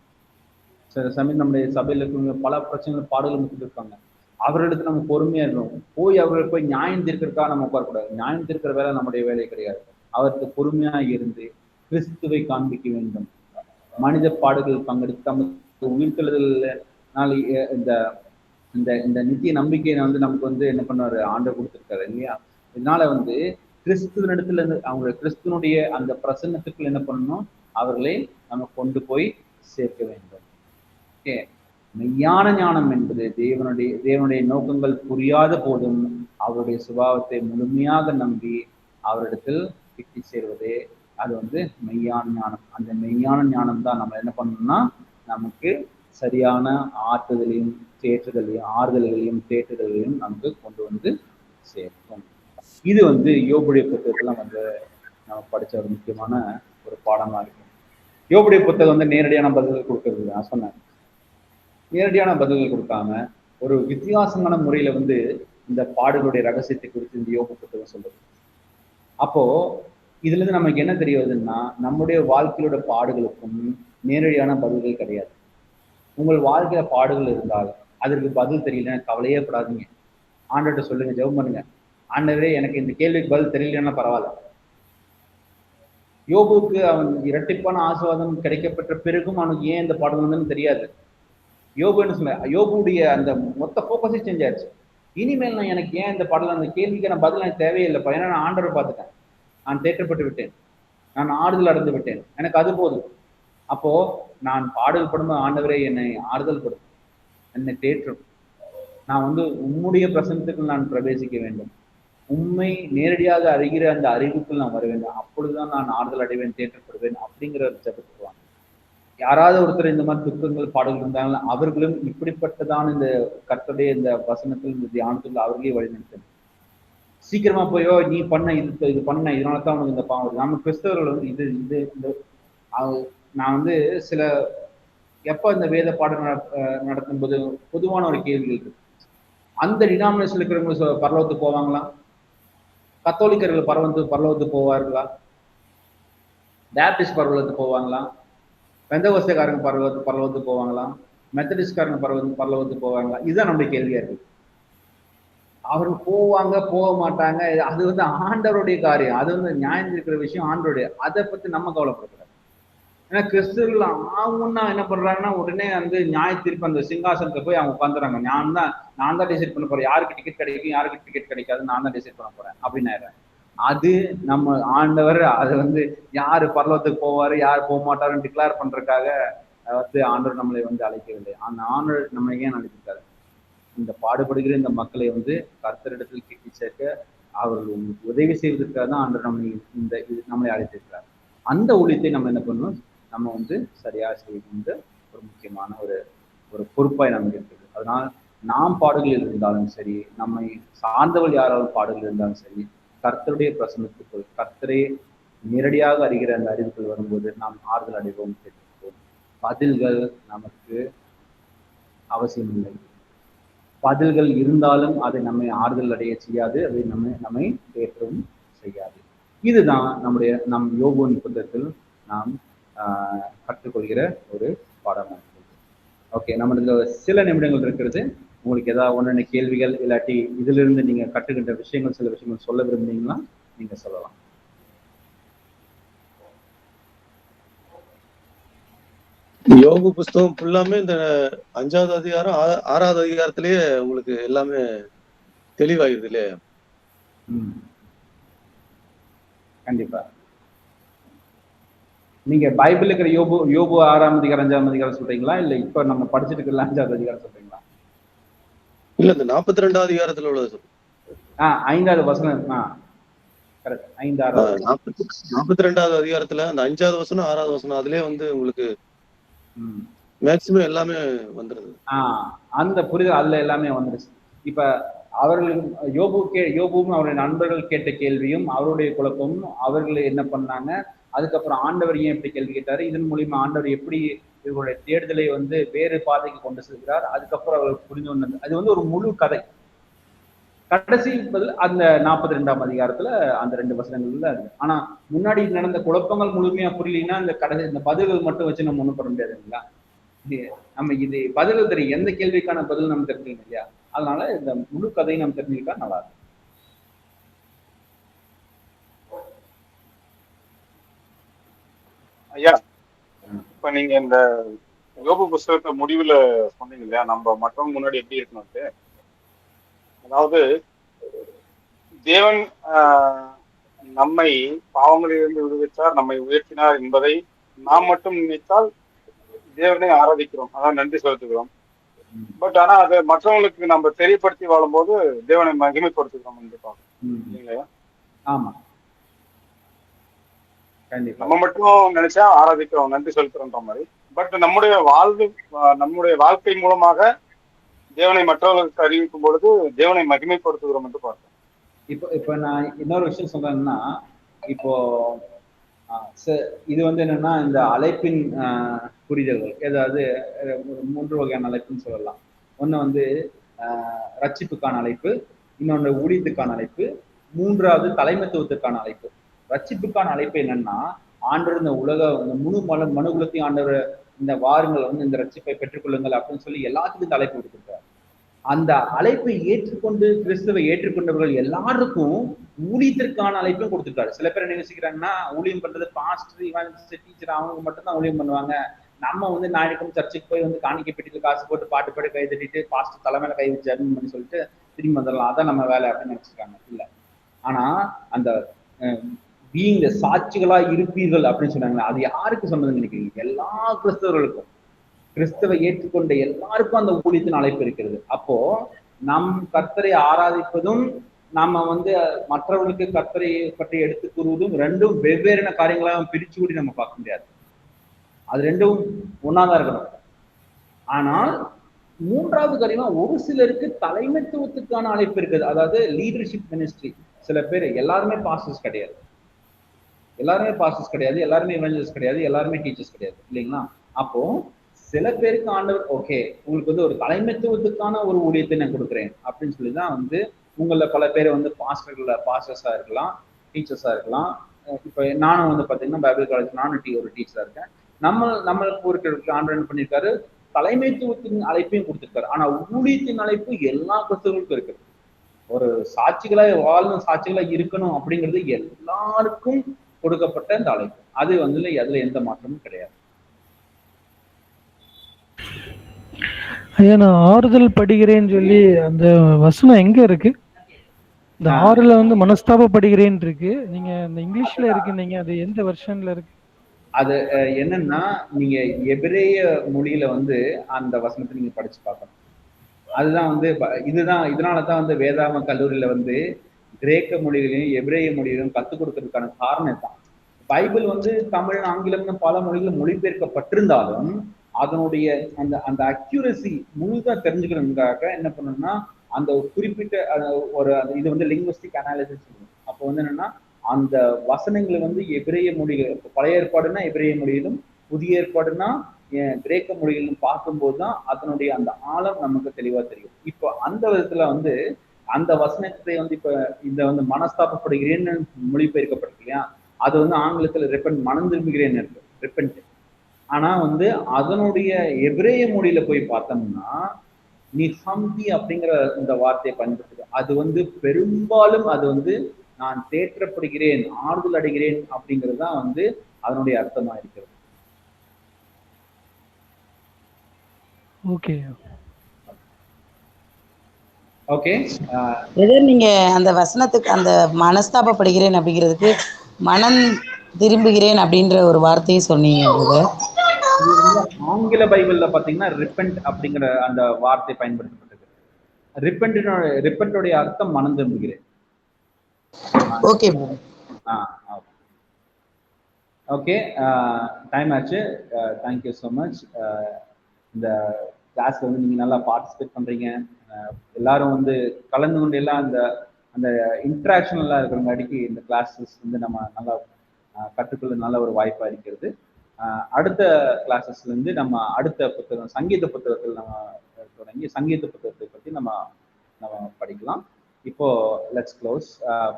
சில சமயம் நம்முடைய சபையில இருக்கிறவங்க பல பிரச்சனைகள் பாடுகள் இருக்காங்க, அவர்களிடத்துல நம்ம பொறுமையா இருக்கணும். அவர்களுக்கு போய் நியாயம் தீர்க்கிறதுக்காக நம்ம உட்காரக்கூடாது. நியாயம் தீர்க்கிற வேலை நம்முடைய வேலை கிடையாது. அவருக்கு பொறுமையா இருந்து கிறிஸ்துவை காண்பிக்க வேண்டும். மனித பாடுகள் பங்கெடுத்து நமக்கு உயிர்த்தெழுதல்னால இந்த இந்த இந்த நித்திய நம்பிக்கையை வந்து நமக்கு வந்து என்ன பண்ணுவாரு, ஆண்டவர் கொடுத்துருக்காரு இல்லையா? இதனால வந்து கிறிஸ்துவனிடத்துல இருந்து அவங்க கிறிஸ்துவனுடைய அந்த பிரசன்னத்துக்குள் என்ன பண்ணணும், அவர்களை நம்ம கொண்டு போய் சேர்க்க வேண்டும். ஓகே, மெய்யான ஞானம் என்பது தேவனுடைய நோக்கங்கள் புரியாத போதும் அவருடைய சுபாவத்தை முழுமையாக நம்பி அவரிடத்தில் கிட்டி சேர்வதே அது வந்து மெய்யான ஞானம். அந்த மெய்யான ஞானம் தான் நம்ம என்ன பண்ணணும்னா, நமக்கு சரியான ஆற்றுதலையும் தேற்றுதலையும் ஆறுதல்களையும் தேற்றுதலையும் நமக்கு கொண்டு வந்து சேர்க்கும். இது வந்து யோபுடைய புத்தகத்துல வந்து நம்ம படிச்ச ஒரு முக்கியமான ஒரு பாடமா இருக்கு. யோபுடைய புத்தகம் வந்து நேரடியான பதில்கள் கொடுக்கறது, நான் சொன்னேன், நேரடியான பதில்கள் கொடுக்காம ஒரு வித்தியாசமான முறையில வந்து இந்த பாடுகளுடைய ரகசியத்தை குறித்து இந்த யோபு புத்தகம் சொல்லுது. அப்போ இதுல இருந்து நமக்கு என்ன தெரிய வருதுன்னா, நம்முடைய வாழ்க்கையோட பாடுகளுக்கும் நேரடியான பதில்கள் கிடையாது. உங்கள் வாழ்க்கையில பாடுகள் இருந்தால் அதற்கு பதில் தெரியலன்னு கவலையே படாதீங்க. ஆண்டவர்கிட்ட சொல்லுங்க, ஜெபம் பண்ணுங்க, ஆண்டவரே எனக்கு இந்த கேள்விக்கு பதில் தெரியலன்னா பரவாயில்ல. யோபுக்கு அவன் இரட்டிப்பான ஆசீர்வாதம் கிடைக்கப்பட்ட பிறகும் அவனுக்கு ஏன் இந்த பாடல் வந்ததுன்னு தெரியாது. யோபுன்னு சொல்ல, யோபுடைய அந்த மொத்த போக்கஸை சேஞ்ச் ஆயிடுச்சு. இனிமேல் நான் எனக்கு ஏன் இந்த பாடல், அந்த கேள்விக்கான பதில் எனக்கு தேவையில்லைப்பா, ஏன்னா நான் ஆண்டவரை பார்த்துட்டேன், நான் தேற்றப்பட்டு விட்டேன், நான் ஆறுதல் அடைந்து விட்டேன், எனக்கு அது போதும். அப்போ நான் பாடல் படும்போது ஆண்டவரே என்னை ஆறுதல் படும், என்னை தேற்றும், நான் வந்து உம்முடைய பிரசன்னத்துக்குள் நான் பிரவேசிக்க வேண்டும், உண்மை நேரடியாக அறிகிற அந்த அறிவுக்குள் நான் வர வேண்டும், அப்பொழுதுதான் நான் ஆறுதல் அடைவேன், தேற்றப்படுவேன் அப்படிங்கிற ஒரு ஜபத்துக்குவாங்க. யாராவது ஒருத்தர் இந்த மாதிரி துக்கங்கள் பாடல்கள் இருந்தாலும் அவர்களும் இப்படிப்பட்டதான இந்த கர்த்தருடைய இந்த வசனத்தில் இந்த தியானத்தில் அவர்களே வழிநடத்தணும். சீக்கிரமா போயோ நீ பண்ண இது பண்ண இதனால தான் உனக்கு இந்த பாவம். நம்ம கிறிஸ்தவர்கள் வந்து இது இது இந்த நான் வந்து சில எப்போ இந்த வேத பாடம் நடத்தும் போது பொதுவான ஒரு கேள்வி இருக்கு. அந்த டினாமினேஷன்ல இருக்கிறவங்க பரலோகத்துக்கு போவாங்களா? கத்தோலிக்கர்கள் பரலோகத்துக்கு போவார்களா? பேப்டிஸ்ட் பரலோகத்துக்கு போவாங்களா? பெந்தகோஸ்தேக்காரங்க பரலோகத்துக்கு போவாங்களா? மெத்தடிஸ்ட்காரங்க பரலோகத்துக்கு போவாங்களா? இதுதான் நம்முடைய கேள்வியா இருக்கு. அவர்கள் போவாங்க போக மாட்டாங்க, அது வந்து ஆண்டவருடைய காரியம், அது வந்து நியாயம் இருக்கிற விஷயம் ஆண்டவருடைய, அதை பத்தி நம்ம கவலைப்படக்கூடாது. ஏன்னா கிறிஸ்தவர்கள் ஆகும்னா என்ன பண்றாங்கன்னா, உடனே வந்து நியாய தீர்ப்பு அந்த சிங்காசனத்தை போய் அவங்க உட்காந்துறாங்க. நான் தான் டிசைட் பண்ண போறேன், யாருக்கு டிக்கெட் கிடைக்கும் யாருக்கு டிக்கெட் கிடைக்காது நான் தான் டிசைட் பண்ண போறேன் அப்படின்னு. அது நம்ம ஆண்டவர் அதை வந்து யாரு பரலோகத்துக்கு போவாரு யார் போக மாட்டாருன்னு டிக்ளேர் பண்றதுக்காக வந்து ஆண்டவர் நம்மளை வந்து அழைக்கவில்லை. அந்த ஆண்டவர் நம்மளை ஏன் அழைச்சிருக்காரு? இந்த பாடுபடுகிற இந்த மக்களை வந்து கர்த்தரிடத்தில் கிட்டி சேர்க்க அவர்கள் உதவி செய்வதற்காக தான் ஆண்டவர் நம்மளை அழைத்திருக்கிறார். அந்த ஊழியத்தை நம்ம என்ன பண்ணணும், நம்ம வந்து சரியாக செய்யணுன்ற ஒரு முக்கியமான ஒரு பொறுப்பாய் நமக்கு இருக்குது. அதனால் நாம் பாடுகளில் இருந்தாலும் சரி, நம்மை சார்ந்தவள் யாராவது பாடுகள் இருந்தாலும் சரி, கர்த்தருடைய பிரசன்னத்துக்குள் கர்த்தரை நேரடியாக அறிகிற அந்த அறிவுக்குள் வரும்போது நாம் ஆறுதல் அடைவோம், தெரிவிப்போம். பதில்கள் நமக்கு அவசியம் இல்லை. பதில்கள் இருந்தாலும் அதை நம்மை ஆறுதல் அடைய செய்யாது, அதை நம்மை தேற்றவும் செய்யாது. இதுதான் நம் யோபுவின் புத்தகத்தில் நாம் கற்றுக்கொள்கிற ஒரு பாடமாக இருக்குது. ஓகே, நம்மளுக்கு சில நிமிடங்கள் இருக்கிறது. உங்களுக்கு ஏதாவது ஒன்று கேள்விகள் இல்லாட்டி இதிலிருந்து நீங்க கற்றுக்கின்ற விஷயங்கள் சில விஷயங்கள் சொல்ல விரும்புனீங்கன்னா நீங்க சொல்லலாம். யோபு புஸ்தகம் ஃபுல்லாமே இந்த 5வது அதிகாரம் 6வது அதிகாரத்திலேயே உங்களுக்கு எல்லாமே தெளிவாயிருது இல்லையா? கண்டிப்பா. நீங்க பைபிள் இருக்கிற யோபு 6ஆம் அதிகாரம் 5ஆம் அதிகாரம் சொல்றீங்களா, இல்ல இப்ப நம்ம படிச்சுட்டு இருக்கிற 5வது அதிகாரம் சொல்றீங்களா? இல்ல, இந்த 42வது அதிகாரத்துல உள்ளது. 5வது வசனம். கரெக்ட். 5, 6. 42வது அதிகாரத்துல அந்த 5வது வசனம் 6வது வசனம் அதுலயே வந்து உங்களுக்கு மேக்சிமம் எல்லாமே வந்துருது. அந்த புரிதல் அதுல எல்லாமே வந்துருச்சு. இப்ப அவர்களுக்கு யோபுவும் அவருடைய நண்பர்கள் கேட்ட கேள்வியும் அவருடைய குழப்பமும் அவர்கள் என்ன பண்ணாங்க, அதுக்கப்புறம் ஆண்டவர் ஏன் எப்படி கேள்வி கேட்டாரு, இதன் மூலியமா ஆண்டவர் எப்படி இவர்களுடைய தேடுதலை வந்து வேறு பாதைக்கு கொண்டு செல்கிறார், அதுக்கப்புறம் அவர்கள் புரிந்து கொண்டது. அது வந்து ஒரு முழு கதை. கடைசி பதில் அந்த 42ஆம் அதிகாரத்துல அந்த 2 வசனங்கள்ல இருக்கு. ஆனா முன்னாடி நடந்த குழப்பங்கள் முழுமையா புரியலன்னா இந்த பதில்கள் மட்டும் வச்சு நம்ம ஒண்ணும் பண்ண முடியாது இல்லைங்களா? நம்ம இது பதில்கள் தெரியும், எந்த கேள்விக்கான பதில் நம்ம தெரிஞ்சுக்கணும் இல்லையா? அதனால இந்த முழு கதையை நம்ம தெரிஞ்சுக்கிட்டா நல்லா இருக்கும். ஐயா, இப்ப நீங்க இந்த யோபு புஸ்தகத்தை முடிவுல சொன்னீங்க இல்லையா, நம்ம மற்றவங்க முன்னாடி எப்படி இருக்கணும்ட்டு. அதாவது தேவன் நம்மை பாவங்களிலிருந்து விடுவித்தார், நம்மை உயர்த்தினார் என்பதை நாம் மட்டும் நினைத்தால் தேவனை ஆராதிக்கிறோம், அதான் நன்றி செலுத்துகிறோம். பட் ஆனா அதை மற்றவங்களுக்கு நம்ம தெரியப்படுத்தி வாழும்போது தேவனை மகிமைப்படுத்துகிறோம் என்று பார்க்கணும் இல்லையா? ஆமா, நம்ம மட்டும் நினைச்சா ஆராதிக்கிறோம், நன்றி செலுத்துறோன்ற மாதிரி. பட் நம்முடைய வாழ்க்கை மூலமாக தேவனை மற்றவர்களுக்கு அறிவிக்கும் பொழுது தேவனை மகிமைப்படுத்துகிறோம் என்று பார்த்தோம். இப்ப நான் இன்னொரு விஷயம் சொல்றேன்னா, இப்போ இது வந்து என்னன்னா இந்த அழைப்பின் புரிதல்கள், ஏதாவது 3 வகையான அழைப்புன்னு சொல்லலாம். ஒண்ணு வந்து ரட்சிப்புக்கான அழைப்பு, இன்னொன்று ஊழியத்துக்கான அழைப்பு, 3வது தலைமைத்துவத்துக்கான அழைப்பு. ரட்சிப்புக்கான அழைப்பு என்னன்னா, ஆண்டவர் இந்த முழு மனுகுலத்தையும் ஆண்டவர் இந்த வாருங்கள் வந்து இந்த ரட்சிப்பை பெற்றுக்கொள்ளுங்கள் அப்படின்னு சொல்லி எல்லாத்துக்கும் இந்த அழைப்பு கொடுத்துருக்காரு. அந்த அழைப்பை ஏற்றுக்கொண்டு கிறிஸ்துவை ஏற்றுக்கொண்டவர்கள் எல்லாருக்கும் ஊழியத்திற்கான அழைப்பும் கொடுத்துருக்காரு. சில பேர் என்ன யோசிக்கிறாங்கன்னா, ஊழியம் பண்றது பாஸ்டர், இவாஞ்சலிஸ்ட், டீச்சர் அவங்க மட்டும்தான் ஊழியம் பண்ணுவாங்க, நம்ம வந்து ஞாயிற்றுக்கிழமை சர்ச்சுக்கு போய் வந்து காணிக்கை பெட்டியில காசு போட்டு பாட்டு பாடி கை தட்டிட்டு பாஸ்டர் தலைமையில கை வச்சு அட்மின் பண்ணி சொல்லிட்டு திரும்பி வந்துடலாம், அதான் நம்ம வேலை அப்படின்னு நினைச்சிருக்காங்க. இல்ல, ஆனா அந்த பீயிங் சாட்சிகளா இருப்பீர்கள் அப்படின்னு சொன்னாங்க, அது யாருக்கு சொன்னதுன்னு நினைக்கிறீங்க? எல்லா கிறிஸ்தவர்களுக்கும், கிறிஸ்தவை ஏற்றுக்கொண்ட எல்லாருக்கும் அந்த ஊழியத்தின் அழைப்பு இருக்கிறது. அப்போ நம் கர்த்தரை ஆராதிப்பதும் நம்ம வந்து மற்றவர்களுக்கு கர்த்தரை பற்றி எடுத்து கூறுவதும் ரெண்டும் வெவ்வேறான காரியங்களாக பிரிச்சு கூடி நம்ம பார்க்க முடியாது. அது ரெண்டும் ஒன்னாதான் இருக்கணும். ஆனால் 3வது காரியமா ஒரு சிலருக்கு தலைமைத்துவத்துக்கான அழைப்பு இருக்குது, அதாவது லீடர்ஷிப் மினிஸ்ட்ரி. சில பேர் எல்லாருமே பாஸ்டர்ஸ் கிடையாது, எல்லாருமே இவாஞ்சலிஸ்ட் கிடையாது, எல்லாருமே டீச்சர்ஸ் கிடையாது இல்லைங்களா? அப்போ சில பேருக்கு ஆண்டவர் ஓகே உங்களுக்கு வந்து ஒரு தலைமைத்துவத்துக்கான ஒரு ஊழியத்தை நான் கொடுக்குறேன் அப்படின்னு சொல்லிதான் வந்து உங்கள பல பேர் வந்து பாஸ்டர்ஸா இருக்கலாம், டீச்சர்ஸா இருக்கலாம். இப்ப நானும் வந்து பாத்தீங்கன்னா பைபிள் காலேஜ் நானும் ஒரு டீச்சரா இருக்கேன். நம்மளுக்கு ஒரு ஆண்டவர் என்ன பண்ணியிருக்காரு, தலைமைத்துவத்தின் அழைப்பையும் கொடுத்திருக்காரு. ஆனா ஊழியத்தின் அழைப்பு எல்லா கிறிஸ்தவர்களுக்கும் இருக்குது. ஒரு சாட்சிகளா இருக்கணும் அப்படிங்கிறது எல்லாருக்கும் கொடுக்கப்பட்ட இந்த அழைப்பு. அது வந்து அதுல எந்த மாற்றமும் கிடையாது. ஐயா, நான் ஆறுதல் படுகிறேன்னு சொல்லி அந்த வசனம் எங்க இருக்கு? இந்த 6ல வந்து மனஸ்தாபப்படுகிறேன் இருக்கு, நீங்க இந்த இங்கிலீஷ்ல இருக்கு, நீங்க அது எந்த வெர்ஷன்ல இருக்கு? அது என்னன்னா, நீங்க எபிரேய மொழியில வந்து அந்த வசனத்தை நீங்க படிச்சு பார்க்கணும். அதுதான் வந்து இதனாலதான் வந்து வேதாம கல்லூரியில வந்து கிரேக்க மொழிகளையும் எபிரேய மொழிகளையும் கத்துக் கொடுக்கறதுக்கான காரணம் தான். பைபிள் வந்து தமிழ், ஆங்கிலம்னு பல மொழிகள் மொழிபெயர்க்கப்பட்டிருந்தாலும் அதனுடைய அந்த அக்யூரசி முழுதா தெரிஞ்சுக்கணுங்காக என்ன பண்ணணும்னா, அந்த ஒரு குறிப்பிட்ட இது வந்து லிங்குவிஸ்டிக் அனாலிசிஸ். அப்போ வந்து என்னன்னா, அந்த வசனங்களை வந்து எபிரேய மொழிகள், பழைய ஏற்பாடுனா எபிரேய மொழியிலும் புதிய ஏற்பாடுனா கிரேக்க மொழிகளும் பார்க்கும்போது தான் அதனுடைய அந்த ஆழம் நமக்கு தெளிவா தெரியும். இப்போ அந்த விதத்துல வந்து அந்த வசனத்தை வந்து இப்ப இந்த வந்து மனஸ்தாபப்படுகிறேன்னு மொழிபெயர்க்கப்பட்டிருக்கு இல்லையா, அது வந்து ஆங்கிலத்துல மனம் திரும்புகிறேன்னு இருக்கு, ரிப்பென்ட். ஆனா வந்து அதனுடைய எபிரேய மொழியில போய் பார்த்தோம்னா நிஹம்தி அப்படிங்கிற இந்த வார்த்தையை பயன்படுத்துது. அது வந்து பெரும்பாலும் அது வந்து நான் தேற்றப்படுகிறேன், ஆறுதல் அடைகிறேன் அப்படிங்கிறது தான் வந்து அதனுடைய அர்த்தமா இருக்கிறது. Okay okay. நீங்க அந்த வசனத்துக்கு அந்த மனஸ்தாபப்படுகிறேன் அப்படிங்கிறதுக்கு மனம் திரும்புகிறேன் அப்படின்ற ஒரு வார்த்தையை சொன்னீங்க. ஆங்கில பைபிள்ல பாத்தீங்கன்னா ரிப்பெண்ட் அப்படிங்கிற அந்த வார்த்தை பயன்படுத்தப்பட்டிருக்கு. ரிப்பெண்டோடைய அர்த்தம் மனம் திரும்புகிறேன். Okay okay. டைம் ஆச்சு. Thank you so much. இந்த கிளாஸ்ல வந்து நீங்க நல்லா பார்ட்டிசிபேட் பண்றீங்க. எல்லாரும் வந்து கலந்து கொண்டு எல்லாம் அந்த அந்த இன்ட்ராக்ஷன் எல்லாம் இருக்கிறங்காட்டிக்கு இந்த கிளாஸஸ் வந்து நம்ம நல்லா கற்றுக்கொள்ள நல்ல ஒரு வாய்ப்பா இருக்கிறது. அடுத்த கிளாஸஸ்ல இருந்து நம்ம அடுத்த புத்தகம் சங்கீத புத்தகத்தில் நம்ம தொடங்கி சங்கீத புத்தகத்தை பற்றி நம்ம படிக்கலாம். இப்போ let's close.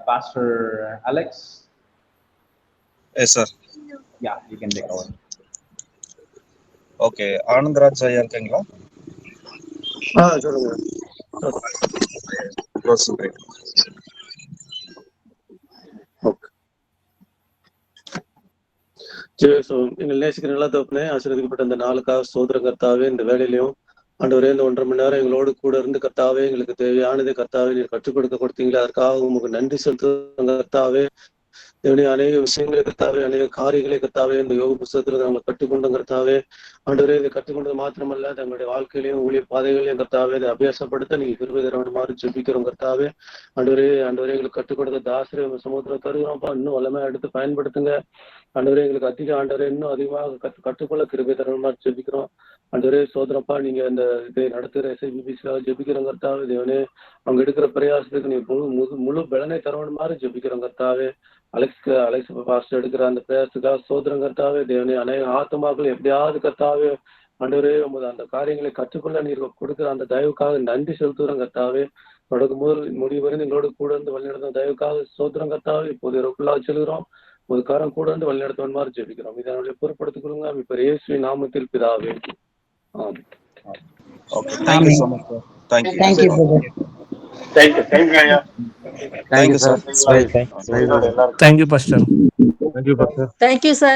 Pastor Alex. Yes sir. Yeah, you can take over. Okay, Anandraj ஐயா இருக்கீங்களா? சொல்லுங்க. எங்கள் நேசிக்கிற நல்லா தப்புனே ஆசீர்வதிக்கப்பட்ட இந்த நாளுக்காக சோதர கர்த்தாவே, இந்த வேலையிலையும் ஆண்டவரே இந்த 1.5 மணி நேரம் எங்களோடு கூட இருந்து கர்த்தாவே எங்களுக்கு தேவையானது கர்த்தாவே நீர் கற்றுக் கொடுக்க கொடுத்தீங்களா, அதற்காக உங்களுக்கு நன்றி செலுத்தும் கர்த்தாவே. அநேக விஷயங்களை கர்த்தாவே, அநேக காரியங்களை கர்த்தாவே இந்த யோக புத்தகத்துல நாங்கள் கற்றுக்கொண்டோம் கர்த்தாவே. ஆண்டவரே இதை கற்றுக்கொண்டது மாத்திரமல்ல, தங்களுடைய வாழ்க்கையிலையும் ஊழிய பாதைகளையும் கர்த்தாவே இதை அபியாசப்படுத்த நீங்க கிருபை தரணுமாறு ஜெபிக்கிறோம் கர்த்தாவே. ஆண்டவரே எங்களுக்கு கற்றுக் கொடுத்த தாசரே சமுத்திரம் தருகிறோம்ப்பா, இன்னும் வல்லமையா எடுத்து பயன்படுத்துங்க ஆண்டவரே. எங்களுக்கு ஆண்டவரே இன்னும் அதிகமாக கற்றுக்கொள்ள கிருபை தரணுமாறு ஜெபிக்கிறோம் ஆண்டவரே. சோதரப்பா, நீங்க இந்த இதை நடத்துகிற SIBBCக்காக ஜெபிக்கிறோம் கர்த்தாவே. தேவனே, அவங்க எடுக்கிற பிரயாசத்துக்கு நீங்க முழு பலனை தரணுமாறு ஜெபிக்கிறோம் கர்த்தாவே. அலெக்ஸ் பாஸ்டர் எடுக்கிற அந்த பிரயாசத்துக்காக சோதரம் கர்த்தாவே. தேவனே, அநேக ஆத்மாக்கள் எப்படியாவது கர்த்தாவே ஆண்டவரே அந்த காரியங்களை கற்றுக்கொள்ள நீர் கொடுக்குற அந்த தயவுக்காக நன்றி செலுத்துகிறோம் கர்த்தாவே. தொடக்கும் முடிவு வரை எங்களோடு கூட இருந்து வழிநடத்த தயவுக்காக சோதரம் கர்த்தாவே. இப்போது இரவுக்குள்ளாக செல்கிறோம், ஒரு காரம் கூட இருந்து வழிநடத்துவன்மாறு ஜெபிக்கிறோம். இதனுடைய பொறுப்படுத்திக் கொள்ளுங்க இப்ப இயேசுவின் நாமத்தில் பிதாவே. Okay, thank you so much, sir. Thank you. Thank you, brother. Thank you ஐயா. Thank you, sir. Thank you, Pastor. Thank you, Pastor. Thank you, sir.